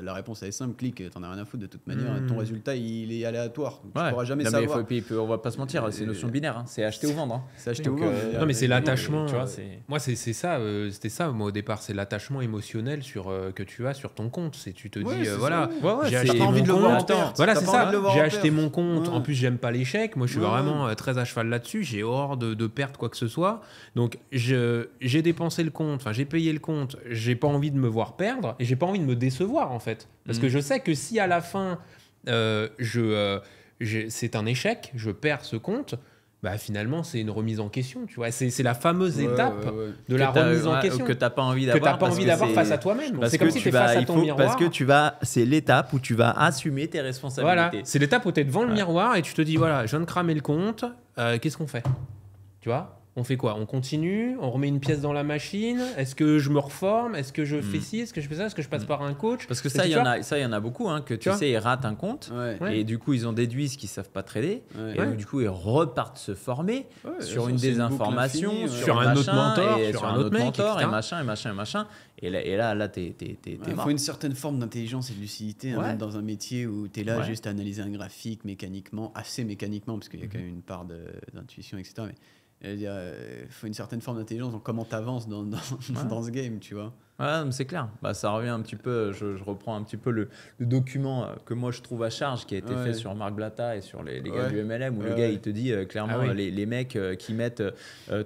la réponse elle est simple, clique, t'en as rien à foutre de toute manière. Ton résultat, il est aléatoire. Donc, Ouais. tu pourras jamais Non, mais savoir. puis, on va pas se mentir, c'est une notion binaire, hein. C'est acheter ou vendre. Hein. C'est acheter Donc, ou vendre. Non, mais c'est l'attachement. tu vois, c'est- Moi, c'est ça. C'était ça, moi, au départ. C'est l'attachement émotionnel que tu as sur ton compte. C'est tu te Ouais, dis, c'est voilà, ça. Ouais, ouais, j'ai c'est- acheté T'as pas envie mon de le voir en compte. perte. Voilà, T'as c'est pas envie ça. de le voir J'ai en acheté perte. mon compte. Ouais. En plus, j'aime pas l'échec. Moi, je suis Ouais, vraiment très à cheval là-dessus. J'ai horreur de perdre quoi que ce soit. Donc, j'ai dépensé le compte. Enfin, j'ai payé le compte. J'ai pas envie de me voir perdre et j'ai pas envie de me décevoir en fait. Parce que je sais que si à la fin c'est un échec, je perds ce compte. Bah finalement, c'est une remise en question, tu vois. C'est la fameuse Ouais, étape ouais, ouais. de la que t'as- remise en ouais, question que t'as pas envie que d'avoir. t'as pas parce envie que d'avoir c'est- face à toi-même. Parce C'est que comme si tu tu es vas, face à il ton faut, miroir. parce que tu vas, c'est l'étape où tu vas assumer tes responsabilités. Voilà, c'est l'étape où tu es devant le miroir et tu te dis voilà, je viens de cramer le compte, qu'est-ce qu'on fait? Tu vois? On fait quoi? On continue? On remet une pièce dans la machine? Est-ce que je me reforme? Est-ce que je fais ci? Est-ce que je fais ça? Est-ce que je passe par un coach? Parce que Et ça, tu il y en vois? a, ça, il y en a beaucoup, hein, que tu vois sais, ils ratent un compte. Ouais. Ouais. Et du coup, ils ont déduit ce qu'ils savent pas trader. Ouais. Et donc, du coup, ils repartent se former Ouais, sur ça, une c'est une boucle désinformation, infinie, ouais. Sur un autre machin, mentor, et sur un autre mec, mentor, etc. et machin, et machin, et machin. Et là, t'es Il mort. faut une certaine forme d'intelligence et de lucidité, hein, Ouais. même dans un métier où tu es là Ouais. juste à analyser un graphique mécaniquement, assez mécaniquement, parce qu'il y a quand même une part d'intuition, etc. Mais il faut une certaine forme d'intelligence dans comment tu avances dans ce game, tu vois. Ouais, mais c'est clair. Bah, ça revient un petit peu. Je reprends un petit peu le document que moi je trouve à charge qui a été Ouais. fait sur Marc Blatta et sur les gars Ouais. du MLM où le Ouais, gars ouais. il te dit clairement Ah oui. les mecs qui mettent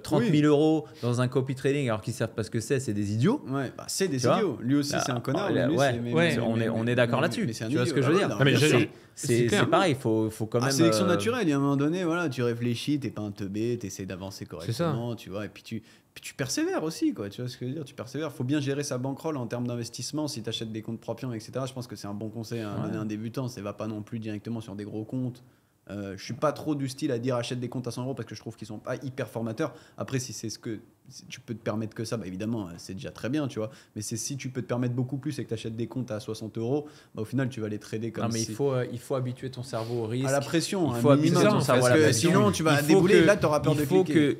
30 Oui. 000 euros dans un copy trading alors qu'ils savent pas ce que c'est des idiots. Ouais, bah, c'est des Tu vois idiots. Lui aussi, Là, c'est un connard. là, mais lui, ouais, c'est- mais- ouais, mais- on est d'accord mais- là-dessus. mais c'est un Tu vois ce idiot. que je veux Ah dire ouais, non, Non, mais bien je- sûr. c'est clair. c'est pareil, il faut quand même. Ah, sélection naturelle, il y a un moment donné, voilà, tu réfléchis, t'es pas un teubé, t'essaies d'avancer correctement, tu vois, et puis tu persévères aussi, quoi, tu vois ce que je veux dire, tu persévères. Faut bien gérer sa bankroll en termes d'investissement, si tu achètes des comptes propions, etc. Je pense que c'est un bon conseil à donner à un débutant, c'est va pas non plus directement sur des gros comptes. Je suis pas trop du style à dire achète des comptes à 100 euros parce que je trouve qu'ils sont pas hyper formateurs. Après, si c'est ce que si tu peux te permettre que ça, bah évidemment, c'est déjà très bien, tu vois. Mais c'est si tu peux te permettre beaucoup plus et que tu achètes des comptes à 60 euros, bah, au final, tu vas les trader comme Non, mais si- il faut habituer ton cerveau au risque. à la pression. Il un faut habituer minimum, ton cerveau parce à la que pression. sinon, tu vas Il faut débouler, que- là, tu auras peur de Il faut cliquer. que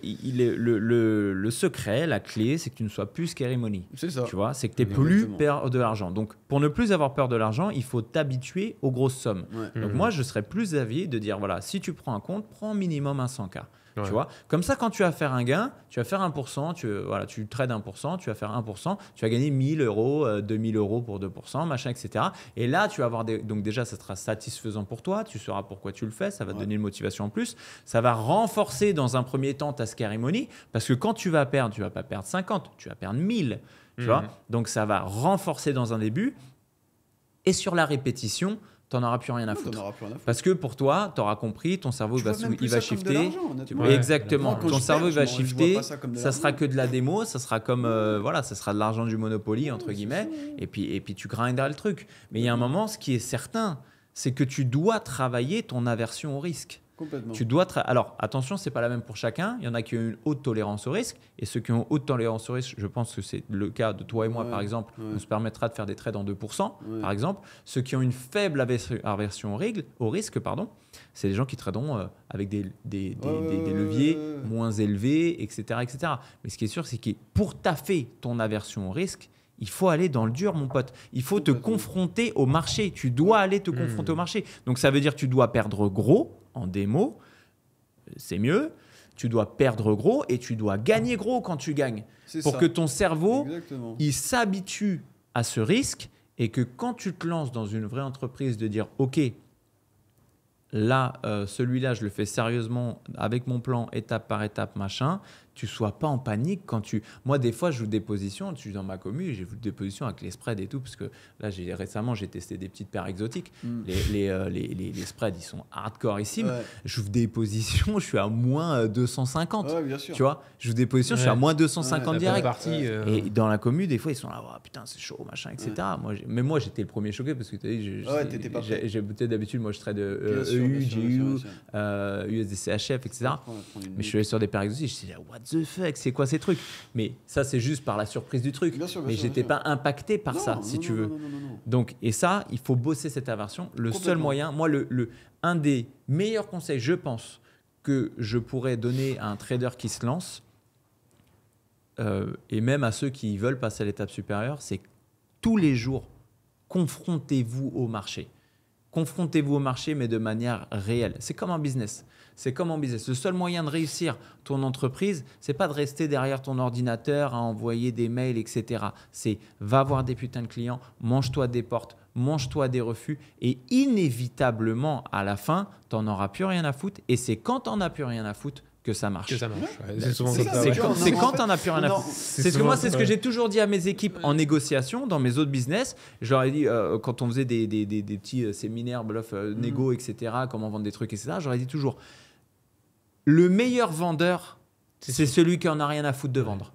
le secret, la clé, c'est que tu ne sois plus scary money. C'est ça. Tu vois, c'est que tu n'es plus Exactement. peur de l'argent. Donc, pour ne plus avoir peur de l'argent, il faut t'habituer aux grosses sommes. Ouais. Donc, moi, je serais plus avis de dire voilà, si tu prends un compte, prends minimum un 100K. Ouais. Tu vois, comme ça, quand tu vas faire un gain, tu vas faire 1%, tu trades 1%, tu vas faire 1%, tu vas gagner 1000 euros, 2000 euros pour 2%, machin, etc. Et là, tu vas avoir donc déjà, ça sera satisfaisant pour toi, tu sauras pourquoi tu le fais, ça va te donner une motivation en plus, ça va renforcer dans un premier temps ta scary money, parce que quand tu vas perdre, tu vas pas perdre 50, tu vas perdre 1000, tu vois. Donc, ça va renforcer dans un début, et sur la répétition, tu n'en auras plus rien à T'en foutre. auras plus rien à foutre. Parce que pour toi, tu auras compris, ton cerveau Tu va, vois même plus il va ça comme de shifter. l'argent, honnêtement. Ouais. Exactement. Moi, quand Ton je cerveau perds, il va je vois shifter. pas ça comme de Ça l'argent. sera que de la démo. Ça sera comme voilà, ça sera de l'argent du Monopoly entre guillemets. Et puis tu grinderas le truc. Mais il y a un moment, ce qui est certain, c'est que tu dois travailler ton aversion au risque. Complètement. Tu dois alors attention, c'est pas la même pour chacun. Il y en a qui ont une haute tolérance au risque et ceux qui ont haute tolérance au risque, je pense que c'est le cas de toi et moi Ouais, par exemple, ouais. on se permettra de faire des trades en 2% Ouais. par exemple. Ceux qui ont une faible aversion au risque, pardon, c'est les gens qui traderont avec des leviers moins élevés, etc., etc. Mais ce qui est sûr, c'est que pour taffer ton aversion au risque, il faut aller dans le dur, mon pote. Il faut te Complètement. confronter au marché. Tu dois aller te confronter au marché. Donc, ça veut dire que tu dois perdre gros en démo. C'est mieux. Tu dois perdre gros et tu dois gagner gros quand tu gagnes. C'est Pour ça. que ton cerveau, Exactement. il s'habitue à ce risque et que quand tu te lances dans une vraie entreprise, de dire « Ok, là, celui-là, je le fais sérieusement avec mon plan, étape par étape, machin », tu sois pas en panique quand tu. Moi, des fois, je joue des positions, je suis dans ma commu, j'ai vu des positions avec les spreads et tout, parce que là, récemment, j'ai testé des petites paires exotiques. Les spreads, ils sont hardcoreissimes. Ouais. Je joue des positions, je suis à moins 250. Ouais, bien sûr. Tu vois, je joue des positions, je suis à moins 250 Ouais, direct. Et dans la commu, des fois, ils sont là, oh, putain, c'est chaud, machin, etc. Moi, j'étais le premier choqué parce que tu as dit, t'étais pas prêt. j'ai peut-être d'habitude, moi, je trade Bien sûr, EU, bien sûr, bien GU, sûr. USDC HF, etc. Prendre une Mais je suis allé sur des paires exotiques, je me suis dit, what the fuck, c'est quoi ces trucs? Mais ça, c'est juste par la surprise du truc. Bien sûr, bien mais sûr, j'étais bien pas impacté par ça, Non, si non, tu non, veux. non. Donc, et ça, il faut bosser cette aversion. Le seul Complètement. moyen, moi, un des meilleurs conseils, je pense, que je pourrais donner à un trader qui se lance, et même à ceux qui veulent passer à l'étape supérieure, c'est tous les jours, confrontez-vous au marché. Confrontez-vous au marché, mais de manière réelle. C'est comme un business. C'est comme en business. Le seul moyen de réussir ton entreprise, c'est pas de rester derrière ton ordinateur à envoyer des mails, etc. C'est va voir des putains de clients, mange-toi des portes, mange-toi des refus et inévitablement, à la fin, tu n'en auras plus rien à foutre. Et c'est quand tu n'en as plus rien à foutre que ça marche. Que ça marche. Ouais. C'est souvent C'est comme ça, ça. ouais. Ouais. C'est Non, quand en fait, t'en as plus rien à non, foutre. c'est C'est ce que moi, souvent- c'est ce que j'ai toujours dit à mes équipes en négociation, dans mes autres business. Je leur ai dit, quand on faisait des petits séminaires, bluff, négo, etc., comment vendre des trucs, etc., j'aurais dit toujours, le meilleur vendeur, c'est celui qui en a rien à foutre de vendre.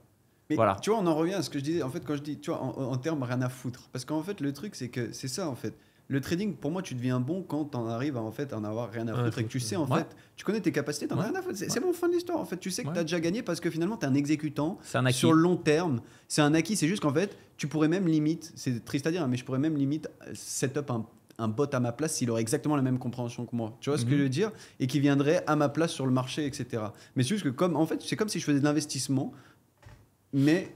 Mais Voilà. tu vois, on en revient à ce que je disais. En fait, quand je dis, tu vois, en termes rien à foutre. Parce qu'en fait, le truc, c'est que c'est ça, en fait. Le trading, pour moi, tu deviens bon quand tu en arrives à en fait en avoir rien à foutre et que tu sais, en Ouais. fait, tu connais tes capacités, tu n'en as Ouais. rien à foutre. C'est bon, fin de l'histoire. En fait, tu sais que Ouais. tu as déjà gagné parce que finalement, tu es un exécutant C'est un acquis. sur le long terme. C'est un acquis. C'est juste qu'en fait, tu pourrais même limite, c'est triste à dire, hein, mais je pourrais même limite set up un bot à ma place s'il aurait exactement la même compréhension que moi. Tu vois ce que je veux dire? Et qui viendrait à ma place sur le marché, etc. Mais c'est juste que, comme, en fait, c'est comme si je faisais de l'investissement, mais.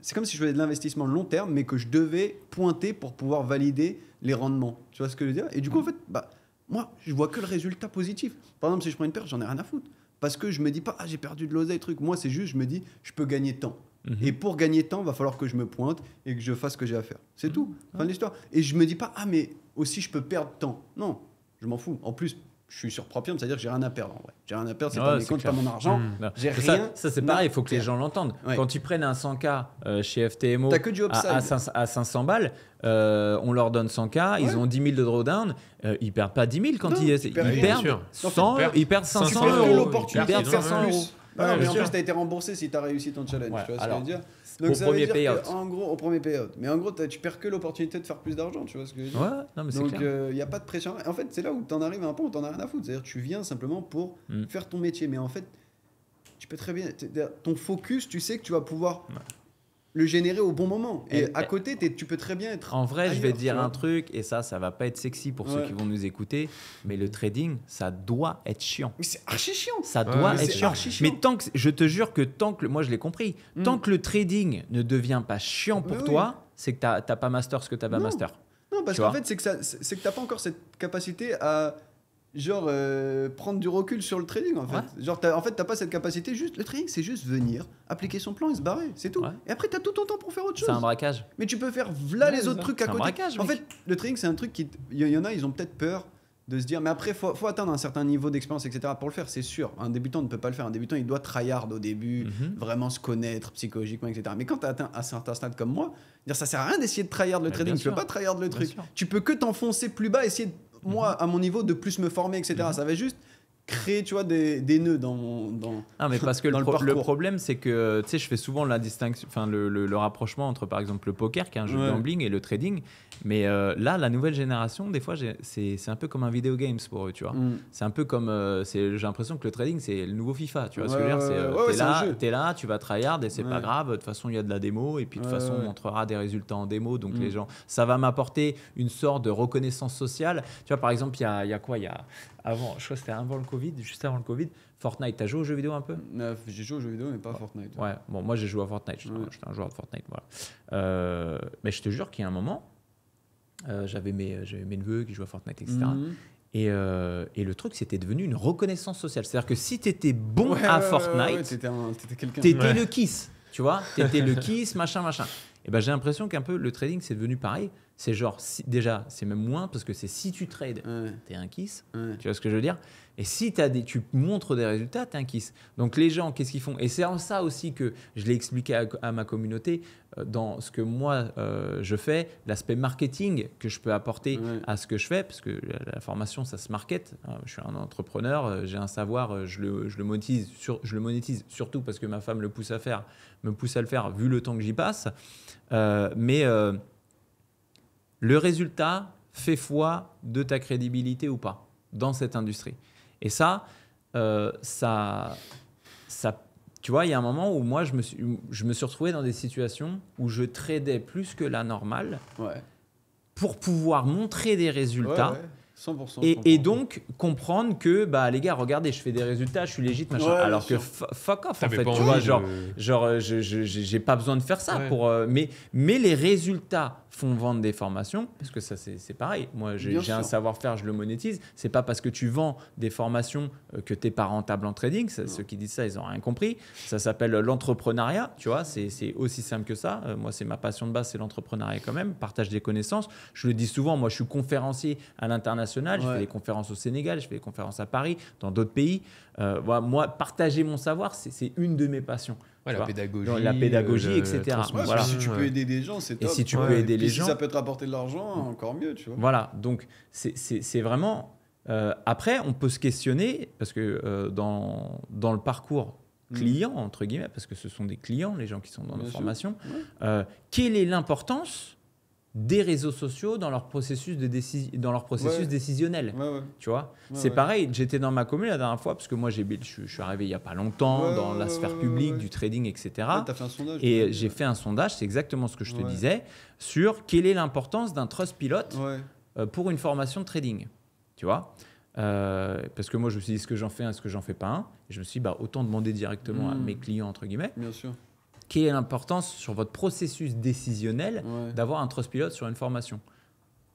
C'est comme si je faisais de l'investissement long terme, mais que je devais pointer pour pouvoir valider les rendements. Tu vois ce que je veux dire? Et du coup, en fait, moi, je vois que le résultat positif. Par exemple, si je prends une perte, j'en ai rien à foutre. Parce que je me dis pas, j'ai perdu de l'oseille, truc. Moi, c'est juste, je me dis, je peux gagner tant. Et pour gagner tant, il va falloir que je me pointe et que je fasse ce que j'ai à faire. C'est tout. Fin de l'histoire. Et je me dis pas, mais aussi, je peux perdre tant. Non, je m'en fous. En plus, je suis sur Propium, c'est-à-dire que j'ai rien à perdre en vrai. J'ai rien à perdre, c'est Ouais, pas mes c'est comptes, clair. pas mon argent. Non. J'ai Ça, rien. c'est pareil, il faut que les à gens l'entendent. Ouais. Quand ils prennent un 100K chez FTMO T'as que du upside. à 500 balles, on leur donne 100K, ils ont 10 000 de drawdown, ils perdent pas 10 000 quand Non, ils tu perds ils rien. perdent Bien 100, ils perdent 500 Tu perds que euros. Ils l'opportunité perdent de faire 500 plus. euros. Non, mais bien en sûr. plus, tu as été remboursé si tu as réussi ton challenge. Ouais, Tu vois alors, ce que je veux dire? au Donc, ça veut premier dire payout. que, en gros, au premier payout. Mais en gros, tu perds que l'opportunité de faire plus d'argent. Tu vois ce que je veux dire? Ouais, non, mais c'est Donc, clair. il n'y a pas de pression. En fait, c'est là où tu en arrives à un point où tu n'en as rien à foutre. C'est-à-dire tu viens simplement pour faire ton métier. Mais en fait, tu peux très bien. Ton focus, tu sais que tu vas pouvoir le générer au bon moment. Et à côté, tu peux très bien être. En vrai, je vais ailleurs, te dire tu vois. un truc, et ça va pas être sexy pour ceux Ouais. qui vont nous écouter, mais le trading, ça doit être chiant. Mais c'est archi chiant. Ça doit mais être c'est chiant. archi chiant. Mais je te jure que moi je l'ai compris, tant que le trading ne devient pas chiant pour Mais oui. toi, c'est que t'as pas master ce que t'as pas Non. master. Non, parce Tu qu'en vois. fait, c'est que t'as pas encore cette capacité à prendre du recul sur le trading. En fait, en fait, t'as pas cette capacité. Juste le trading, c'est juste venir, appliquer son plan et se barrer, c'est tout. Ouais. Et après, t'as tout ton temps pour faire autre C'est chose. un braquage. Mais tu peux faire là les c'est autres ça. trucs à C'est un côté. braquage, En mec. fait, le trading, c'est un truc qui, il y en a, ils ont peut-être peur de se dire, mais après, faut atteindre un certain niveau d'expérience, etc. pour le faire, c'est sûr. Un débutant ne peut pas le faire. Un débutant, il doit tryhard au début, vraiment se connaître psychologiquement, etc. Mais quand tu as atteint un certain stade comme moi, dire ça sert à rien d'essayer de tryhard le Mais trading. bien Tu peux sûr. pas tryhard le Bien truc. sûr. Tu peux que t'enfoncer plus bas, essayer, moi, à mon niveau, de plus me former, etc. Ça va juste créer, tu vois, des nœuds dans Ah, mais parce que dans le le parcours. problème, c'est que tu sais, je fais souvent la distinction, enfin le rapprochement entre par exemple le poker, qui est un jeu de Ouais. gambling, et le trading. Mais là, la nouvelle génération, des fois, c'est un peu comme un video games pour eux, tu vois. C'est un peu comme, j'ai l'impression que le trading, c'est le nouveau FIFA, tu vois ce que je veux dire. Ouais, c'est un jeu. T'es là, tu vas tryhard et c'est pas Ouais. grave. De toute façon, il y a de la démo et puis de toute Ouais, façon, ouais. on montrera des résultats en démo. Donc les gens, ça va m'apporter une sorte de reconnaissance sociale. Tu vois, par exemple, il y a quoi? Il y a avant, je crois que c'était avant le Covid, juste avant le Covid, Fortnite. T'as joué aux jeux vidéo un peu? J'ai joué aux jeux vidéo, mais pas à Fortnite. Ouais, bon, moi j'ai joué à Fortnite, j'étais un joueur de Fortnite, voilà. Mais je te jure qu'il y a un moment, j'avais mes neveux qui jouaient à Fortnite, etc. Et le truc, c'était devenu une reconnaissance sociale. C'est-à-dire que si tu étais bon à Fortnite, t'étais quelqu'un. t'étais le kiss. tu vois, t'étais le kiss, machin. Et ben j'ai l'impression qu'un peu le trading c'est devenu pareil. C'est genre, déjà, c'est même moins parce que c'est si tu trades, t'es un kiss. Tu vois ce que je veux dire? Et si tu montres des résultats, t'es un kiss. Donc les gens, qu'est-ce qu'ils font? Et c'est en ça aussi que je l'ai expliqué à ma communauté, dans ce que moi je fais, l'aspect marketing que je peux apporter à ce que je fais, parce que la formation, ça se market. Je suis un entrepreneur, j'ai un savoir, je le monétise surtout parce que ma femme me pousse à le faire vu le temps que j'y passe. Le résultat fait foi de ta crédibilité ou pas dans cette industrie. Et ça, tu vois, il y a un moment où moi, je me suis retrouvé dans des situations où je tradais plus que la normale pour pouvoir montrer des résultats. 100%, et donc comprendre que les gars, regardez, je fais des résultats, je suis légit, machin. Alors que fuck off, en fait, tu vois, j'ai pas besoin de faire ça pour. Mais les résultats font vendre des formations, parce que ça c'est pareil. Moi, j'ai un savoir-faire, je le monétise. C'est pas parce que tu vends des formations que t'es pas rentable en trading. Ceux qui disent ça, ils ont rien compris. Ça s'appelle l'entrepreneuriat, tu vois. C'est aussi simple que ça. Moi, c'est ma passion de base, c'est l'entrepreneuriat quand même. Partage des connaissances. Je le dis souvent. Moi, je suis conférencier à l'international. Je fais des conférences au Sénégal, je fais des conférences à Paris, dans d'autres pays. Moi, partager mon savoir, c'est une de mes passions. La pédagogie, etc. Voilà. Si tu peux aider des gens, c'est top. Et si tu peux aider les gens, si ça peut te rapporter de l'argent, encore mieux, tu vois. Voilà, donc c'est vraiment. Après, on peut se questionner parce que dans le parcours client entre guillemets, parce que ce sont des clients, les gens qui sont dans nos formations, quelle est l'importance des réseaux sociaux dans leur processus décisionnel. Tu vois, c'est pareil. J'étais dans ma commune la dernière fois parce que moi je suis arrivé il y a pas longtemps dans la sphère publique du trading, etc. T'as fait un sondage, et j'ai fait un sondage, c'est exactement ce que je te disais, sur quelle est l'importance d'un trust pilote pour une formation de trading. Tu vois, parce que moi je me suis dit, est-ce que j'en fais un, est-ce que j'en fais pas un, et je me suis dit autant demander directement à mes clients entre guillemets. Bien sûr. Quelle est l'importance sur votre processus décisionnel d'avoir un trust pilote sur une formation?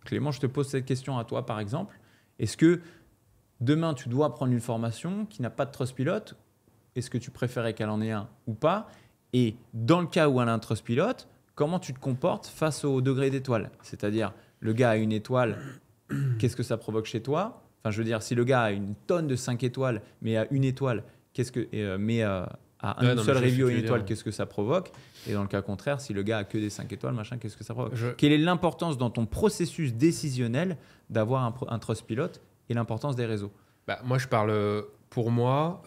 Clément, je te pose cette question à toi par exemple. Est-ce que demain tu dois prendre une formation qui n'a pas de trust pilote? Est-ce que tu préférais qu'elle en ait un ou pas? Et dans le cas où elle a un trust pilote, comment tu te comportes face au degré d'étoile? C'est-à-dire, le gars a une étoile, qu'est-ce que ça provoque chez toi? Enfin, je veux dire, si le gars a une tonne de 5 étoiles, mais à une étoile, à une seule review et une étoile, qu'est-ce que ça provoque? Et dans le cas contraire, si le gars a que des 5 étoiles, machin, qu'est-ce que ça provoque? Quelle est l'importance dans ton processus décisionnel d'avoir un trust pilote et l'importance des réseaux? Moi, je parle pour moi.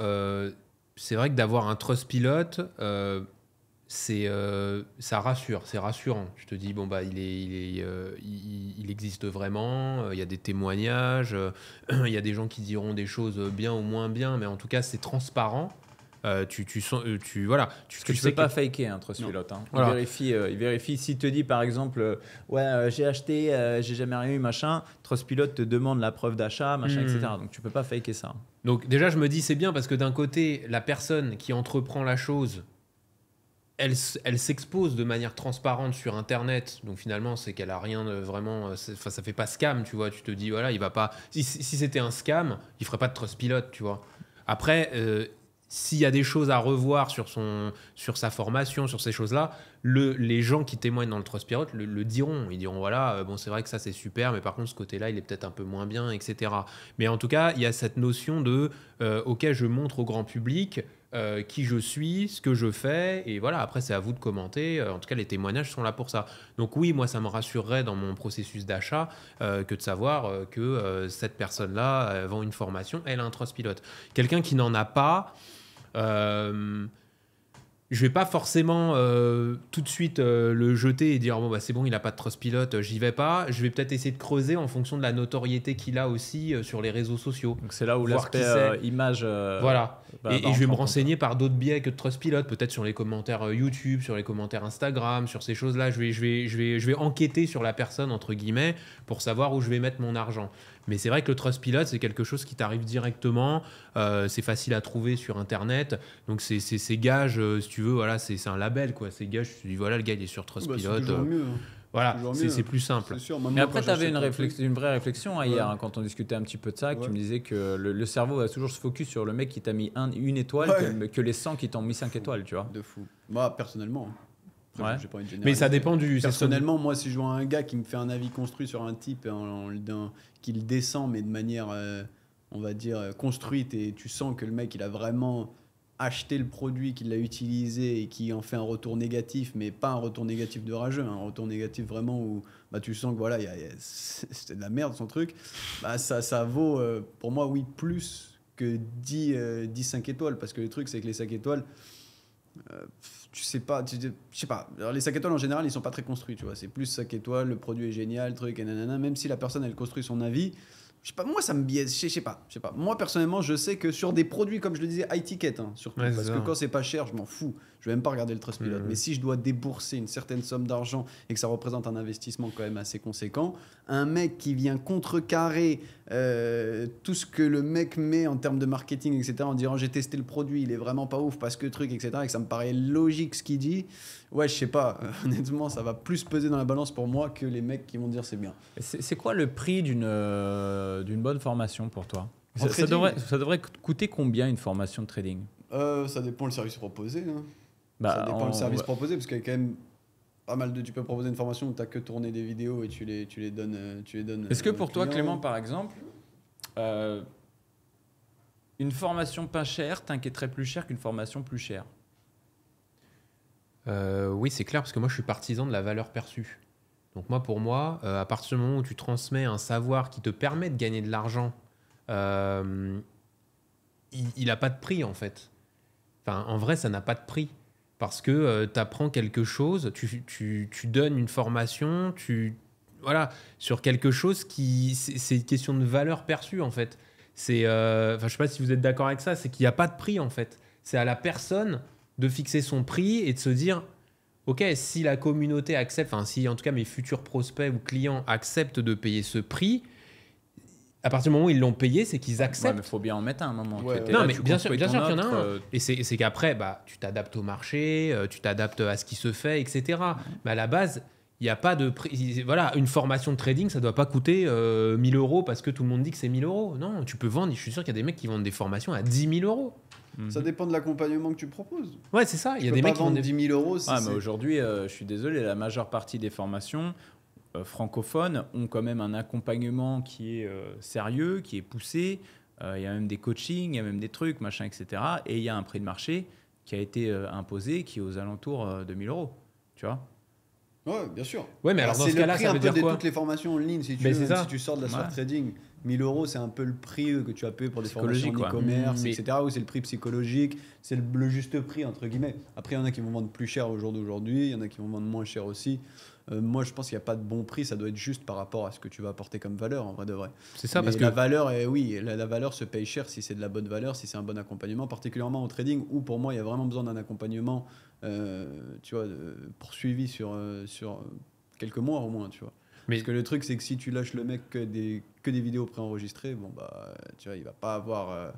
C'est vrai que d'avoir un trust pilote, ça rassure, c'est rassurant. Je te dis, il existe vraiment, il y a des témoignages, il y a des gens qui diront des choses bien ou moins bien, mais en tout cas, c'est transparent. Tu peux pas faker un trust pilote. Il vérifie. S'il te dit par exemple, j'ai acheté, j'ai jamais rien eu, machin, trust pilote te demande la preuve d'achat, machin, etc. Donc tu peux pas faker ça. Donc déjà, je me dis c'est bien parce que d'un côté, la personne qui entreprend la chose, elle s'expose de manière transparente sur Internet. Donc finalement, c'est qu'elle a rien de vraiment. Ça fait pas scam, tu vois. Tu te dis il va pas. Si c'était un scam, il ferait pas de trust pilote, tu vois. Après. S'il y a des choses à revoir sur sa formation, sur ces choses-là, les gens qui témoignent dans le trust pilote le diront. Ils diront c'est vrai que ça c'est super, mais par contre ce côté-là il est peut-être un peu moins bien, etc. Mais en tout cas, il y a cette notion de ok, je montre au grand public qui je suis, ce que je fais, et voilà, après c'est à vous de commenter. En tout cas, les témoignages sont là pour ça. Donc oui, moi ça me rassurerait dans mon processus d'achat que de savoir que cette personne-là vend une formation, elle a un trust pilote. Quelqu'un qui n'en a pas, je vais pas forcément tout de suite le jeter et dire c'est bon, il a pas de trust pilote, j'y vais pas. Je vais peut-être essayer de creuser en fonction de la notoriété qu'il a aussi sur les réseaux sociaux. Donc c'est là où l'aspect image. Voilà. Et je vais me renseigner par d'autres biais que de trust pilote, peut-être sur les commentaires YouTube, sur les commentaires Instagram, sur ces choses-là. Je vais enquêter sur la personne entre guillemets pour savoir où je vais mettre mon argent. Mais c'est vrai que le trust pilote, c'est quelque chose qui t'arrive directement. C'est facile à trouver sur Internet. Donc, c'est gages, si tu veux, c'est un label, quoi. C'est gages, tu te dis, le gars, il est sur trust pilote. C'est toujours mieux. Voilà, toujours mieux. c'est plus simple. C'est sûr. Mais après, tu avais une vraie réflexion hier, Ouais. hein, quand on discutait un petit peu de ça, que Ouais. tu me disais que le cerveau va toujours se focus sur le mec qui t'a mis une étoile que les 100 qui t'ont mis 5 étoiles, tu vois. De fou. Moi, personnellement. Après, Ouais. j'ai pas envie de Mais ça généraliser. dépend du... Personnellement, moi, si je vois un gars qui me fait un avis construit sur un type, qui le descend, mais de manière, on va dire, construite, et tu sens que le mec, il a vraiment acheté le produit, qu'il l'a utilisé et qui en fait un retour négatif, mais pas un retour négatif de rageux, un retour négatif vraiment où bah, tu sens que voilà, c'est de la merde son truc, bah, ça vaut, pour moi, oui, plus que 10 5 étoiles, parce que le truc, c'est que les 5 étoiles, tu sais pas, je sais pas. Alors, les 5 étoiles en général, ils sont pas très construits, tu vois. C'est plus 5 étoiles, le produit est génial, truc, et nanana. Même si la personne, elle construit son avis, je sais pas, moi ça me biaise, je sais pas. Moi personnellement, je sais que sur des produits, comme je le disais, high ticket, hein, surtout, Ouais, parce c'est que ça. quand c'est pas cher, je m'en fous. Je vais même pas regarder le Trustpilot. Mais si je dois débourser une certaine somme d'argent et que ça représente un investissement quand même assez conséquent, un mec qui vient contrecarrer tout ce que le mec met en termes de marketing, etc., en disant j'ai testé le produit, il est vraiment pas ouf parce que truc, etc., et que ça me paraît logique ce qu'il dit, ouais, je sais pas, honnêtement, ça va plus peser dans la balance pour moi que les mecs qui vont dire c'est bien. C'est quoi le prix d'une bonne formation pour toi? En trading Ça devrait coûter combien une formation de trading? Ça dépend le service proposé. Hein. Bah, Ça dépend le service proposé, parce qu'il y a quand même pas mal de. Tu peux proposer une formation où tu n'as que tourné des vidéos et tu les donnes. Est-ce que pour aux toi, clients. Clément, par exemple, une formation pas chère t'inquiéterait plus cher qu'une formation plus chère? Oui, c'est clair, parce que moi, je suis partisan de la valeur perçue. Donc moi, pour moi, à partir du moment où tu transmets un savoir qui te permet de gagner de l'argent, il n'a pas de prix, en fait. Enfin, en vrai, ça n'a pas de prix. Parce que tu apprends quelque chose, tu donnes une formation, voilà, sur quelque chose qui... C'est une question de valeur perçue, en fait. Je ne sais pas si vous êtes d'accord avec ça, c'est qu'il n'y a pas de prix, en fait. C'est à la personne de fixer son prix et de se dire, ok, si la communauté accepte, enfin si en tout cas mes futurs prospects ou clients acceptent de payer ce prix, à partir du moment où ils l'ont payé, c'est qu'ils Ouais, acceptent. mais faut bien en mettre un moment. Ouais, T'es ouais. Non, là, mais tu bien sûr construis qu'il y ton en a un. offre, Et c'est qu'après, bah, tu t'adaptes au marché, tu t'adaptes à ce qui se fait, etc. Mais à la base, il n'y a pas de prix. Voilà, une formation de trading, ça ne doit pas coûter 1 000 euros parce que tout le monde dit que c'est 1 000 euros. Non, tu peux vendre. Je suis sûr qu'il y a des mecs qui vendent des formations à 10 000 euros. Ça dépend de l'accompagnement que tu proposes. Ouais, c'est ça. Il y a Tu des peux mecs pas qui vendent vendre des. 10 000 euros. Si Ah, c'est- mais aujourd'hui, je suis désolé, la majeure partie des formations francophones ont quand même un accompagnement qui est sérieux, qui est poussé. Il y a même des coachings, il y a même des trucs, machin, etc. Et il y a un prix de marché qui a été imposé, qui est aux alentours de 1 000 euros. Tu vois? Ouais, bien sûr. Ouais, mais alors dans c'est ce le cas-là, prix ça un veut peu dire de quoi? toutes les formations en ligne, si tu Mais veux, c'est même ça. si tu sors de la swap Ouais. trading. 1 000 euros, c'est un peu le prix que tu as payé pour des formations Psychologique, en quoi. e-commerce, Mais- etc. Ou c'est le prix psychologique, c'est le juste prix, entre guillemets. Après, il y en a qui vont vendre plus cher au jour d'aujourd'hui, il y en a qui vont vendre moins cher aussi. Moi, je pense qu'il n'y a pas de bon prix, ça doit être juste par rapport à ce que tu vas apporter comme valeur, en vrai de vrai. C'est ça, Mais parce que la valeur, oui, la valeur se paye cher si c'est de la bonne valeur, si c'est un bon accompagnement, particulièrement au trading, où pour moi, il y a vraiment besoin d'un accompagnement tu vois, poursuivi sur quelques mois au moins, tu vois. Mais- Parce que le truc, c'est que si tu lâches le mec que des vidéos préenregistrées, bon, bah, tu vois, il va pas avoir...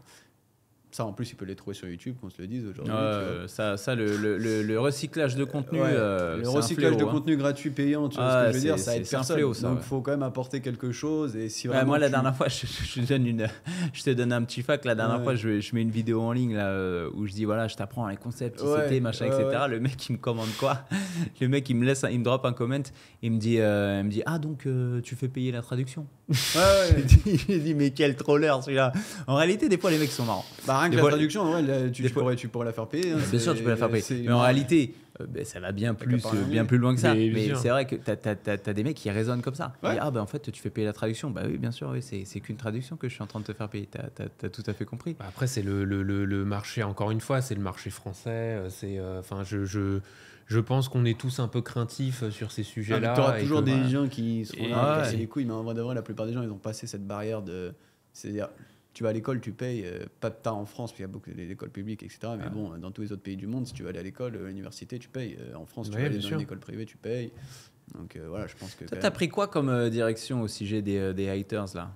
Ça, en plus, il peut les trouver sur YouTube, qu'on se le dise aujourd'hui. tu vois. Ça le recyclage de contenu, Ouais, c'est le un recyclage fléau, de hein. contenu gratuit payant, tu vois Ah, ce que je veux c'est- dire, ça c'est aide un personne. fléau, ça, Donc, ouais. il faut quand même apporter quelque chose. Et si Ouais, vraiment moi, la tu- dernière fois, je te donne un petit fac. La dernière Ouais. fois, je mets une vidéo en ligne là, où je dis voilà, je t'apprends les concepts, Ouais, ICT, machin, ouais, etc. ouais. Le mec, il me commande quoi? Le mec, il me drop un comment. Il me dit ah, donc tu fais payer la traduction? Ouais, ouais. J'ai dit mais quel troller celui-là. En réalité, des fois, les mecs sont marrants. Bah, rien que Des la fois- traduction, en vrai, là, tu des fois- pourrais la faire payer. hein. Bien sûr, tu peux la faire payer. C'est- Mais en ouais. réalité, ça va bien plus, pas rien bien dire. plus loin que ça. Mais bien Mais sûr. c'est vrai que t'as des mecs qui raisonnent comme ça. Ils Ouais. disent, ah, ben en fait, tu fais payer la traduction. Bah oui, bien sûr, oui, c'est qu'une traduction que je suis en train de te faire payer. T'as tout à fait compris. Bah, après, c'est le marché, encore une fois, c'est le marché français. Enfin, je pense qu'on est tous un peu craintifs sur ces sujets-là. Tu auras et toujours que, des voilà. gens qui seront Et- là à ouais. casser les couilles, mais en vrai de vrai, la plupart des gens, ils ont passé cette barrière de. C'est-à-dire, tu vas à l'école, tu payes, pas de en France, parce qu'il y a beaucoup d'écoles publiques, etc. Mais bon, dans tous les autres pays du monde, si tu veux aller à l'école, à l'université, tu payes. En France, tu Ouais, vas aller bien dans sûr. une école privée, tu payes. Donc voilà, je pense que. Toi, quand t'as même- pris quoi comme direction au sujet des haters là?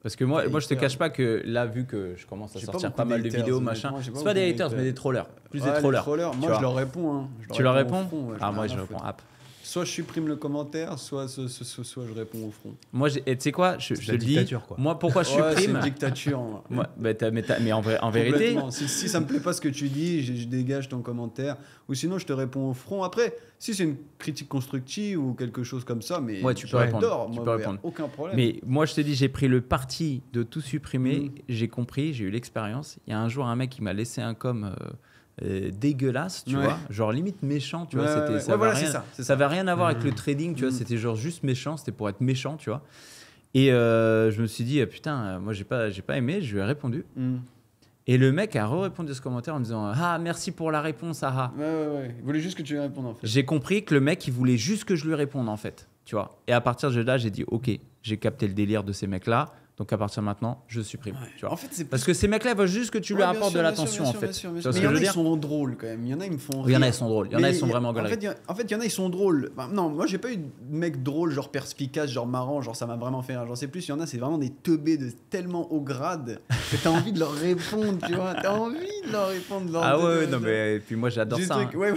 Parce que moi, Des je te haters. cache pas que là, vu que je commence à J'ai pas sortir beaucoup pas mal de de haters, vidéos, honnêtement, machin, j'ai pas c'est pas des beaucoup de haters, mais haters. des trollers. Plus Ouais, des les trollers. trollers, tu moi, vois. je leur réponds. Hein. Je Tu leur au réponds? fond, ouais, Ah, j'en ai moi, rien je à réponds foutre. app. Soit je supprime le commentaire, soit je réponds au front. Moi, tu sais quoi, je te le dis. Dictature, quoi. Moi, pourquoi je Ouais, c'est supprime une dictature. Moi. Moi, mais en vérité, Complètement. Si ça me plaît pas ce que tu dis, je dégage ton commentaire. Ou sinon, je te réponds au front. Après, si c'est une critique constructive ou quelque chose comme ça, mais Ouais, tu peux répondre. j'adore, Tu moi, peux y a répondre. aucun problème. mais moi, je te dis, j'ai pris le parti de tout supprimer. J'ai compris, j'ai eu l'expérience. Il y a un jour un mec qui m'a laissé un dégueulasse, tu Ouais. vois, genre limite méchant, tu vois. Ouais, C'était, ouais. ça Ouais, avait voilà, rien, c'est ça, c'est ça ça. avait rien à voir avec le trading, tu vois. C'était genre juste méchant, c'était pour être méchant, tu vois. Et je me suis dit, putain, moi j'ai pas aimé, je lui ai répondu. Mm. Et le mec a répondu à ce commentaire en me disant, ah merci pour la réponse, ah. Ouais. Il voulait juste que tu lui répondes en fait. J'ai compris que le mec il voulait juste que je lui réponde en fait, tu vois. Et à partir de là, j'ai dit, ok, j'ai capté le délire de ces mecs-là. Donc à partir de maintenant, je supprime. Tu vois. En fait, c'est Parce que ces mecs-là ils veulent juste que tu leur apportes de l'attention en fait. Tu vois Mais ce il que y je en veux a, ils dire sont drôles quand même. Il y en a, ils me font Il y en a, rire. ils sont drôles. Il y en a, Mais ils sont vraiment en galeries. fait, il y en a, ils sont drôles. Bah, non, moi, j'ai pas eu de mec drôle, genre perspicace, genre marrant, genre ça m'a vraiment fait rire. J'en sais plus. Il y en a, c'est vraiment des teubés de tellement haut grade que t'as envie de leur répondre, tu vois. T'as envie de leur répondre. Ah ouais, non mais et puis moi j'adore Du ça. truc, hein. ouais,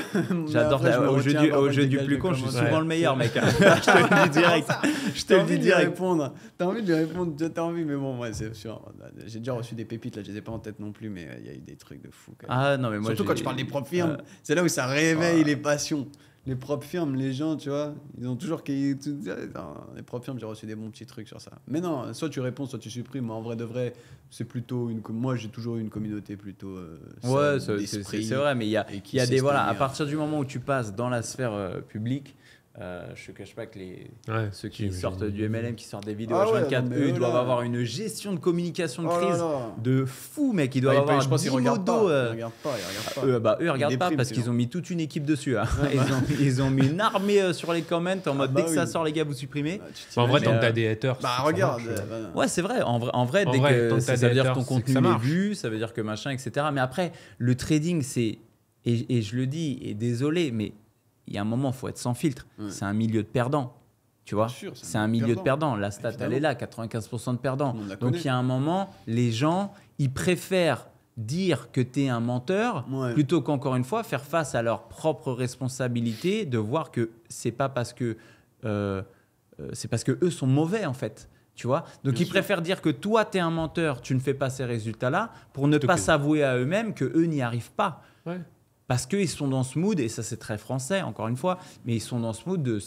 J'adore mais après, je me au jeu retiens du, pas, au moi, jeu je du dégage plus le con, je suis commentaire. souvent le meilleur mec. Je te le dis direct. Je te T'as le envie dis de lui direct. répondre. T'as envie de lui répondre. T'as envie, mais bon, ouais, c'est sûr. J'ai déjà reçu des pépites là, je les ai pas en tête non plus, mais il y a eu des trucs de fou. Quand même. Ah non mais moi Surtout quand j'ai- tu parles des propres firmes, c'est là où ça réveille les passions. Les propres firmes, les gens, tu vois, ils ont toujours. Les propres firmes, j'ai reçu des bons petits trucs sur ça. Mais non, soit tu réponds, soit tu supprimes. Mais en vrai de vrai, c'est plutôt une. Moi, j'ai toujours eu une communauté plutôt. Ouais, saine, c'est d'esprit. c'est vrai, mais il y a, et qui il y a sait des se voilà, à tenir. partir du moment où tu passes dans la sphère publique, je te cache pas que ceux qui sortent du MLM, qui sortent des vidéos Ah ouais, H24, non, mais eux, ils eux, doivent là- avoir une gestion de communication de Oh là crise là. de fou, mec. Ils doivent Ouais, avoir je pense 10 qu'ils regardent pas. modos. Ils regardent pas. Eux, ils regardent pas dépriment, parce qu'ils sinon. ont mis toute une équipe dessus. Hein. Ouais, Ils ont mis une armée sur les comments en mode bah dès que ça oui. sort, les gars, vous supprimez. Ah, tu En vrai, t'imagines. tant que t'as des haters. Bah ça regarde. marche. Ouais, c'est vrai. En vrai, En dès vrai, que tant que ça t'as veut des dire que haters, ton c'est que contenu ça est marche. vu, ça veut dire que machin, etc. Mais après, le trading, c'est. Et je le dis, et désolé, mais il y a un moment, il faut être sans filtre. Ouais. C'est un milieu de perdants. Tu vois, Bien sûr, c'est un milieu de perdants. La stat, elle est là, 95% de perdants. Tout le monde la Donc connaît. il y a un moment, les gens, ils préfèrent dire que tu es un menteur Ouais. plutôt qu'encore une fois faire face à leur propre responsabilité de voir que c'est pas parce que eux sont mauvais en fait. Tu vois, donc Bien ils sûr. préfèrent dire que toi tu es un menteur, tu ne fais pas ces résultats-là pour ne Plutôt pas que- s'avouer à eux-mêmes que eux n'y arrivent pas. Ouais. Parce qu'ils sont dans ce mood, et ça c'est très français encore une fois, mais ils sont dans ce mood de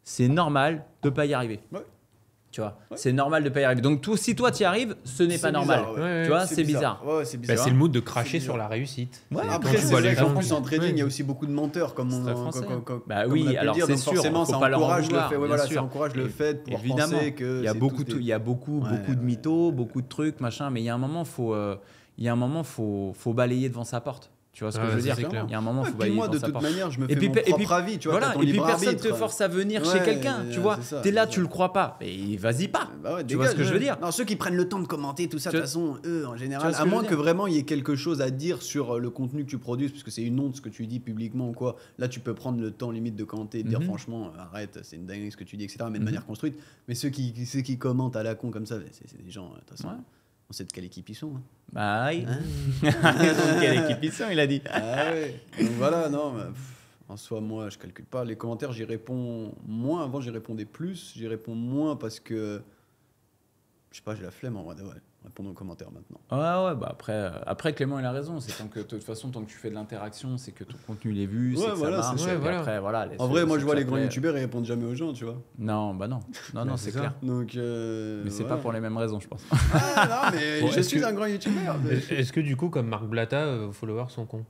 c'est normal de pas y arriver. Ouais. Tu vois, Ouais. c'est normal de pas y arriver. Donc si toi tu y arrives, ce n'est pas C'est normal. bizarre, Ouais, Tu vois, c'est bizarre. Ouais, c'est Bah, bizarre. c'est le mood de cracher C'est sur bizarre. la réussite. Ouais, C'est Après, quand tu c'est vois vrai les qu'en gens plus qui- en trading, Ouais. il y a aussi beaucoup de menteurs, comme C'est on très français. comme Bah on oui, a pu alors le dire. c'est Donc sûr, forcément, faut ça pas leur en encourage le vouloir, fait. Ouais, bien voilà, sûr. ça encourage le fait de pouvoir Évidemment, penser que il y a c'est beaucoup, tous des- il y a beaucoup de mythos, beaucoup de trucs, machin. Mais il y a un moment, faut balayer devant sa porte. Tu vois ce que Ouais, je veux ça, dire c'est clair. Il y a un moment, Ouais, faut puis balayer moi, devant de sa toute porte. manière, je me Et fais puis, mon et puis- propre avis, tu vois. Voilà, t'as ton et puis libre personne arbitre. te force à venir Ouais, chez quelqu'un, tu vois. c'est ça, T'es là, c'est tu ça. le crois pas. Et vas-y pas. Bah ouais, Tu vois ce que dégage, je veux dire Non, ceux qui prennent le temps de commenter tout ça, de Tu toute façon, eux, en Tu général, vois ce à que je moins veux que dire vraiment il y ait quelque chose à dire sur le contenu que tu produis, parce que c'est une honte ce que tu dis publiquement ou quoi. Là, tu peux prendre le temps limite de commenter, et de dire Mhm. franchement, arrête, c'est une dinguerie ce que tu dis, etc. Mais de Mhm. manière construite. Mais ceux qui commentent à la con comme ça, c'est des gens, de toute façon, Ouais. on sait de quelle équipe ils sont. Hein. Bah, oui. Hein Donc, quelle équipe ils sont, il a dit. Ah ouais. Donc voilà, non, mais, en soi, moi, je calcule pas. Les commentaires, j'y réponds moins. Avant, j'y répondais plus. J'y réponds moins parce que, je sais pas, j'ai la flemme en vrai de répondre aux commentaires maintenant. Ouais, bah après Clément il a raison, c'est tant que de toute façon tant que tu fais de l'interaction, c'est que ton contenu il est vu, c'est Ouais, que voilà, ça marche. c'est ça. Et puis Ouais, après voilà. En vrai, moi, je vois les grands youtubeurs. youtubeurs, ils répondent jamais aux gens, tu vois. Non, bah non, Bah, c'est c'est clair. Donc, Mais c'est voilà. pas pour les mêmes raisons, je pense. Ah, non, mais Bon, je est-ce suis que- un grand youtubeur. Est-ce que du coup, comme Marc Blatta, vos followers sont cons?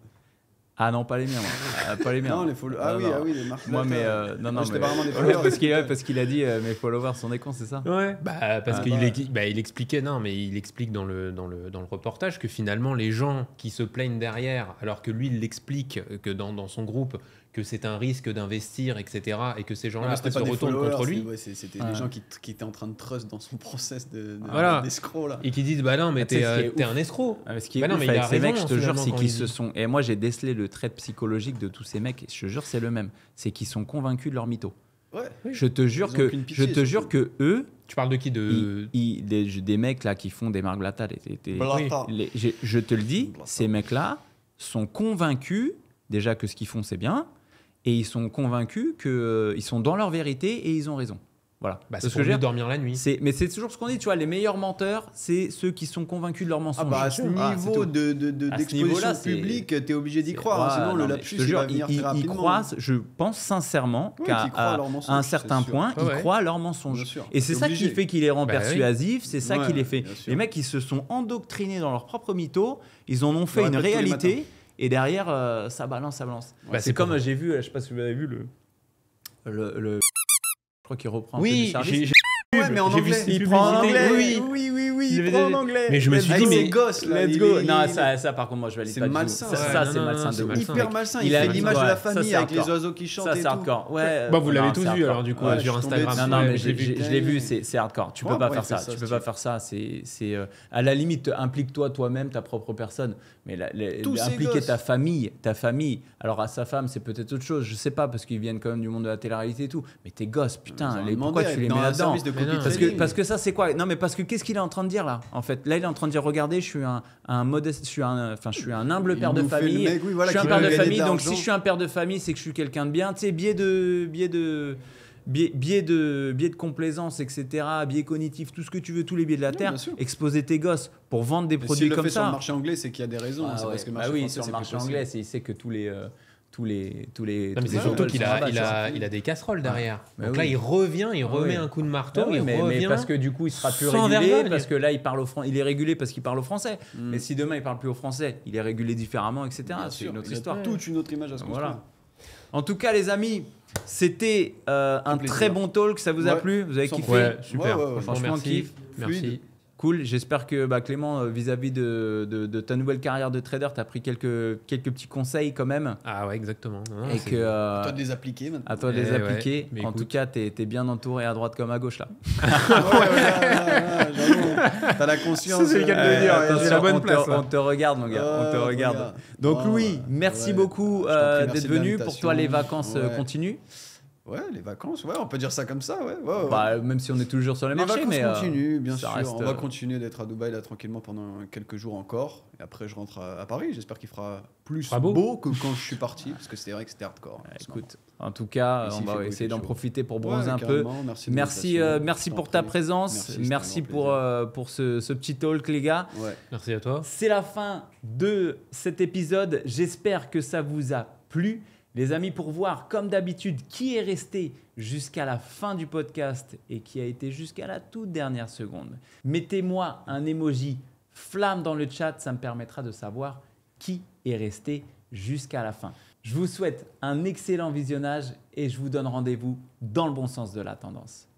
Ah non, pas les miens, moi. Pas les miens. Non, les follow- Ah Non, oui, non. ah oui, les marques. Moi, mais non, Moi, j'étais vraiment des ouais, followers. parce qu'il a dit mes followers sont des cons, c'est ça. Ouais. Bah, parce Ah, qu'il il expliquait, non, mais il explique dans le reportage que finalement, les gens qui se plaignent derrière, alors que lui, il l'explique que dans son groupe, que c'est un risque d'investir, etc., et que ces gens-là Non, mais après c'était se pas des retournent followers, contre lui, c'était Ouais. des gens qui étaient en train de trust dans son process Voilà. d'escroc, là. et qui disent, bah non, mais Ah, tu sais, ce qui est t'es ouf. un escroc. Ah, mais ce qui est Bah non, ouf mais il avec a ces mecs, raison, je te jure, finalement, c'est quand qu'ils il se dit. sont. Et moi, j'ai décelé le trait psychologique de tous ces mecs. Je te jure, c'est le même. C'est qu'ils sont convaincus de leur mytho. Ouais. Je te jure Ils ont que, aucune pitié, je te jure surtout. que eux, Tu parles de qui? des mecs là qui font des Marc Blatta, Blatta. je te le dis, Blatta. ces mecs-là sont convaincus déjà que ce qu'ils font c'est bien et ils sont convaincus qu'ils sont dans leur vérité et ils ont raison. Voilà. Bah, C'est c'est ce pour que je veux mieux dire. dormir la nuit. Mais c'est toujours ce qu'on dit, tu vois, les meilleurs menteurs, c'est ceux qui sont convaincus de leur mensonge. À ce Ah, c'est niveau tout. d'exposition niveau-là, c'est- publique, t'es obligé d'y C'est- croire, hein, voilà, sinon non, le mais lapsus je te il jure, va venir très ils rapidement. croient, je pense sincèrement Ouais, qu'à qu'ils croient à leur à mensonge, un c'est certain sûr. point, Ouais, ils ouais. croient à leur Bien mensonge. sûr. Et c'est T'es ça qui obligé. fait qu'il les rend Bah oui. persuasifs, c'est ça Ouais, qui les fait. bien sûr. Les mecs, ils se sont endoctrinés dans leur propre mytho, ils en ont fait le une répètent tous les réalité, et derrière, ça balance, ça balance. Bah, c'est c'est comme pour- j'ai vu, je sais pas si vous avez vu je crois qu'il reprend un peu du Oui, service. Ouais, mais en j'ai vu anglais. ces Il prend en publicités. anglais. Oui. Oui, Je il l'ai prend en déjà- anglais. Mais je me suis Avec dit, ses mais gosses là. Let's il go. est- Non, il est- ça par contre, moi je valide C'est pas du tout. malsain. Ça, Ouais, ça, non, c'est non, malsain non, de c'est ouf. malsain. hyper malsain. Il Il a fait mis- l'image de ouais, la ça, famille c'est avec les hardcore. oiseaux qui chantent Ça, et c'est tout. hardcore. Ouais. Bah, vous l'avez non, tous c'est vu hardcore. alors du coup Ouais, sur je suis tombé Instagram. dessus. Non, Ouais, mais je l'ai vu. je l'ai vu, c'est hardcore. Tu peux Ouais, pas ouais, faire il ça. fait ça, Tu peux ce pas type. faire ça. C'est à la limite, implique-toi toi-même, ta propre personne. Mais Tous ces impliquer gosses. ta famille. Alors à sa femme, c'est peut-être autre chose. Je sais pas parce qu'ils viennent quand même du monde de la télé-réalité et tout. Mais tes gosses, putain, pourquoi tu les mets là-dedans? Parce que ça, c'est quoi? Non, mais parce que qu'est-ce qu'il est en train de dire là? En fait, là, il est en train de dire, regardez, je suis un modeste, je suis un humble père de famille. Je suis un père de famille, donc si je suis un père de famille, c'est que je suis quelqu'un de bien. Tu sais, biais de complaisance, etc., biais cognitifs, tout ce que tu veux, tous les biais de la Oui, terre, bien sûr. exposer tes gosses pour vendre des Mais produits s'il le comme fait sur le ça. marché anglais, c'est qu'il y a des raisons. Ah C'est ouais. parce que le Bah marché oui, français, sur le c'est marché plus possible. anglais, il sait que tous les Non, mais tous c'est les surtout veulent qu'il se rabattre, hein. a des casseroles derrière. Mais Donc oui. là, il revient, il remet oui. un coup de marteau, Ah oui, il mais revient. parce que du coup, il sera plus sans régulé, vergogne. parce que là, il est régulé parce qu'il parle au français. Mm. Mais si demain, il parle plus au français, il est régulé différemment, etc. Bien C'est sûr, une autre il a histoire. toute une autre image à se construire. Voilà. En tout cas, les amis, c'était un plaisir. très bon talk. Ça vous a Ouais. plu? Vous avez Sans kiffé? Ouais, super. Ouais, ouais, ouais. Franchement, Franchement, merci. kiff. Merci. Fluide. Cool. J'espère que Clément, vis-à-vis de ta nouvelle carrière de trader, tu as pris quelques petits conseils quand même. Ah ouais, exactement. Non, Et c'est- que, Toi de les appliquer maintenant. à toi de les Eh ouais, appliquer. mais En écoute. tout cas, tu es bien entouré à droite comme à gauche là. T'as la conscience. C'est le cas de le dire, ouais. Attention, j'ai la bonne on te- place, là. On te regarde, mon gars. On te regarde. Donc, Louis, merci beaucoup Je t'en prie, merci d'être de venu. Pour l'invitation. toi, les vacances Ouais. continuent. Ouais, les vacances, ouais, on peut dire ça comme ça, ouais. ouais. Bah, même si on est toujours sur les, Les marchés. vacances Mais continuent, bien ça sûr. reste, On va continuer d'être à Dubaï là tranquillement pendant quelques jours encore. Et après, je rentre à Paris. J'espère qu'il fera plus Fera beau. beau que quand je suis parti, parce que c'était vrai que c'était hardcore. Écoute, en tout cas, Ici, on il fait va beau, il essayer fait d'en chaud. profiter pour Ouais, bronzer un peu. carrément. Merci, de Merci, l'invitation. merci Je pour t'en ta prie. présence. C'était un Merci grand pour ce petit talk, les gars. plaisir. Ouais. Merci à toi. C'est la fin de cet épisode. J'espère que ça vous a plu. Les amis, pour voir, comme d'habitude, qui est resté jusqu'à la fin du podcast et qui a été jusqu'à la toute dernière seconde, mettez-moi un emoji flamme dans le chat. Ça me permettra de savoir qui est resté jusqu'à la fin. Je vous souhaite un excellent visionnage et je vous donne rendez-vous dans le bon sens de la tendance.